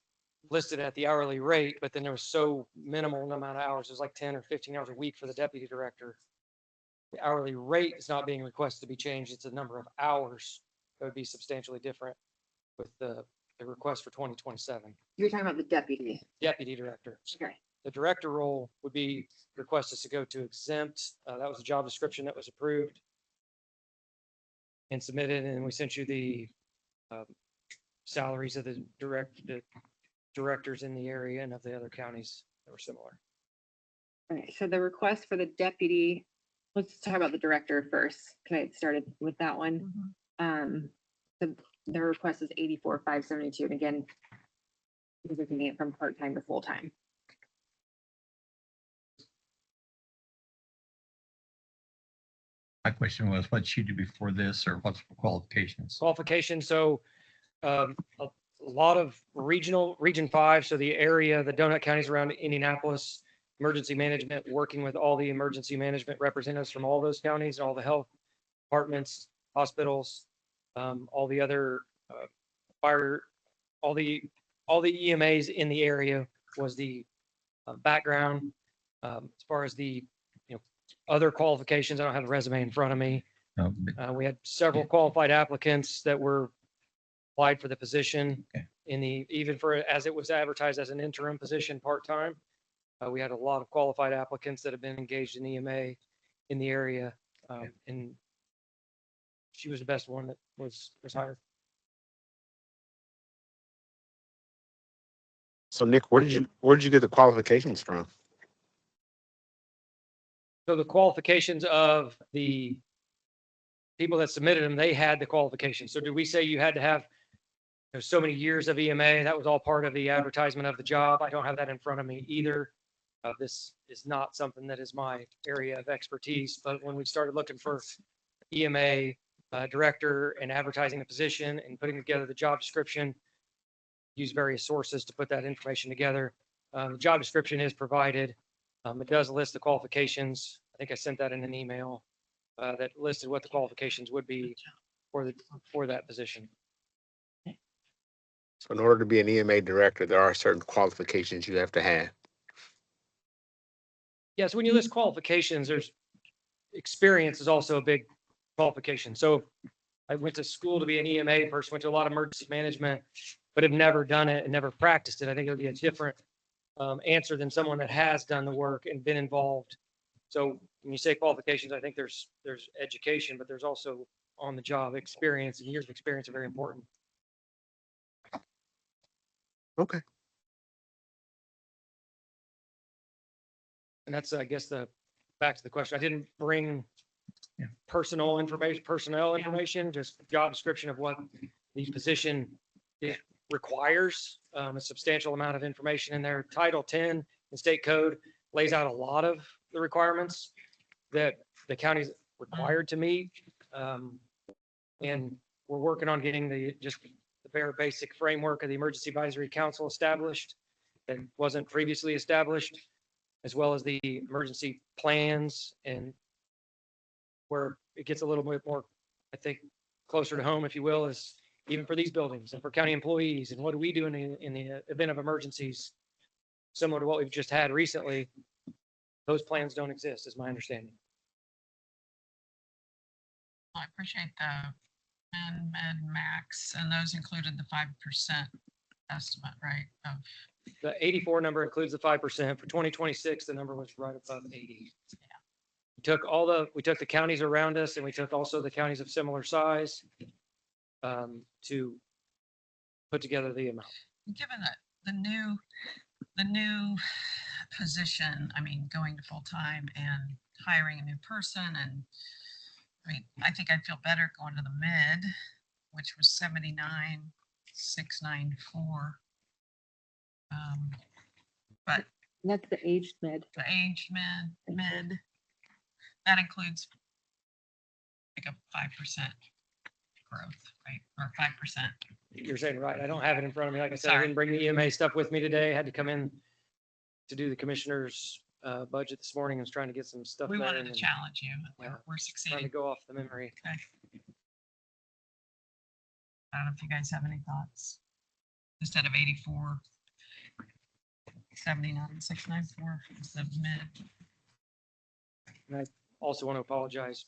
listed at the hourly rate, but then there was so minimal amount of hours. It was like 10 or 15 hours a week for the deputy director. The hourly rate is not being requested to be changed. It's a number of hours that would be substantially different with the request for 2027. You're talking about the deputy. Deputy director. Okay. The director role would be requested to go to exempt. That was a job description that was approved and submitted, and we sent you the salaries of the directors in the area and of the other counties that were similar. All right, so the request for the deputy, let's talk about the director first. Can I get started with that one? The request is 84,572, and again, we're looking at from part-time to full-time. My question was, what she do before this, or what's the qualifications? Qualifications, so a lot of Region 5, so the area, the donut counties around Indianapolis, emergency management, working with all the emergency management representatives from all those counties, all the health departments, hospitals, all the other fire, all the EMAs in the area was the background. As far as the, other qualifications, I don't have the resume in front of me. We had several qualified applicants that were applied for the position even as it was advertised as an interim position, part-time. We had a lot of qualified applicants that have been engaged in EMA in the area. And she was the best one that was hired. So Nick, where did you get the qualifications from? So the qualifications of the people that submitted them, they had the qualifications. So did we say you had to have so many years of EMA? That was all part of the advertisement of the job. I don't have that in front of me either. This is not something that is my area of expertise, but when we started looking for EMA director and advertising the position and putting together the job description, use various sources to put that information together. The job description is provided. It does list the qualifications. I think I sent that in an email that listed what the qualifications would be for that position. So in order to be an EMA director, there are certain qualifications you have to have. Yeah, so when you list qualifications, there's experience is also a big qualification. So I went to school to be an EMA person, went to a lot of emergency management, but have never done it and never practiced it. I think it would be a different answer than someone that has done the work and been involved. So when you say qualifications, I think there's education, but there's also on the job experience, and years of experience are very important. Okay. And that's, I guess, back to the question. I didn't bring personnel information, just job description of what the position requires. A substantial amount of information in there. Title 10, the state code lays out a lot of the requirements that the county's required to meet. And we're working on getting the bare basic framework of the Emergency Advisory Council established that wasn't previously established, as well as the emergency plans, and where it gets a little bit more, I think, closer to home, if you will, is even for these buildings and for county employees. And what do we do in the event of emergencies? Similar to what we've just had recently, those plans don't exist, is my understanding. I appreciate the med max, and those included the 5% estimate, right? Of The 84 number includes the 5%. For 2026, the number was right above 80. We took the counties around us, and we took also the counties of similar size to put together the amount. given that the new position, I mean, going to full-time and hiring a new person, and I mean, I think I'd feel better going to the mid, which was 79,694. But That's the aged med. the age mid, that includes like a 5% growth, right? Or 5%. You're saying right. I don't have it in front of me. Like I said, I Sorry. didn't bring the EMA stuff with me today. I had to come in to do the commissioner's budget this morning. I was trying to get some stuff. We done wanted to and, challenge you. yeah, We're trying to succeeding. go off the memory. Okay. I don't know if you guys have any thoughts. Instead of 84, 79,694 is the mid. And I also want to apologize.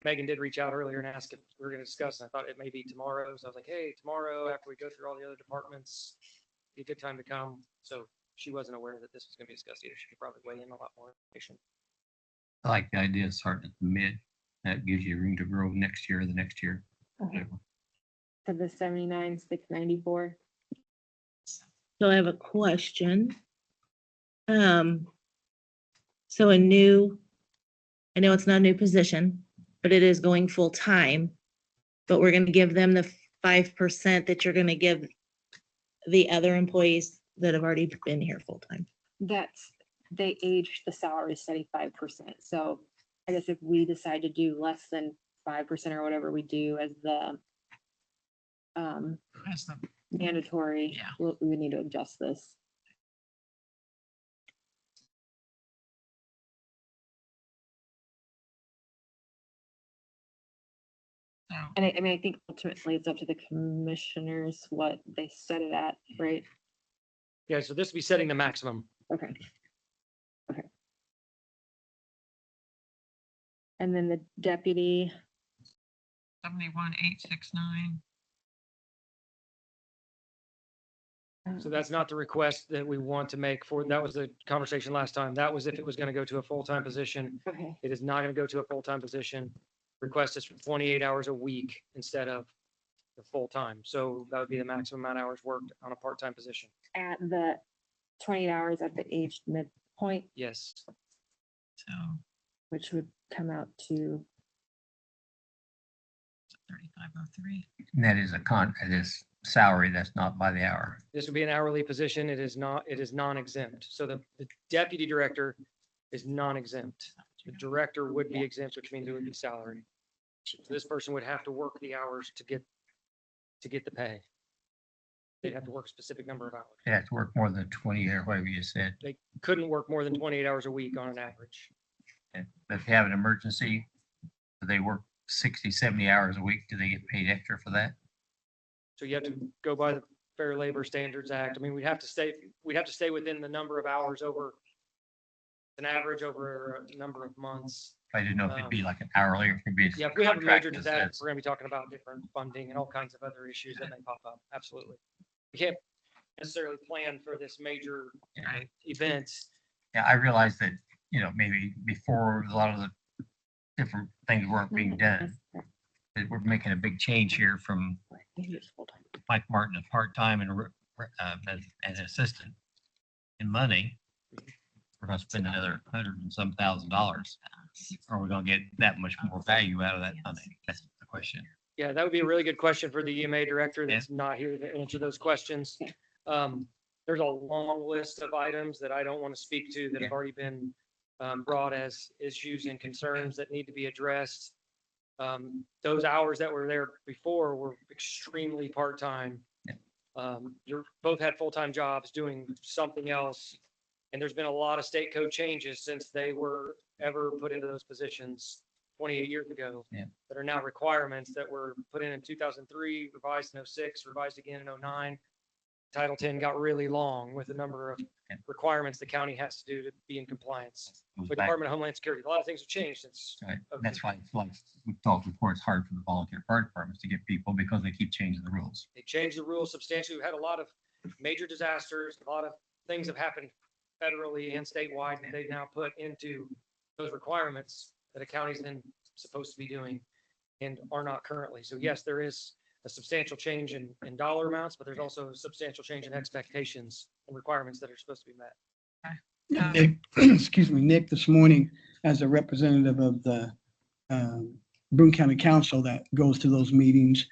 Megan did reach out earlier and ask if we were going to discuss, and I thought it may be tomorrow. So I was like, hey, tomorrow after we go through all the other departments, be a good time to come. So she wasn't aware that this was going to be discussed either. She could probably weigh in a lot more information. I like the idea of starting at the mid. That gives you room to grow next year or the next year. Okay. To the 79,694. So I have a question. So I know it's not a new position, but it is going full time. But we're gonna give them the 5% that you're gonna give the other employees that have already been here full time. They aged the salary study 5%. So I guess if we decide to do less than 5% or whatever we do as the That's the mandatory, Yeah. we would need to adjust this. So And I mean, I think ultimately it's up to the commissioners what they set it at, right? Yeah, so this would be setting the maximum. Okay. Okay. And then the deputy, 71,869. So that's not the request that we want to make for, that was the conversation last time. That was if it was going to go to a full-time position. okay, It is not going to go to a full-time position. Request is for 28 hours a week instead of the full-time. So that would be the maximum amount of hours worked on a part-time position. at the 28 hours at the aged midpoint, Yes. So which would come out to, 3503. And that is that is salary, that's not by the hour. This would be an hourly position. It is not, it is non-exempt. So the deputy director is non-exempt. The director would be exempt, which means it would be salary. So this person would have to work the hours to get the pay. They'd have to work a specific number of hours. They have to work more than 20 or whatever you said. They couldn't work more than 28 hours a week on an average. And if they have an emergency, do they work 60, 70 hours a week? Do they get paid extra for that? So you have to go by the Fair Labor Standards Act. I mean, we'd have to stay within the number of hours over an average over a number of months. I didn't know if it'd be like an hourly or if it'd be. Yeah, if we have a major contract, disaster, that's- we're gonna be talking about different funding and all kinds of other issues that may pop up. Absolutely. We can't necessarily plan for this major event. Yeah, I realized that, maybe before a lot of the different things weren't being done. That we're making a big change here from Mike Martin, a part-time and as an assistant in money. We're gonna spend another $100 and some thousand. Are we gonna get that much more value out of that money? That's the question. Yeah, that would be a really good question for the EMA director that's not here to answer those questions. There's a long list of items that I don't want to speak to that have already been brought as issues and concerns that need to be addressed. Those hours that were there before were extremely part-time. You're both had full-time jobs doing something else. And there's been a lot of state code changes since they were ever put into those positions 28 years ago. Yeah. That are now requirements that were put in 2003, revised in 06, revised again in 09. Title 10 got really long with the number of requirements the county has to do to be in compliance Goes with back- Department of Homeland Security. A lot of things have changed since. Right. That's why it's like we've talked before, it's hard for the volunteer fire departments to get people because they keep changing the rules. They changed the rules substantially. We've had a lot of major disasters, a lot of things have happened federally and statewide, and they've now put into those requirements that a county's then supposed to be doing and are not currently. So yes, there is a substantial change in dollar amounts, but there's also a substantial change in expectations and requirements that are supposed to be met. Nick, excuse me, Nick, this morning, as a representative of the Boone County Council that goes to those meetings,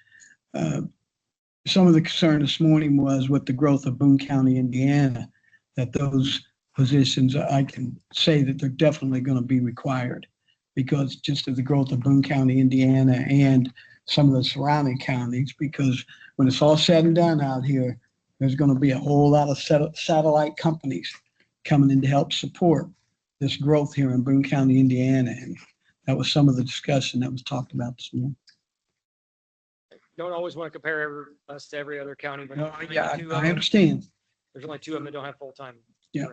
some of the concern this morning was with the growth of Boone County, Indiana, that those positions, I can say that they're definitely going to be required because just of the growth of Boone County, Indiana, and some of the surrounding counties, because when it's all said and done out here, there's going to be a whole lot of satellite companies coming in to help support this growth here in Boone County, Indiana. And that was some of the discussion that was talked about this morning. Don't always want to compare us to every other county, but No, there's yeah, only two of I them. understand. There's only two of them that don't have full-time. Yeah,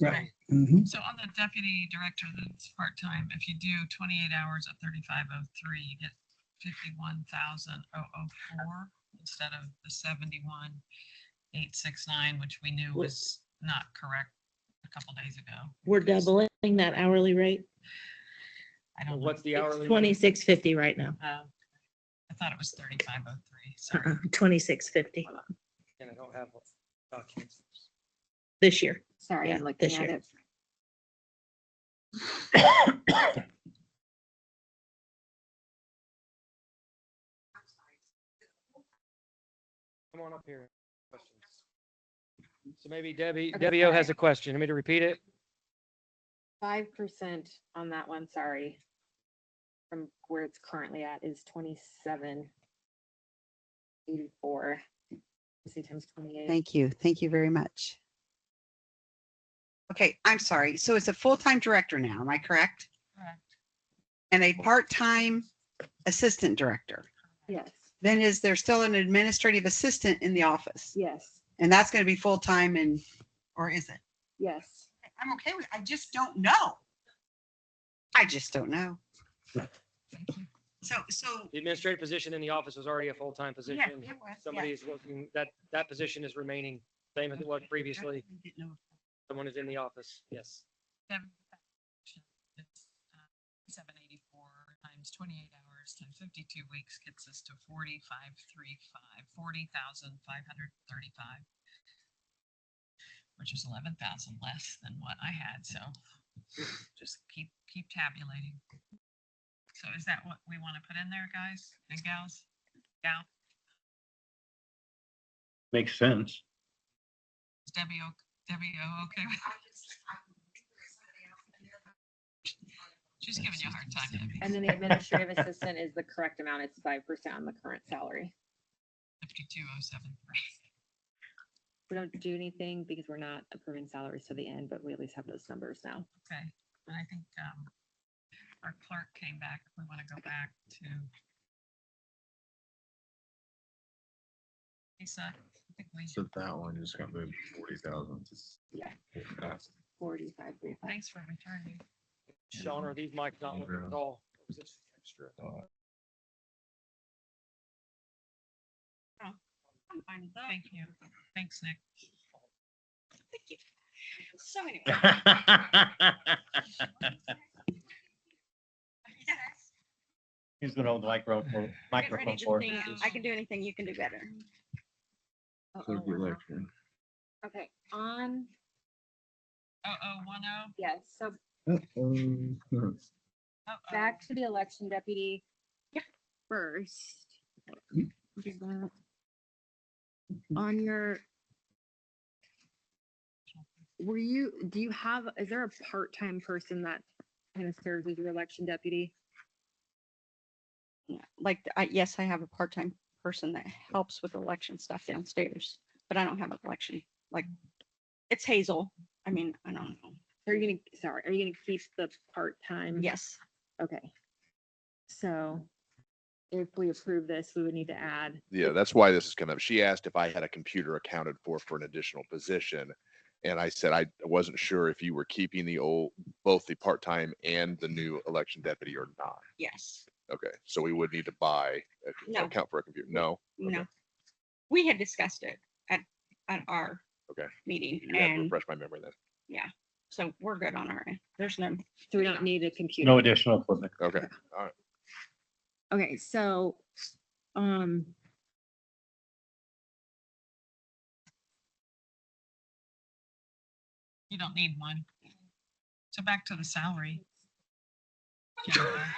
directors. right. Mhm. So on the deputy director that's part-time, if you do 28 hours at 3503, you get 51,004 instead of the 71,869, which we knew was not correct a couple days ago. We're doubling that hourly rate. I don't know. What's the hourly? rate? 2650 right now. I thought it was 3503. Sorry. 2650 And I don't have documents. this year. sorry, Yeah, I'm looking this at year. it. Come on up here. Questions. So maybe Debbie O has a question. Want me to repeat it? 5% on that one, sorry. From where it's currently at is 2784. See times 28. Thank you. Thank you very much. Okay, I'm sorry. So it's a full-time director now, am I correct? Correct. And a part-time assistant director. Yes, then is there still an administrative assistant in the office? yes, And that's gonna be full-time and, or is it? yes. I'm okay with, I just don't know. I just don't know. So, The administrative position in the office was already a full-time position. it was, yeah. Somebody is working, that position is remaining same as it was previously. Someone is in the office, yes. It's 784 times 28 hours times 52 weeks gets us to 40,535, 40,535, which is 11,000 less than what I had. So just keep tabulating. So is that what we want to put in there, guys and gals? Gal, Makes sense. is Debbie, okay with that? She's giving you a hard time, Debbie. And then the administrative assistant is the correct amount. It's 5% on the current salary. 52,073. We don't do anything because we're not approving salaries to the end, but we at least have those numbers now. Okay, and I think our clerk came back. If we want to go back to Lisa, I think we. So that one is gonna move 40,000. Yeah. 45, 35. Thanks for returning. Sean, are these mics not working at all? Or was this extra? I'm fine with that. Thank you. Thanks, Nick. Thank you. So anyway. He's gonna hold the microphone for us. I can do anything you can do better. Clerk election. Okay, on, 0010. yes, so Uh-oh. back to the election deputy. First. On your. Do you have, is there a part-time person that kind of serves as your election deputy? Like, yes, I have a part-time person that helps with election stuff downstairs, but I don't have an election, like, it's Hazel. I mean, I don't know. Are you gonna keep the part-time? Yes. Okay. So if we approve this, we would need to add. Yeah, that's why this is coming up. She asked if I had a computer accounted for an additional position. And I said, I wasn't sure if you were keeping both the part-time and the new election deputy or not. Yes. Okay, so we would need to buy, No. account for a computer. No? No. We had discussed it at our Okay. meeting You have to and refresh my memory then. yeah, so we're good on our end. There's no. So we don't need a computer. No additional equipment. Okay, all right. Okay, so, You don't need one. So back to the salary.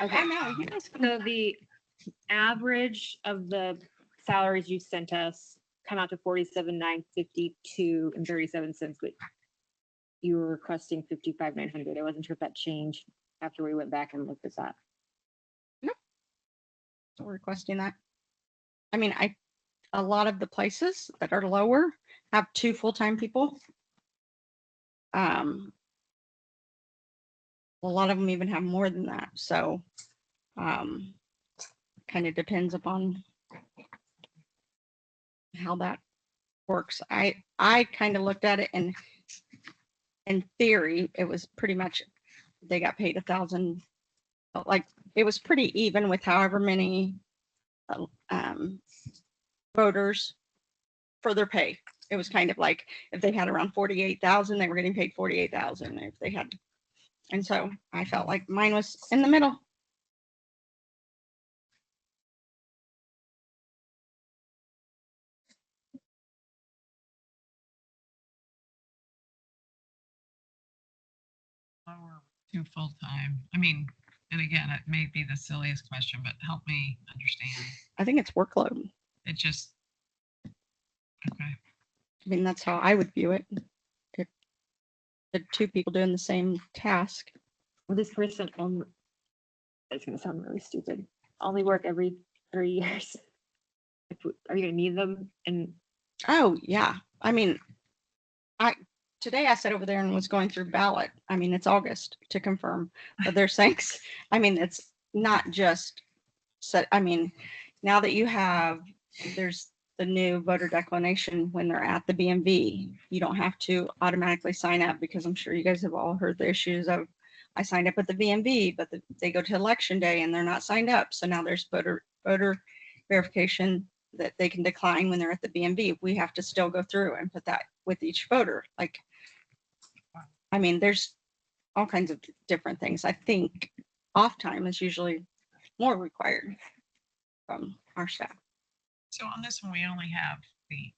okay, so the average of the salaries you sent us come out to 47,952 and 37 cents, but you were requesting 55,900. I wasn't sure if that changed after we went back and looked at that. So we're requesting that. I mean, a lot of the places that are lower have 2 full-time people. A lot of them even have more than that, so, kind of depends upon how that works. I kind of looked at it and in theory, it was pretty much, they got paid 1,000, like, it was pretty even with however many voters for their pay. It was kind of like if they had around 48,000, they were getting paid 48,000. If they had, and so I felt like mine was in the middle. Lower 2 full-time. I mean, and again, it may be the silliest question, but help me understand. I think it's workload. It just, okay. I mean, that's how I would view it. If the 2 people doing the same task. Well, this person, it's gonna sound really stupid, only work every 3 years. Are you gonna need them? And Oh, yeah. I mean, today I sat over there and was going through ballot. I mean, it's August to confirm, but there's things, I mean, it's not just set, I mean, now that you have, there's the new voter declination when they're at the BMV, you don't have to automatically sign up because I'm sure you guys have all heard the issues of, I signed up at the BMV, but they go to election day and they're not signed up. So now there's voter verification that they can decline when they're at the BMV. We have to still go through and put that with each voter. Like, I mean, there's all kinds of different things. I think off time is usually more required from our staff. So on this one, we only have the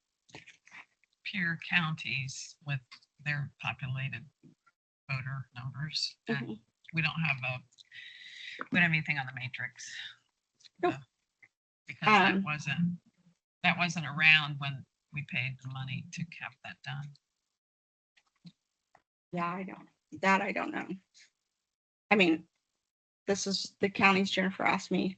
peer counties with their populated voter numbers. And we don't have we don't have anything on the matrix. Nope. Because that wasn't around when we paid the money to have that done. Yeah, I don't know. I mean, this is the counties Jennifer asked me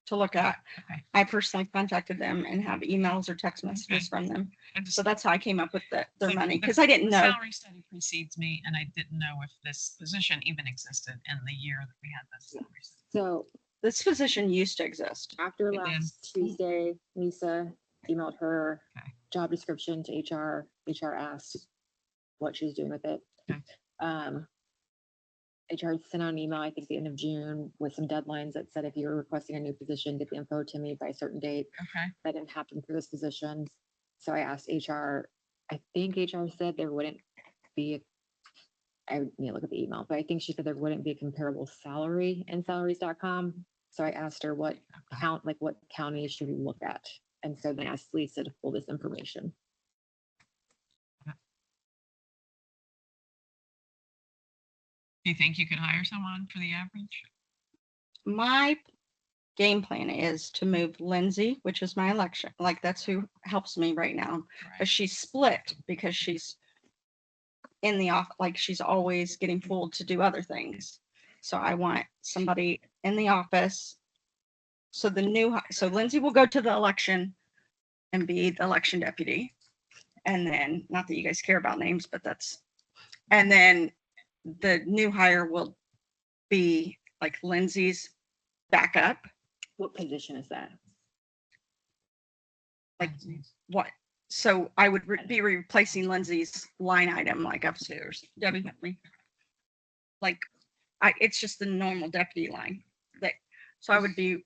to look at. Okay. I personally contacted them and have emails or text messages from them. So that's how I came up with their So money, the- because I didn't the know. Salary study precedes me, and I didn't know if this position even existed in the year that we had this. salary study. So This position used to exist. after It did. last Tuesday, Lisa emailed her Okay. job description to HR. HR asked what she was doing with it. Okay. HR sent out an email, I think the end of June, with some deadlines that said if you're requesting a new position, get the info to me by a certain date. Okay. That didn't happen for this position. So I asked HR, I think HR said there wouldn't be, I would need to look at the email, but I think she said there wouldn't be a comparable salary in salaries.com. So I asked her what what county should we look at? And so then I asked Lisa to pull this information. Do you think you could hire someone for the average? My game plan is to move Lindsay, which is my election, like that's who helps me right now. But she's split because she's in the off, like she's always getting pulled to do other things. So I want somebody in the office. So so Lindsay will go to the election and be the election deputy. And then, not that you guys care about names, but and then the new hire will be like Lindsay's backup. What position is that? Like what? So I would be replacing Lindsay's line item like upstairs. Debbie, help me. Like, it's just the normal deputy line. So I would be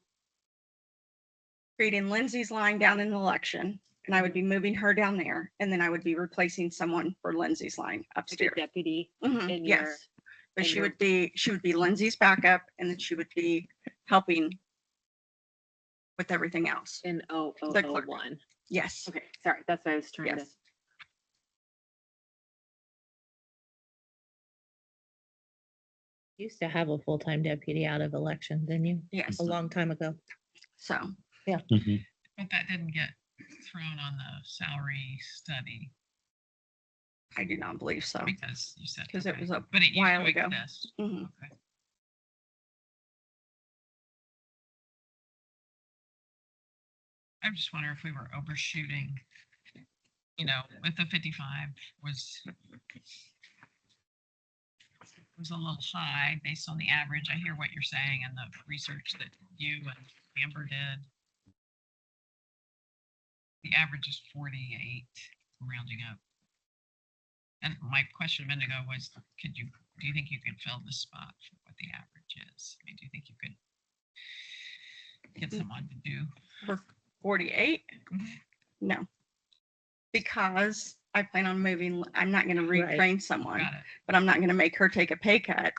creating Lindsay's line down in the election, and I would be moving her down there, and then I would be replacing someone for Lindsay's line upstairs. Deputy. Mhm, in yes. your- But in she your- would be Lindsay's backup, and then she would be helping with everything else. In The clerk. 0001. Yes. Okay, sorry, that's what I was trying to. Yes. Used to have a full-time deputy out of election, didn't you? Yes. A long time ago. So, yeah. But that didn't get thrown on the salary study I do not believe so. because you said. Because it okay. was a But it used while to ago. exist. Mhm. Okay. I just wonder if we were overshooting, with the 55 was a little high based on the average. I hear what you're saying and the research that you and Amber did. The average is 48, rounding up. And my question a minute ago was, do you think you could fill the spot for what the average is? I mean, do you think you could get someone to do? For 48? No. Because I plan on moving, I'm not gonna retrain someone, Got it. but I'm not gonna make her take a pay cut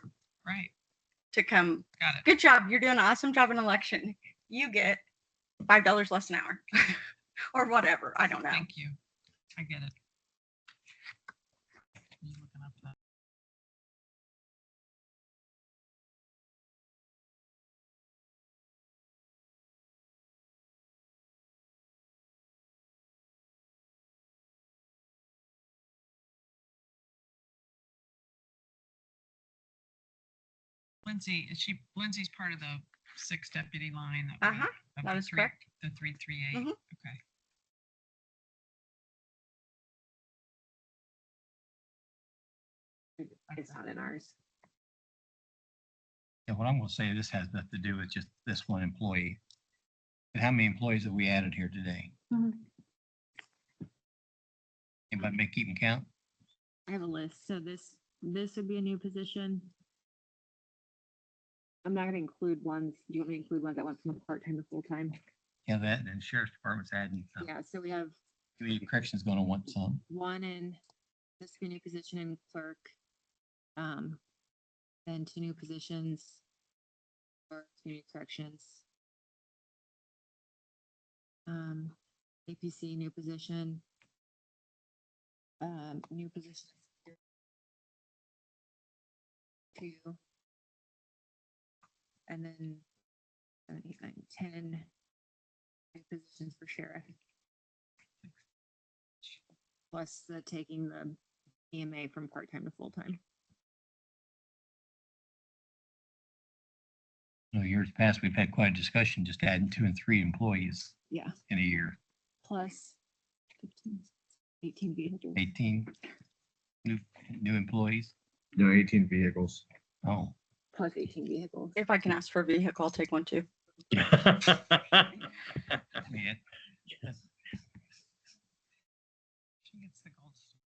Right. to come. Got it. Good job, you're doing an awesome job in election. You get $5 less an hour. Or whatever, I don't know. Thank you. I get it. You looking up that? Lindsay's part of the 6 deputy line. Of that the is three- correct. The 338. Mhm. Okay. It's not in ours. Yeah, what I'm gonna say, this has nothing to do with just this one employee. How many employees have we added here today? Anybody make keep and count? I have a list, so this would be a new position. I'm not gonna include ones, do you want me to include ones that went from part-time to full-time? Yeah, that, and sheriff's department's adding some. Yeah, so we have Community corrections gonna want some. one in, this could be a new position in clerk. Then 2 new positions for community corrections. APC, new position. New position. 2. And then 7, 8, 9, 10 new positions for sheriff. Plus the taking the EMA from part-time to full-time. No, years past, we've had quite a discussion, just adding 2 and 3 employees Yeah. in a year. Plus 15, 18 vehicles. 18 new employees. No, 18 vehicles. Oh. Plus 18 vehicles. If I can ask for a vehicle, I'll take one too. Yeah. She gets the gold star.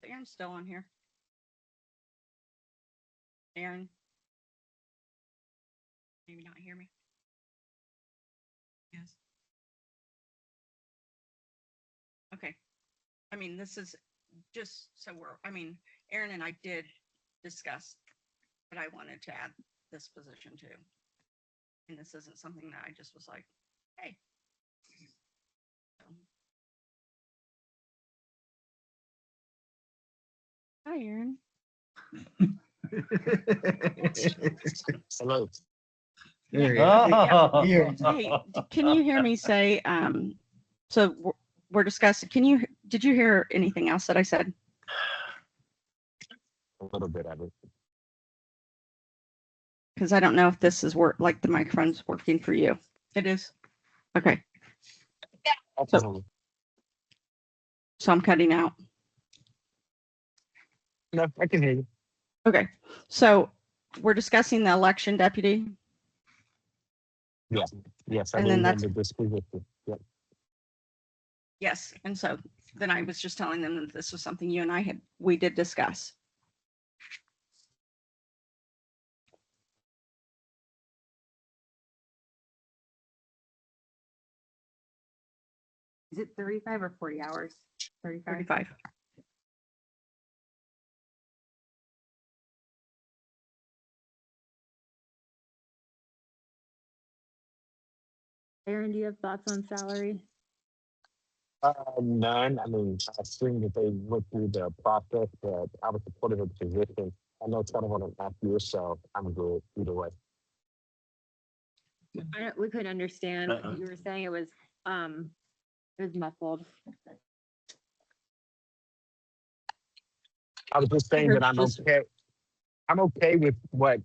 Aaron's still on here. Aaron. Maybe not hear me. Yes. Okay. I mean, this is just so Aaron and I did discuss, but I wanted to add this position too. And this isn't something that I just was like, hey. So. Hi, Aaron. Hello. There you Oh. go. Hey, can you hear me say, so we're discussing, did you hear anything else that I said? A little bit of it. Because I don't know if this is like the microphone's working for you. It is. Okay. Absolutely. So I'm cutting out. No, I can hear you. Okay. So we're discussing the election deputy. Yeah. Yes, I And then remember this position. Yep. Yes. And so then I was just telling them that this was something you and we did discuss. Is it 35 or 40 hours? 35. 35. Aaron, do you have thoughts on salary? None. I mean, I've seen that they went through the process, but I was supportive of the position. I know it's kind of on an off year, so I'm good either way. We couldn't understand what you were saying. It was muffled. I was just saying that I'm okay. I'm okay with what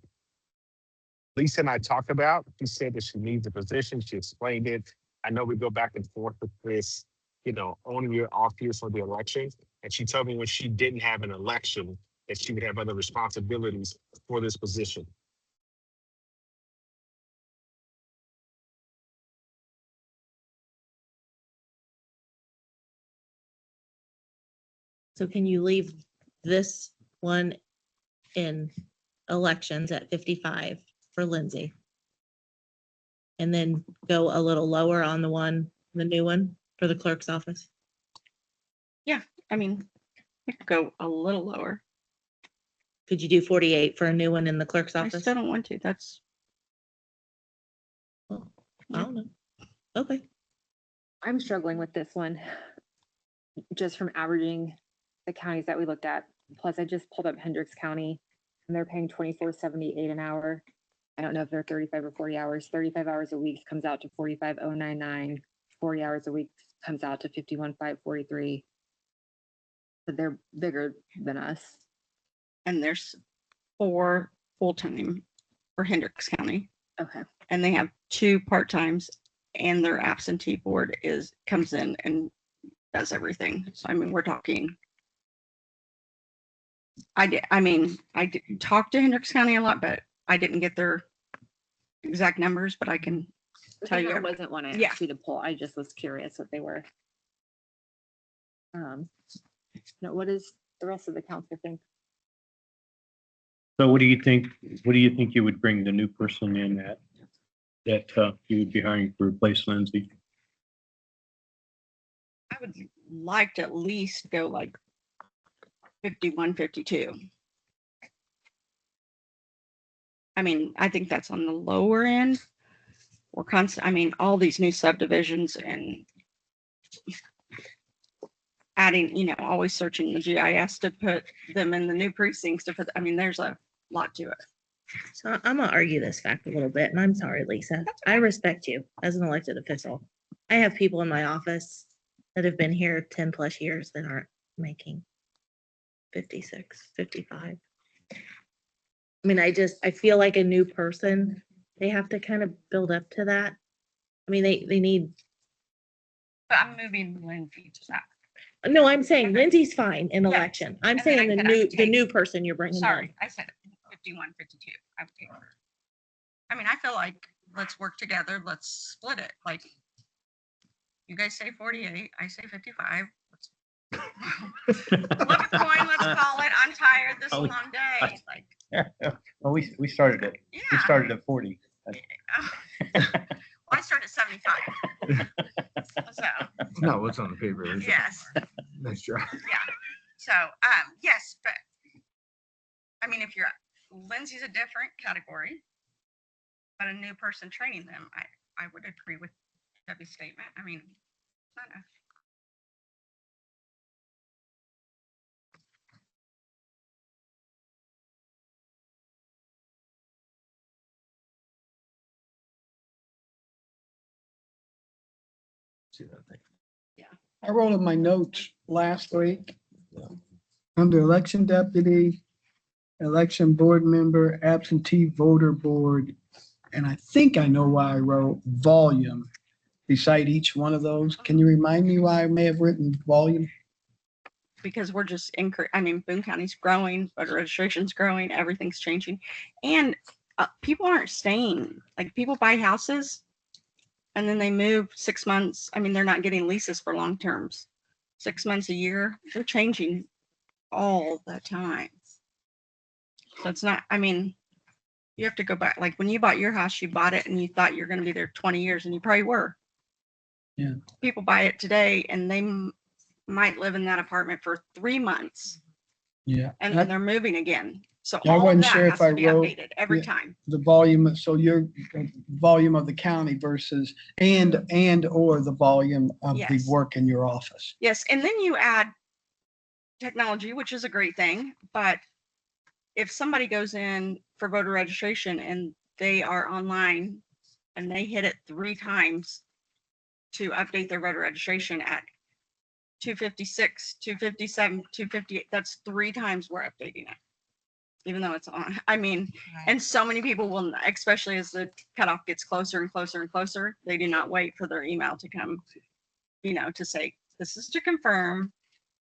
Lisa and I talked about. She said that she needs a position. She explained it. I know we go back and forth with this, on year, off year for the election. And she told me when she didn't have an election, that she would have other responsibilities for this position. So can you leave this one in elections at 55 for Lindsay? And then go a little lower on the new one for the clerk's office? Yeah, I mean, I could go a little lower. Could you do 48 for a new one in the clerk's I office? still don't want to. That's. I don't know. Okay. I'm struggling with this one. Just from averaging the counties that we looked at. Plus I just pulled up Hendricks County and they're paying $24.78 an hour. I don't know if they're 35 or 40 hours. 35 hours a week comes out to 45,099. 40 hours a week comes out to 51,543. But they're bigger than us. And there's 4 full-time for Hendricks County, Okay. and they have 2 part-times, and their absentee board comes in and does everything. So I mean, we're talking. I did talk to Hendricks County a lot, but I didn't get their exact numbers, but I can tell you. That wasn't one I Yeah. asked you to pull. I just was curious what they were. No, what does the rest of the council think? So what do you think, you would bring the new person in at, that you would be hiring to replace Lindsay? I would like to at least go like 51, 52. I mean, I think that's on the lower end. We're constant, I mean, all these new subdivisions and adding, always searching the GIS to put them in the new precincts I mean, there's a lot to it. So I'm gonna argue this fact a little bit, and I'm sorry, Lisa. I respect you as an elected official. I have people in my office that have been here 10 plus years that aren't making 56, 55. I mean, I feel like a new person, they have to kind of build up to that. I mean, they need, But I'm moving Lindsay to that. no, I'm saying Lindsay's fine in election. I'm And then saying I the could take- new person you're bringing in. Sorry, I said 51, 52. I mean, I feel like let's work together. Let's split it. Like you guys say 48, I say 55. Let's flip a coin. Let's call it. I'm tired. This is a long day. Like, Well, we started at 40. I started at 75. So No, what's on the paper? yes, Nice try. yeah. So yes, but I mean, if Lindsay's a different category, but a new person training them, I would agree with Debbie's statement. I mean, it's not a. I wrote in my notes last week. Under election deputy, election board member, absentee voter board. And I think I know why I wrote volume beside each one of those. Can you remind me why I may have written volume? Because we're just I mean, Boone County's growing, voter registration's growing, everything's changing. And people aren't staying, like people buy houses and then they move 6 months. I mean, they're not getting leases for long terms. 6 months, a year, they're changing all the time. So it's not, I mean, you have to go back, like when you bought your house, you bought it and you thought you're going to be there 20 years and you probably were. Yeah. People buy it today and they might live in that apartment for 3 months Yeah. and then they're moving again. So I all of wasn't that sure has if I to be wrote updated every the- time. The volume, so your volume of the county versus or the volume of the Yes. work in your office. Yes, and then you add technology, which is a great thing, but if somebody goes in for voter registration and they are online and they hit it 3 times to update their voter registration at 256, 257, 258, that's 3 times we're updating it. Even though it's on, I mean, and so many people will, especially as the cutoff gets closer and closer and closer, they do not wait for their email to come, to say, this is to confirm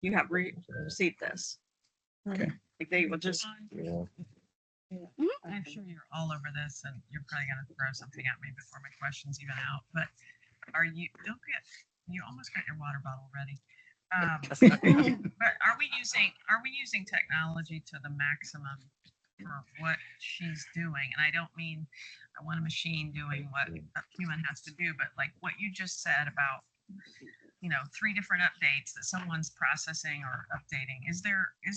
you have received this. Okay. Like they will just. I'm sure you're all over this and you're probably gonna throw something at me before my question's even out, but you almost got your water bottle ready. But are we using technology to the maximum for what she's doing? And I don't mean I want a machine doing what a human has to do, but like what you just said about 3 different updates that someone's processing or updating. Is there a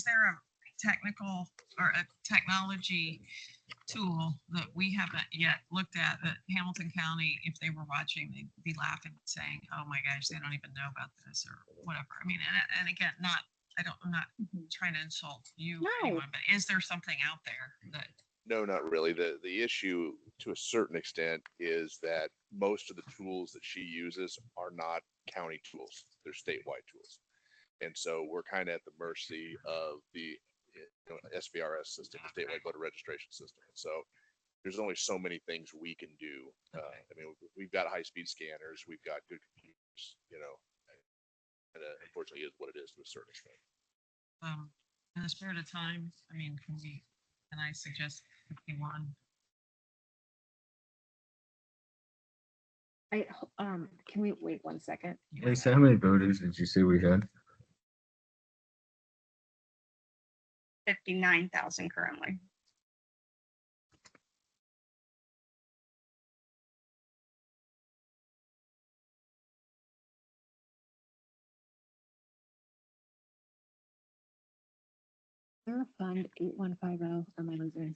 technical or a technology tool that we haven't yet looked at that Hamilton County, if they were watching, they'd be laughing and saying, oh my gosh, they don't even know about this or whatever. I mean, and again, I'm not trying to insult you or anyone, but is there something out there that? No, not really. The issue to a certain extent is that most of the tools that she uses are not county tools. They're statewide tools. And so we're kind of at the mercy of the SVRS system, the statewide voter registration system. So there's only so many things we can do. I mean, we've got high-speed scanners, we've got good computers, and unfortunately, is what it is to a certain extent. In the spirit of time, I mean, can I suggest 51? Can we wait 1 second? Lisa, how many voters did you say we had? 59,000 currently. Fund 8150, or am I losing?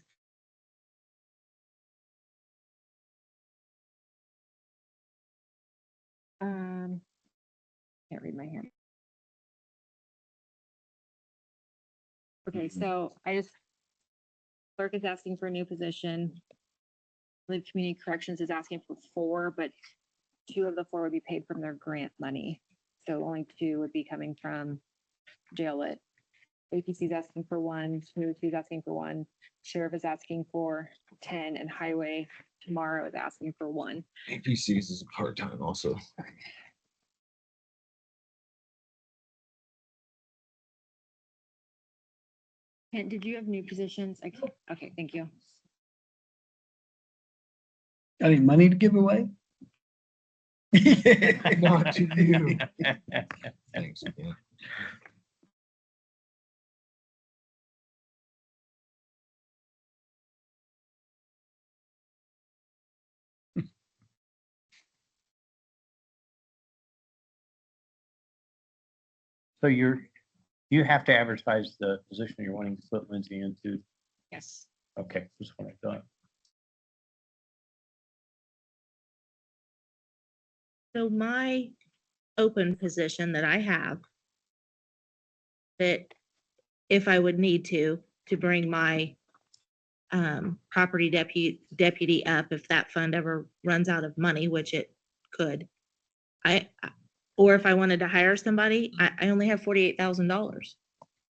Can't read my hand. Okay, so clerk is asking for a new position. I believe community corrections is asking for 4, but 2 of the 4 would be paid from their grant money. So only 2 would be coming from jail lit. APC is asking for 1, community is asking for 1, sheriff is asking for 10, and highway tomorrow is asking for 1. APCs is part-time also. And did you have new positions? Okay, thank you. Got any money to give away? Not to you. Thanks, yeah. So you have to advertise the position you're wanting to put Lindsay into. Yes. Okay, that's what I thought. So my open position that I have, that if I would need to bring my property deputy up, if that fund ever runs out of money, which it could, or if I wanted to hire somebody, I only have $48,000.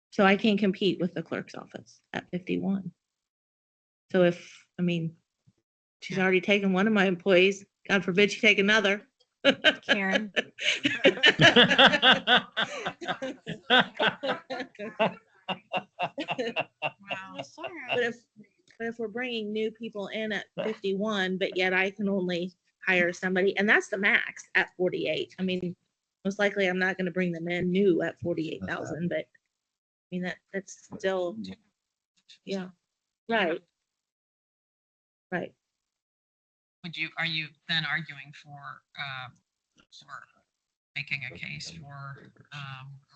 So I can't compete with the clerk's office at 51. So she's already taken one of my employees, God forbid she take another. Karen. But if we're bringing new people in at 51, but yet I can only hire somebody, and that's the max at 48. I mean, most likely I'm not going to bring them in new at 48,000, but I mean, that's still, yeah, right. Right. Are you then arguing for making a case for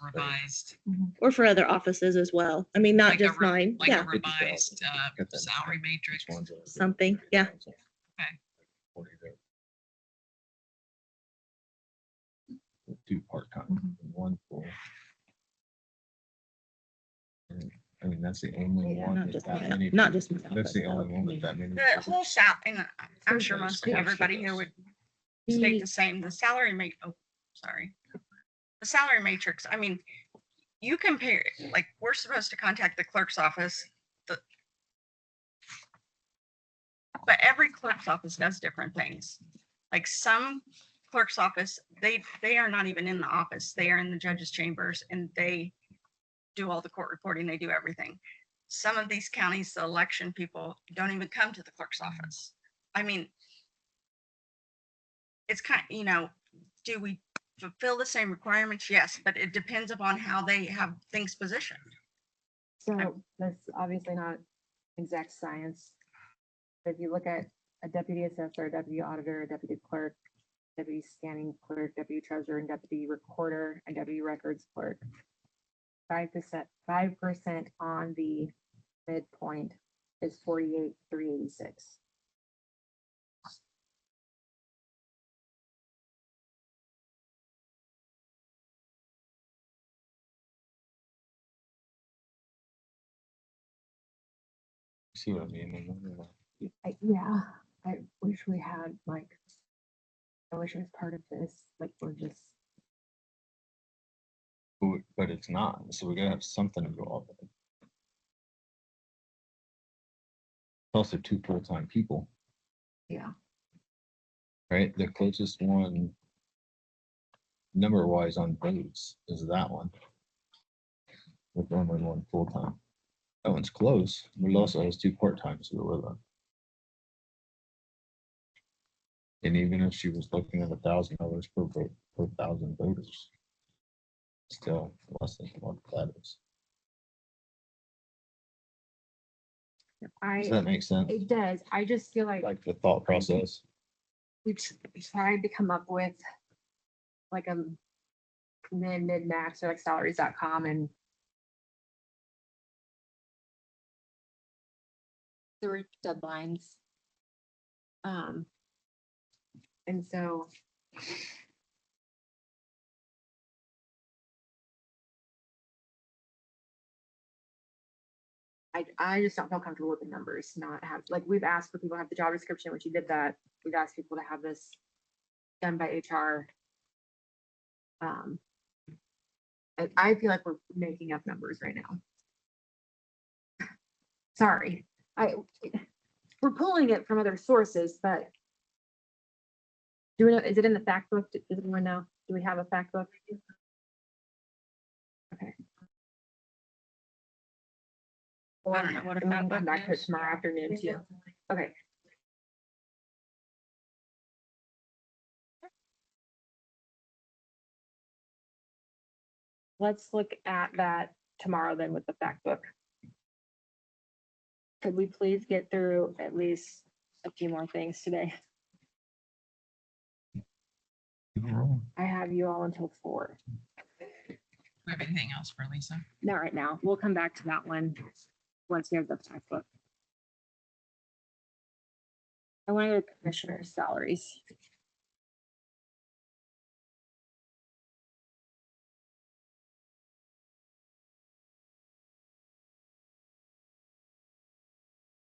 revised? Or for other offices as well. I mean, not Like a just mine. Like Yeah, a revised salary matrix? something. Yeah. Okay. 2 part-time, 1 full. I mean, that's the only Yeah, one. not with just that my- many not people. just my That's the office, only one with that many. The whole and I'm sure most everybody here would state the same, the salary the salary matrix, I mean, you compare, like, we're supposed to contact the clerk's office, but every clerk's office does different things. Like some clerk's office, they are not even in the office, they are in the judge's chambers, and they do all the court reporting, they do everything. Some of these counties, the election people don't even come to the clerk's office. I mean, it's do we fulfill the same requirements? Yes, but it depends upon how they have things positioned. So that's obviously not exact science. If you look at a deputy assessor, a deputy auditor, a deputy clerk, deputy scanning clerk, deputy treasurer, and deputy recorder, and deputy records clerk, 5% on the midpoint is 48,386. See what I mean? Yeah, I wish we had I wish it was part of this, like we're just. But it's not, so we gotta have something to go off of. also two full-time people, Yeah. right? The closest one number wise on votes is that one. With only one full-time. That one's close, but it also has two part-times who are with her. And even if she was looking at $1,000 per vote, per 1,000 voters, still less than what that is. Does that make sense? It does. I just feel Like the thought process. we tried to come up with like a mid-max or like salaries.com and there were deadlines. And so I just don't feel comfortable with the numbers, not have, like, we've asked for people to have the job description, when she did that, we've asked people to have this done by HR. I feel like we're making up numbers right now. Sorry, we're pulling it from other sources, but do we know, is it in the fact book? Does anyone know? Do we have a fact book? Okay. I don't know what a And we can fact come book back to it is. tomorrow afternoon too. Okay. Let's look at that tomorrow then with the fact book. Could we please get through at least a few more things today? I have you all until 4. We have anything else for Lisa? Not right now. We'll come back to that one once we have the fact book. I want to go to commissioner's salaries.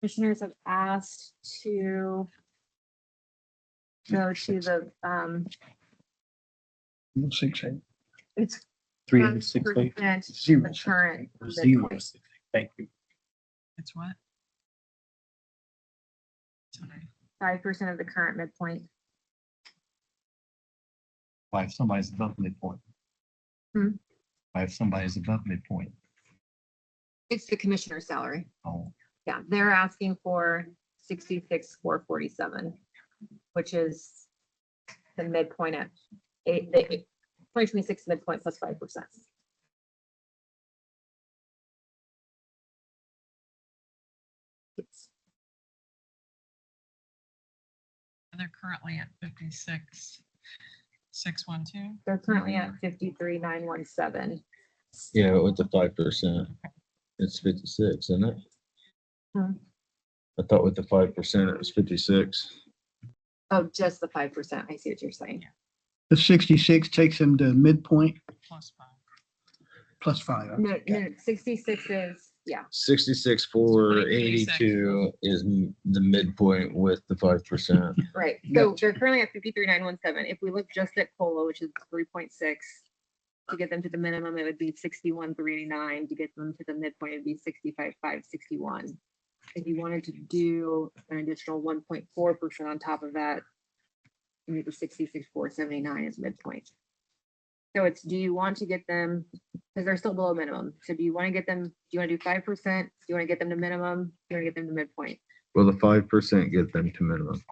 Commissioners have asked to go to the, 6.8. it's 368. 100% Zero. the current Zero. midpoint. Thank you. It's what? Sorry. 5% of the current midpoint. Why if somebody's above midpoint? Hmm. Why if somebody's above midpoint? It's the commissioner's salary. Oh, Yeah, they're asking for 66,447, which is the midpoint at 2026 midpoint plus 5%. And they're currently at 56,612. They're currently at 53,917. Yeah, but with the 5%, it's 56, isn't it? Hmm. I thought with the 5%, it was 56. Oh, just the 5%. I see what you're saying. The 66 takes them to midpoint Plus 5. plus 5. No, no, 66 is, yeah, 66,482 is the midpoint with the 5%. right. So they're currently at 53,917. If we look just at COLA, which is 3.6, to get them to the minimum, it would be 61,389. To get them to the midpoint, it'd be 65,561. If you wanted to do an additional 1.4% on top of that, you need the 66,479 as midpoint. So it's, do you want to get them, because they're still below minimum. So do you want to get them, do you want to do 5%? Do you want to get them to minimum? Do you want to get them to midpoint? Will the 5% get them to minimum?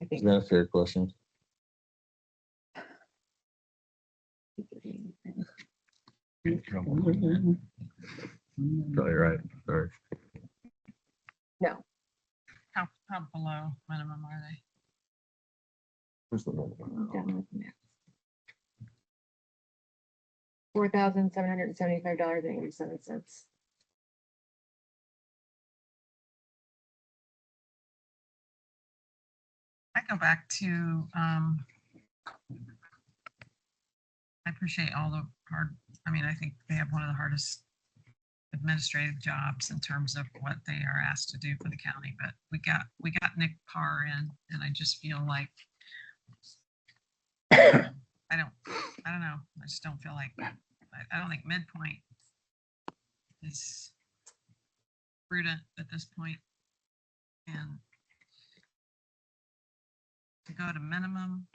I Is think. that a fair question? Probably right. Sorry. No, How below minimum are they? Where's the minimum? $4,775.87. I go back to, I appreciate all the hard, I mean, I think they have one of the hardest administrative jobs in terms of what they are asked to do for the county, but we got Nick Parr in, and I just feel like I don't know. I just don't feel like, I don't think midpoint is prudent at this point. And to go to minimum,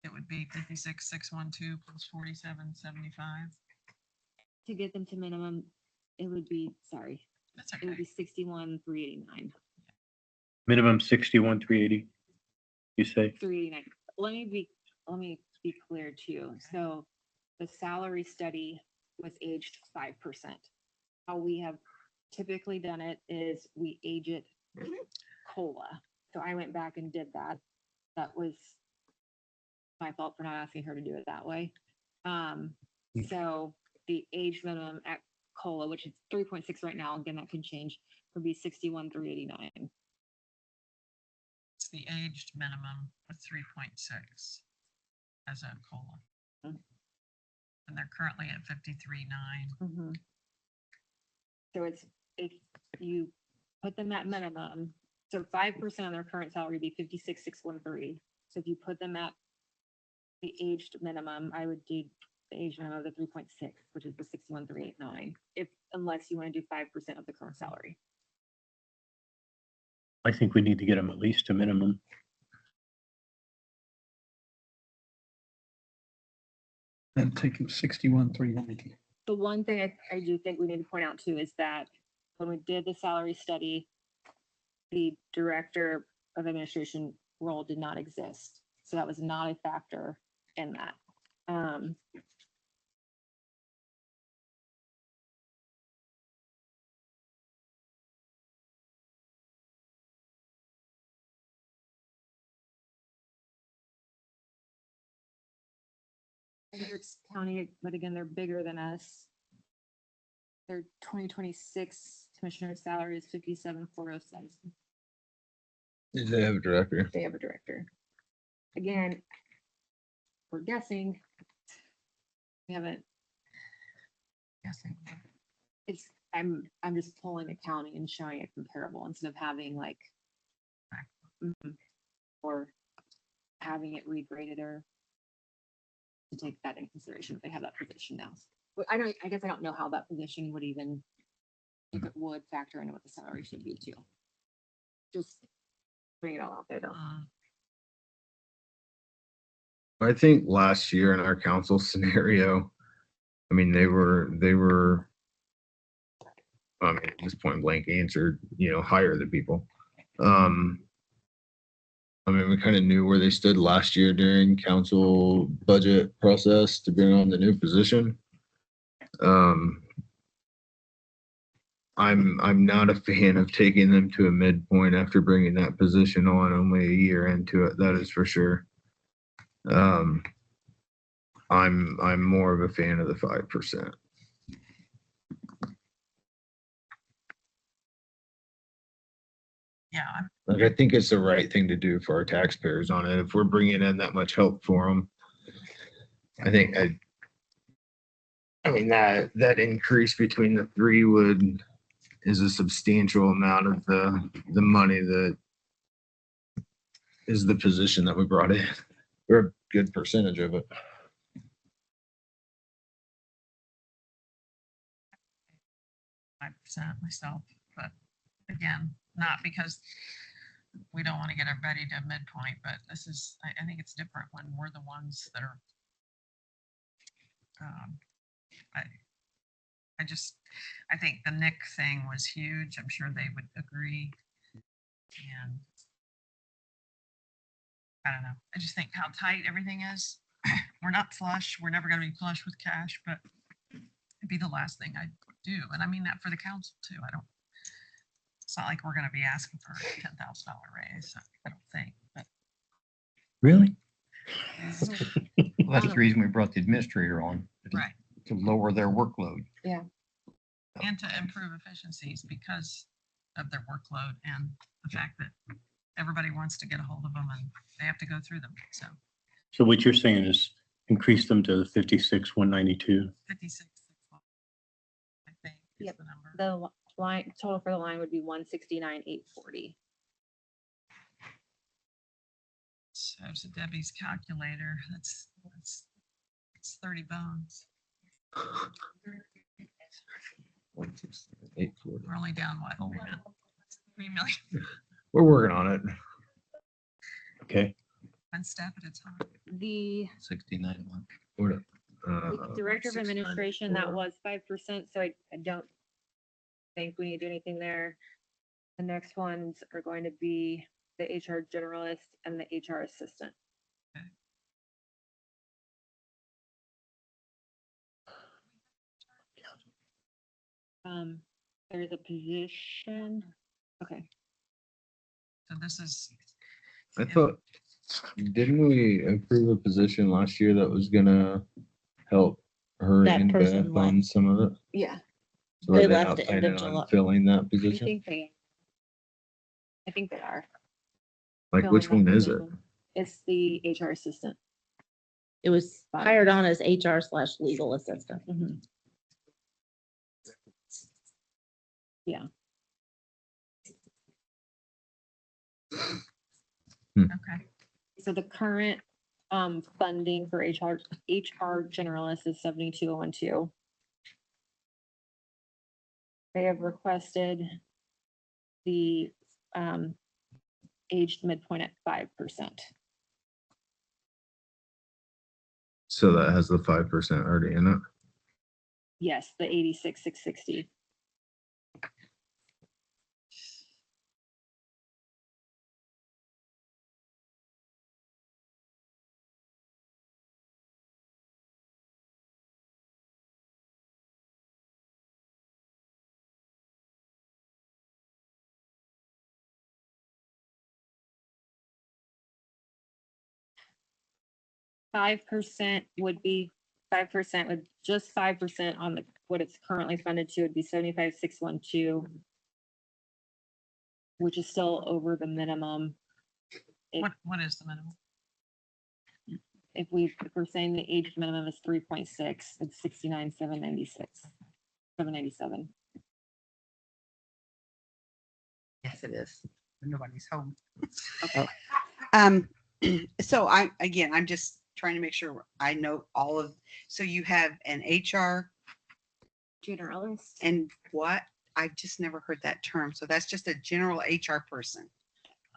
it would be 56,612 plus 4775. To get them to minimum, it would be, sorry, That's it would okay. be 61,389. Minimum 61,380, you say? 389. Let me be clear too. So the salary study was aged 5%. How we have typically done it is we age it COLA. So I went back and did that. That was my fault for not asking her to do it that way. So the age minimum at COLA, which is 3.6 right now, again, that could change, would be 61,389. It's the aged minimum with 3.6 as a COLA. And they're currently at 53.9. So it's, if you put them at minimum, so 5% of their current salary would be 56,613. So if you put them at the aged minimum, I would do the age minimum of the 3.6, which is the 61,389, unless you want to do 5% of the current salary. I think we need to get them at least a minimum. And take 61,390. The one thing I do think we need to point out too is that when we did the salary study, the director of administration role did not exist. So that was not a factor in that. It's county, but again, they're bigger than us. Their 2026 commissioner salary is 57,407. Did they have a director? They have a director. Again, we're guessing. We haven't. Guessing. I'm just pulling the county and showing it comparable instead of having like, or having it regraded or to take that into consideration if they have that position now. But I guess I don't know how that position would even, if it would factor into what the salary should be too. Just bring it all out there though. I think last year in our council scenario, I mean, they were, I mean, at this point blank answered, hire the people. I mean, we kind of knew where they stood last year during council budget process to bring on the new position. I'm not a fan of taking them to a midpoint after bringing that position on only a year into it. That is for sure. I'm more of a fan of the 5%. Yeah. Like, I think it's the right thing to do for our taxpayers on it. If we're bringing in that much help for them, I think I mean that increase between the three is a substantial amount of the money that is the position that we brought in, or a good percentage of it. Myself, but again, not because we don't want to get everybody to midpoint, but this is, I think it's different when we're the ones that are, I think the Nick thing was huge. I'm sure they would agree. And I don't know. I just think how tight everything is. We're not flush. We're never going to be flush with cash, but it'd be the last thing I'd do. And I mean that for the council too. It's not like we're going to be asking for a $10,000 raise. I don't think, but. Really? Well, that's the reason we brought the administrator on. Right. To lower their workload. Yeah. And to improve efficiencies because of their workload and the fact that everybody wants to get a hold of them and they have to go through them. So what you're saying is increase them to 56,192. 56. I think is Yep. the number. The line total for the line would be 169,840. So to Debbie's calculator, that's 30 bones. $840. We're only down what? Oh, 3 million, We're working on it. Okay. one step at a time. The 69 one. Director of 69. Administration, that was 5%, so I don't think we need to do anything there. The next ones are going to be the HR generalist and the HR assistant. There's a position, okay. So this is, I thought, didn't we approve a position last year that was gonna help her That and person Beth on left. some of it? Yeah. So are They they left not the end of planning on July. filling that I position? think they are. Like, which filling that one is it? position. It's the HR assistant. It was hired on as HR/legal assistant. Yeah. okay. So the current funding for HR generalist is 72,012. They have requested the aged midpoint at 5%. So that has the 5% already in it. Yes, the 86,660. Five percent would be 5% with just 5% on the what it's currently funded to would be 75,612, which is still over the minimum. What is the minimum? If we're saying the age minimum is 3.6, it's 69,796, 797. Yes, it is. Nobody's home. Okay. So I'm just trying to make sure I know all of, so you have an HR Generalist. and what? I've just never heard that term. So that's just a general HR person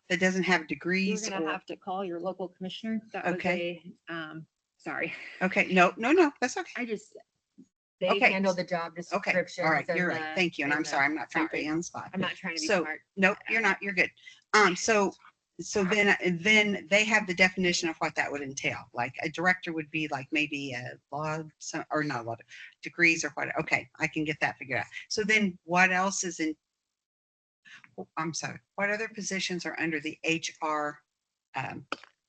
that doesn't have You're degrees gonna or, have to call your local commissioner. That was Okay. sorry. okay, no, that's okay. I just, they Okay. handle the job Okay, descriptions. all right, you're and right. the- Thank you. And I'm the sorry, I'm not trying to put something. you on the spot. I'm not trying to be So, smart. nope, you're not, you're good. So then they have the definition of what that would entail. Like a director would be like maybe a or not a lot of degrees or what. Okay, I can get that figured out. So then what else is in? I'm sorry, what other positions are under the HR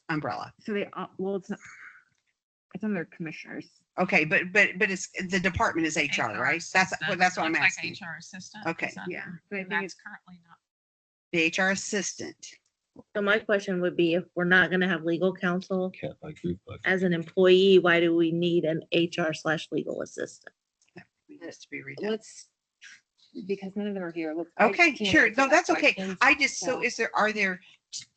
umbrella? So they, well, it's under commissioners. Okay, but it's, the department is HR, right? That's what I'm Looks asking. Like HR assistant. Okay. is under- Yeah. So I and think That's it's, currently not. The HR assistant. So my question would be, if we're not gonna have legal counsel Cat by group by. as an employee, why do we need an HR/legal assistant? Needs to be redone. let's, because none of them are here. Okay, sure. No, that's okay. I just, so are there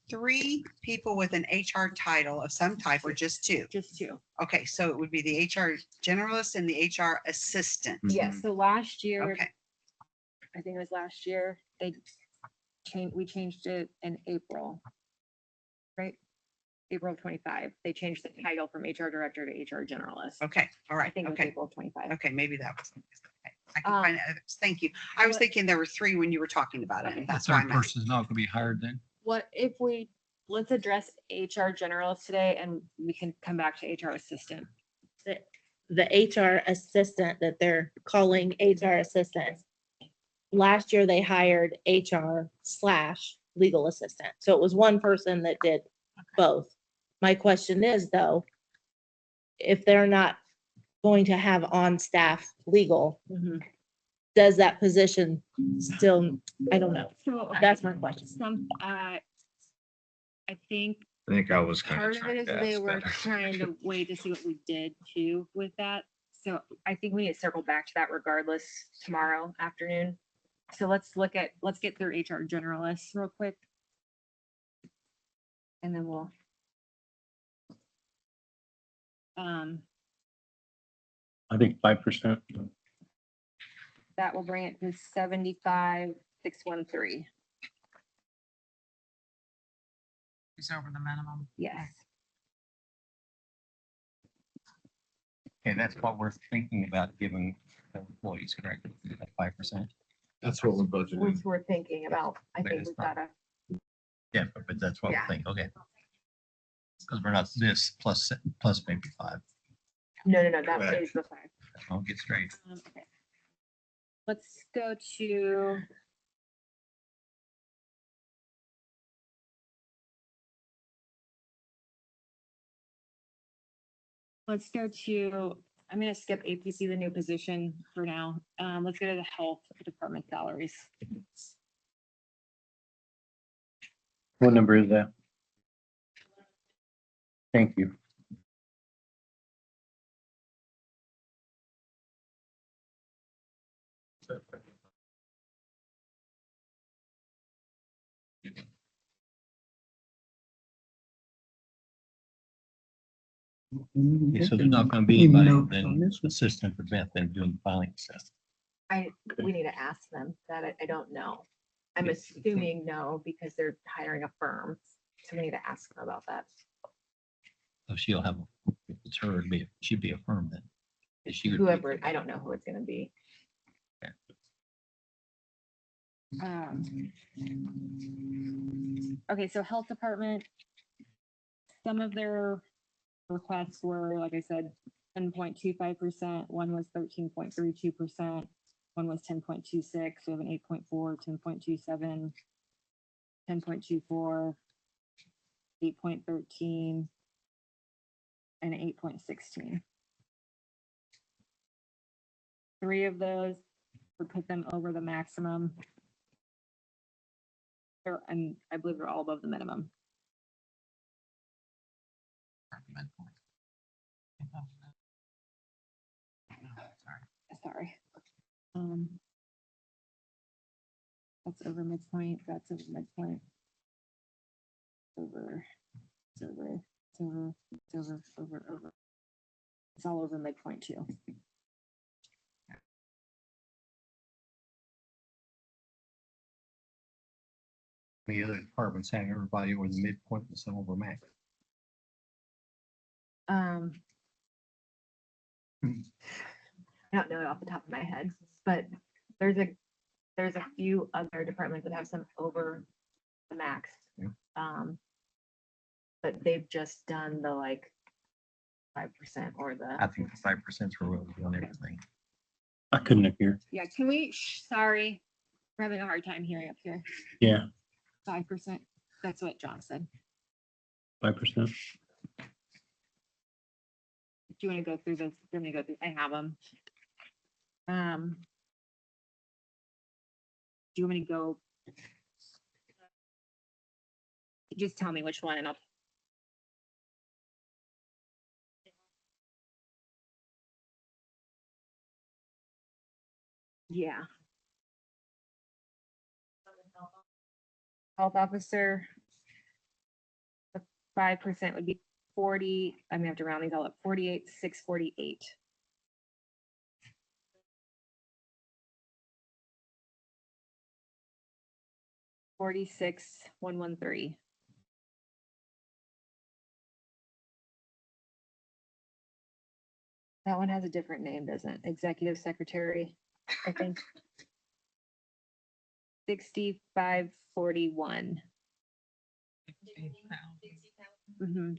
3 people with an HR title of some type or just 2? Just 2. Okay, so it would be the HR generalist and the HR assistant. Yes, so last year, Okay, I think it was last year, we changed it in April. Right? April of 25. They changed the title from HR director to HR generalist. okay, all I right, think it was okay, April of 25. okay, maybe that was. Okay, I can Um, find it. Thank you. I was what- thinking there were 3 when you were talking about it, Okay. and The that's why third I'm asking. person's not gonna be hired then? What if let's address HR generalist today and we can come back to HR assistant. The HR assistant that they're calling HR assistant. Last year, they hired HR/legal assistant. So it was one person that did both. My question is though, if they're not going to have on staff legal, does that position still, I don't know. So That's my question. I think I think I was kind part of of it is trying to they ask were better. trying to wait to see what we did too with that. So I think we need to circle back to that regardless tomorrow afternoon. So let's get through HR generalists real quick. And then we'll. I think 5%. That will bring it to 75,613. It's over the minimum. Yes. Okay, that's what we're thinking about giving the employees, correct? 5%. That's what we're budgeting. Which we're thinking about. I But think it's we've not- gotta, Yeah, but that's what Yeah. we're thinking, okay. Because we're not this plus maybe 5. no, that Correct. is the 5. I'll get straight. Okay. Let's go to. Let's go to, I'm gonna skip APC, the new position for now. Let's go to the health department salaries. What number is that? Thank you. Okay, so there's not gonna be Even anybody notes on then this one. assistant for Beth then doing the filing stuff. We need to ask them that. I don't know. I'm assuming no, because they're hiring a firm. So we need to ask them about that. So she'll have, if it's her, she'd be a firm then. Is she would be- Whoever, I don't know who it's gonna be. Okay. Okay, so health department. Some of their requests were, like I said, 10.25%, one was 13.32%, one was 10.26, we have an 8.4, 10.27, 10.24, 8.13, and 8.16. 3 of those would put them over the maximum. And I believe they're all above the minimum. Sorry. That's over midpoint, that's over midpoint. Over, it's over, it's over, it's over. It's all over midpoint too. The other departments having everybody over the midpoint and some over max. I don't know it off the top of my head, but there's a few other departments that have some over the max. Yeah. But they've just done the like 5% or the. I think the 5% for what we on everything. I couldn't appear. Yeah, can we, sorry, we're having a hard time hearing up here. Yeah, 5%, that's what John said. 5%. Do you want to go through this? Let me go through, I have them. Do you want me to go? Just tell me which one and I'll. Yeah. Health officer. The 5% would be 40, I'm gonna have to round these all up, 48,648. $46,113. That one has a different name, doesn't it? Executive secretary, I think. 6541.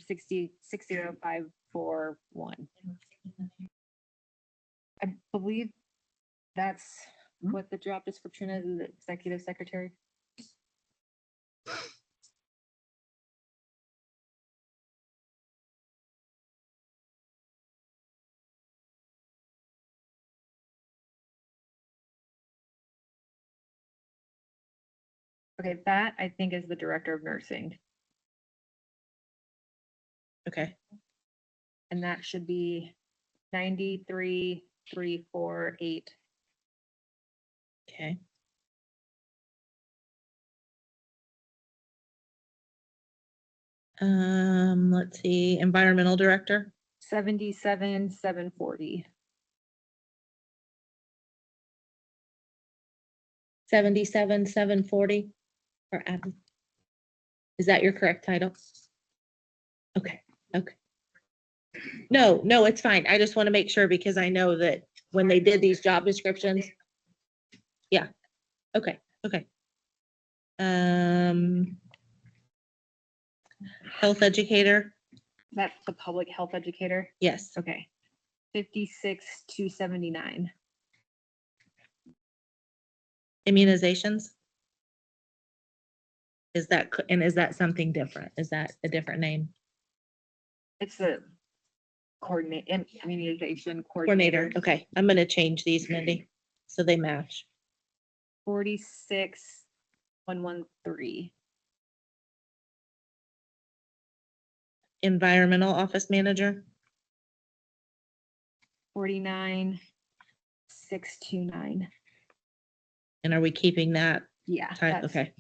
60,541. I believe that's what the job description is, the executive secretary. Okay, that I think is the director of nursing. Okay. And that should be 93,348. Okay. Let's see, environmental director. 77,740. 77, 740 or admin? Is that your correct title? Okay, okay. No, no, it's fine. I just want to make sure because I know that when they did these job descriptions. Yeah, okay, okay. Health educator, That's the public health educator. yes. Okay. 56,279. Immunizations? Is that, and is that something different? Is that a different name? It's the immunization Coordinator, okay. I'm gonna change these, Mindy, so they match. 46,113. Environmental office manager, 49,629. and are we keeping that? Yeah. Type, that's- okay.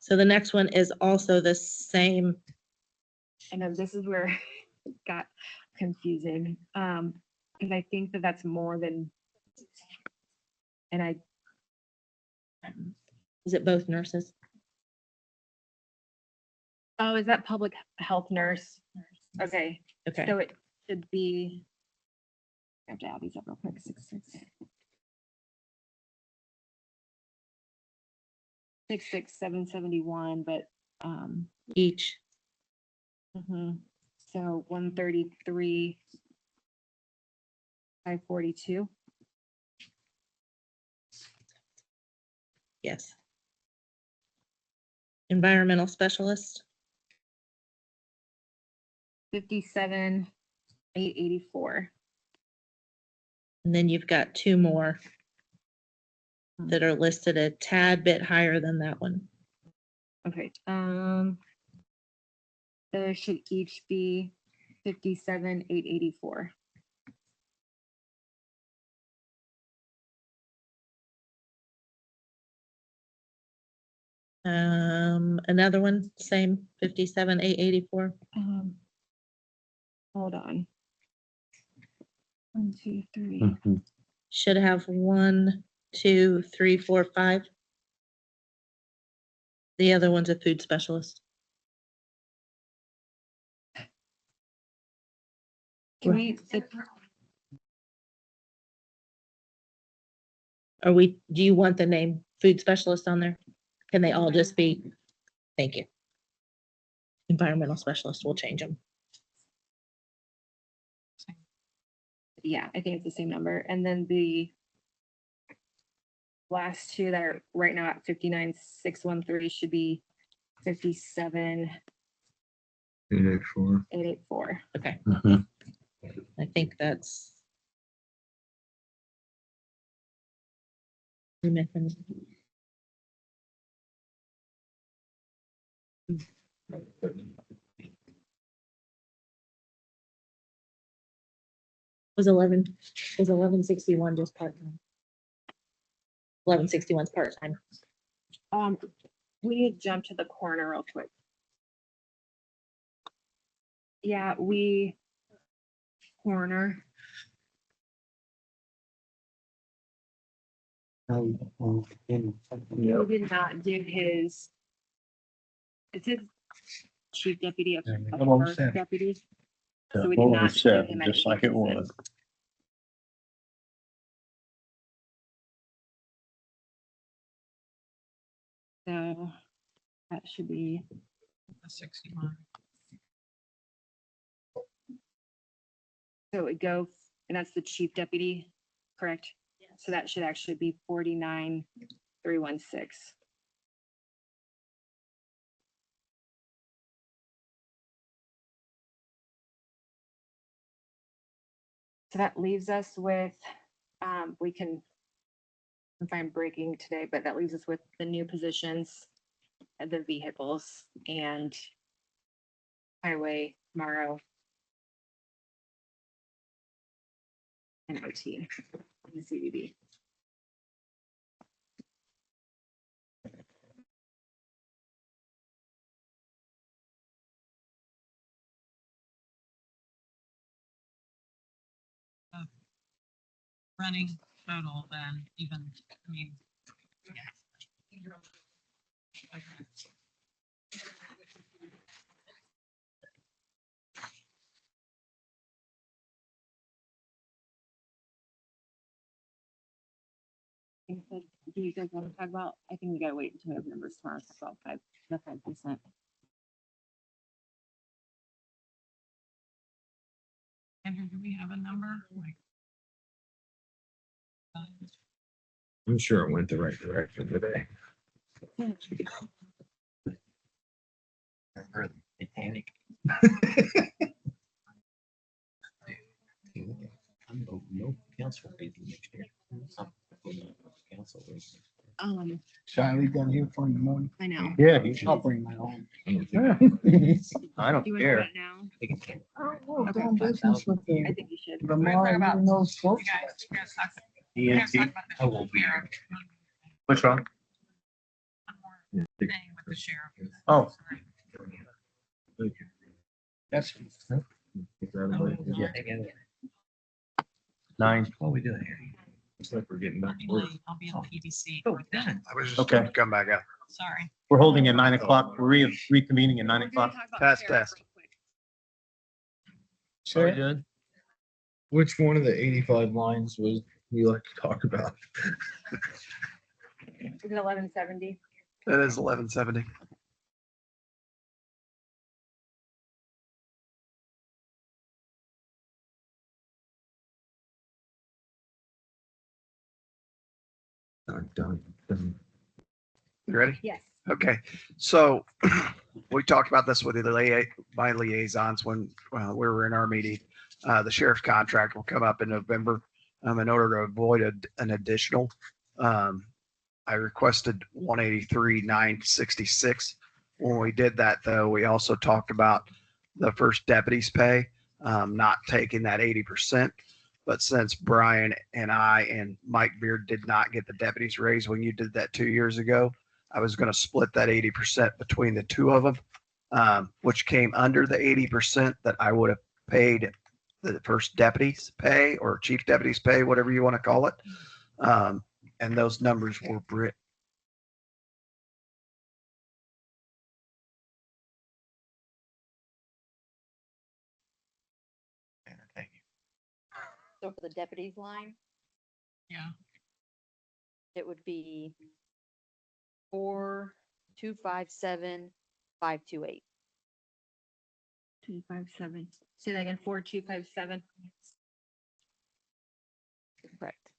So the next one is also the same, I know this is where it got confusing. Because I think that that's more than, and I, is it both nurses? oh, is that public health nurse? Okay. Okay. So it should be, I have to add these up real quick. 66,771, but, Each, so 133, 542. yes. Environmental specialist, 57,884. and then you've got two more that are listed a tad bit higher than that one. Okay, there should each be 57,884. Another one, same 57,884. Hold on. 1, 2, 3. Should have 1, 2, 3, 4, 5. The other one's a food specialist. Can we, Are we, do you want the name food specialist on there? Can they all just be, thank you. Environmental specialist, we'll change them. yeah, I think it's the same number. And then the last two that are right now at 59,613 should be 57,884. 884. Okay, Mhm. I think that's. We mentioned- Was 1161 just part-time? 1161's part-time. We need to jump to the corner real quick. Yeah, corner. We did not do his. It's his chief deputy of first deputy. So we did not do him at Just like it was. So that should be, 61. so it would go, and that's the chief deputy, correct? So that should actually be 49,316. So that leaves us with, we can, if I'm breaking today, but that leaves us with the new positions and the vehicles and highway tomorrow. And OT and the CDB. running total then even, I mean, yeah. Do you guys want to talk about, I think we gotta wait until we have numbers tomorrow, to talk about the 5%. Andrew, do we have a number? Like, I'm sure it went the right direction today. Remember the Titanic? No council pays next year. Council raise. Should I leave that here for in the morning? I know. Yeah. I'll bring my own. I don't Do you want to care. do it now? I'm doing business with I the think you should. Lamar, even those you folks. guys talk. You guys ENT. talk about the I will be sheriff. What's wrong? One more thing with the sheriff. Oh. Sorry. That's. Yeah. 9. What are we doing here? Looks like we're getting I'll back be to work. late. I'll be on PDC. Oh, done. I was just Okay. gonna come back up. Sorry. We're holding at 9 o'clock. We're reconvening at 9 o'clock. Test, test. Are we good? Which one of the 85 lines was you like to talk about? Is it 1170? It is 1170. Done. You ready? Yes. Okay, so we talked about this with my liaisons when we were in our meeting. The sheriff's contract will come up in November. In order to avoid an additional, I requested 183,966. When we did that, though, we also talked about the first deputy's pay, not taking that 80%. But since Brian and I and Mike Beard did not get the deputy's raise when you did that 2 years ago, I was going to split that 80% between the two of them, which came under the 80% that I would have paid the first deputy's pay or chief deputy's pay, whatever you want to call it. And those numbers were Thank you. So for the deputies line, Yeah. it would be 4,257,528. 257. Say that again, 4257. Correct.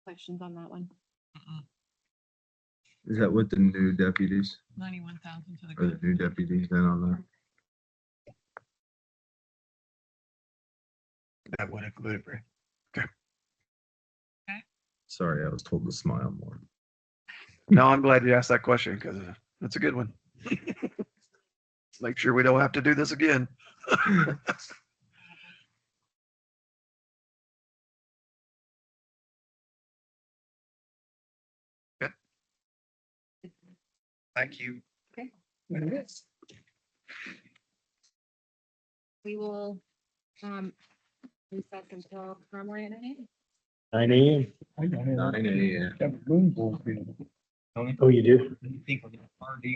Questions on that one? Is that with the new deputies 91,000 to the or the good. new deputies then on there? that would include it. Brad. Sorry, I was told to smile more. No, I'm glad you asked that question because that's a good one. Make sure we don't have to do this again. Good. Thank you. Okay. We will, recess until tomorrow morning at 9 9 a.m. 9 a.m. Boom, boom, boom. Oh, you do? You think we're gonna RD?